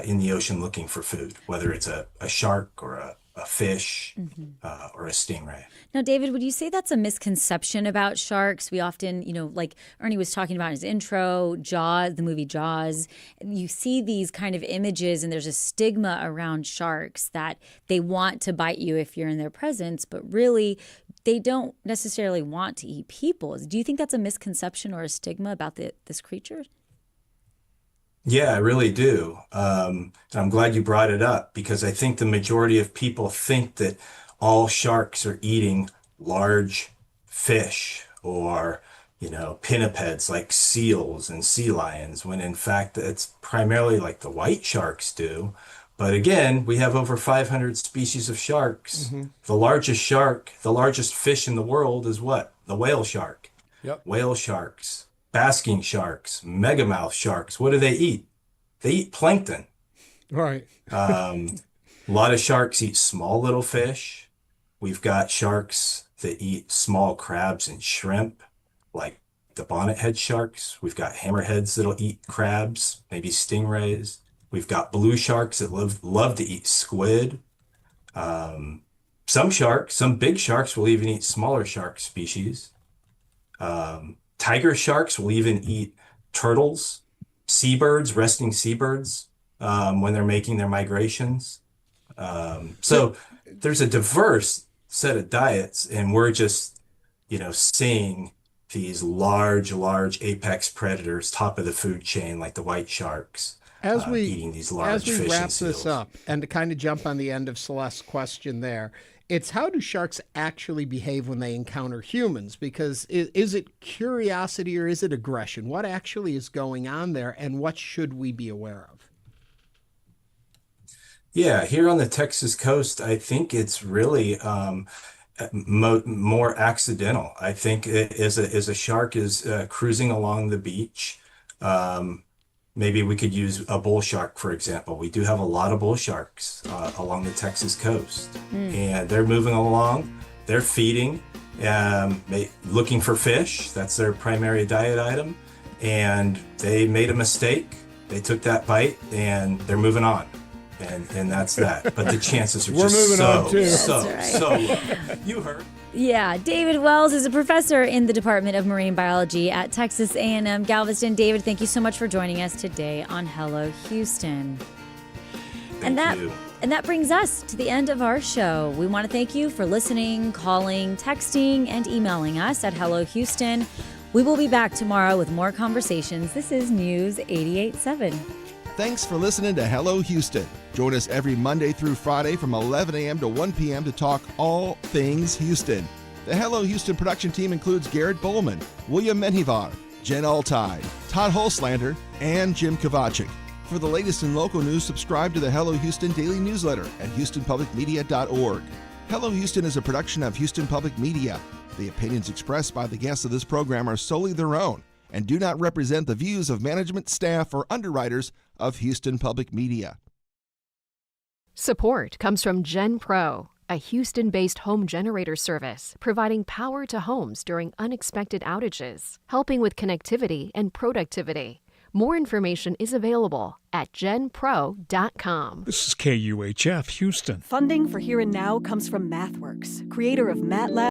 Speaker 10: in the ocean looking for food, whether it's a shark or a fish or a stingray.
Speaker 2: Now, David, would you say that's a misconception about sharks? We often, like Ernie was talking about in his intro, Jaws, the movie Jaws, you see these kind of images and there's a stigma around sharks that they want to bite you if you're in their presence, but really they don't necessarily want to eat people. Do you think that's a misconception or a stigma about this creature?
Speaker 10: Yeah, I really do. And I'm glad you brought it up, because I think the majority of people think that all sharks are eating large fish or, pinnipeds like seals and sea lions, when in fact it's primarily like the white sharks do. But again, we have over 500 species of sharks. The largest fish in the world is what? The whale shark.
Speaker 3: Yep.
Speaker 10: Whale sharks. Basking sharks, megamouth sharks. What do they eat? They eat plankton.
Speaker 3: Right.
Speaker 10: A lot of sharks eat small little fish. We've got sharks that eat small crabs and shrimp, like the bonnethead sharks. We've got hammerheads that'll eat crabs, maybe stingrays. We've got blue sharks that love to eat squid. Some big sharks will even eat smaller shark species. Tiger sharks will even eat turtles, seabirds, resting seabirds, when they're making their migrations. So there's a diverse set of diets, and we're just, seeing these large apex predators, top of the food chain, like the white sharks, eating these large fish
Speaker 1: wrap
Speaker 10: and seals.
Speaker 1: this up, and to kind of jump on the end of Celeste's question there, It's how do sharks actually behave when they encounter humans? Because is it curiosity or is it aggression? What actually is going on there, and what should we be aware of?
Speaker 10: Yeah, here on the Texas coast, I think it's really more accidental. I think as a shark is cruising along the beach, maybe we could use a bull shark, for example. We do have a lot of bull sharks along the Texas coast, and they're moving along. They're feeding, looking for fish. That's their primary diet item, and they made a mistake. They took that bite, and they're moving on. And that's that. But the chances are just so low. You heard.
Speaker 2: Yeah, David Wells is a professor in the Department of Marine Biology at Texas A&M Galveston. David, thank you so much for joining us today on Hello Houston.
Speaker 10: Thank you.
Speaker 2: And that brings us to the end of our show. We want to thank you for listening, calling, texting, and emailing us at Hello Houston. We will be back tomorrow with more conversations. This is News 88.7.
Speaker 14: Thanks for listening to Hello Houston. Join us every Monday through Friday from 11 a.m. to 1 p.m. to talk all things Houston. The Hello Houston production team includes Garrett Bowman, William Menjivar, Jen Altai, Todd Holslander, and Jim Kovacic. For the latest in local news, subscribe to the Hello Houston daily newsletter at houstonpublicmedia.org. Hello Houston is a production of Houston Public Media. The opinions expressed by the guests of this program are solely their own and do not represent the views of management, staff, or underwriters of Houston Public Media.
Speaker 12: Support comes from GenPro, a Houston-based home generator service providing power to homes during unexpected outages, helping with connectivity and productivity. More information is available at genpro.com.
Speaker 20: This is KUHF Houston.
Speaker 19: Funding for Here and Now comes from MathWorks, creator of MATLAB.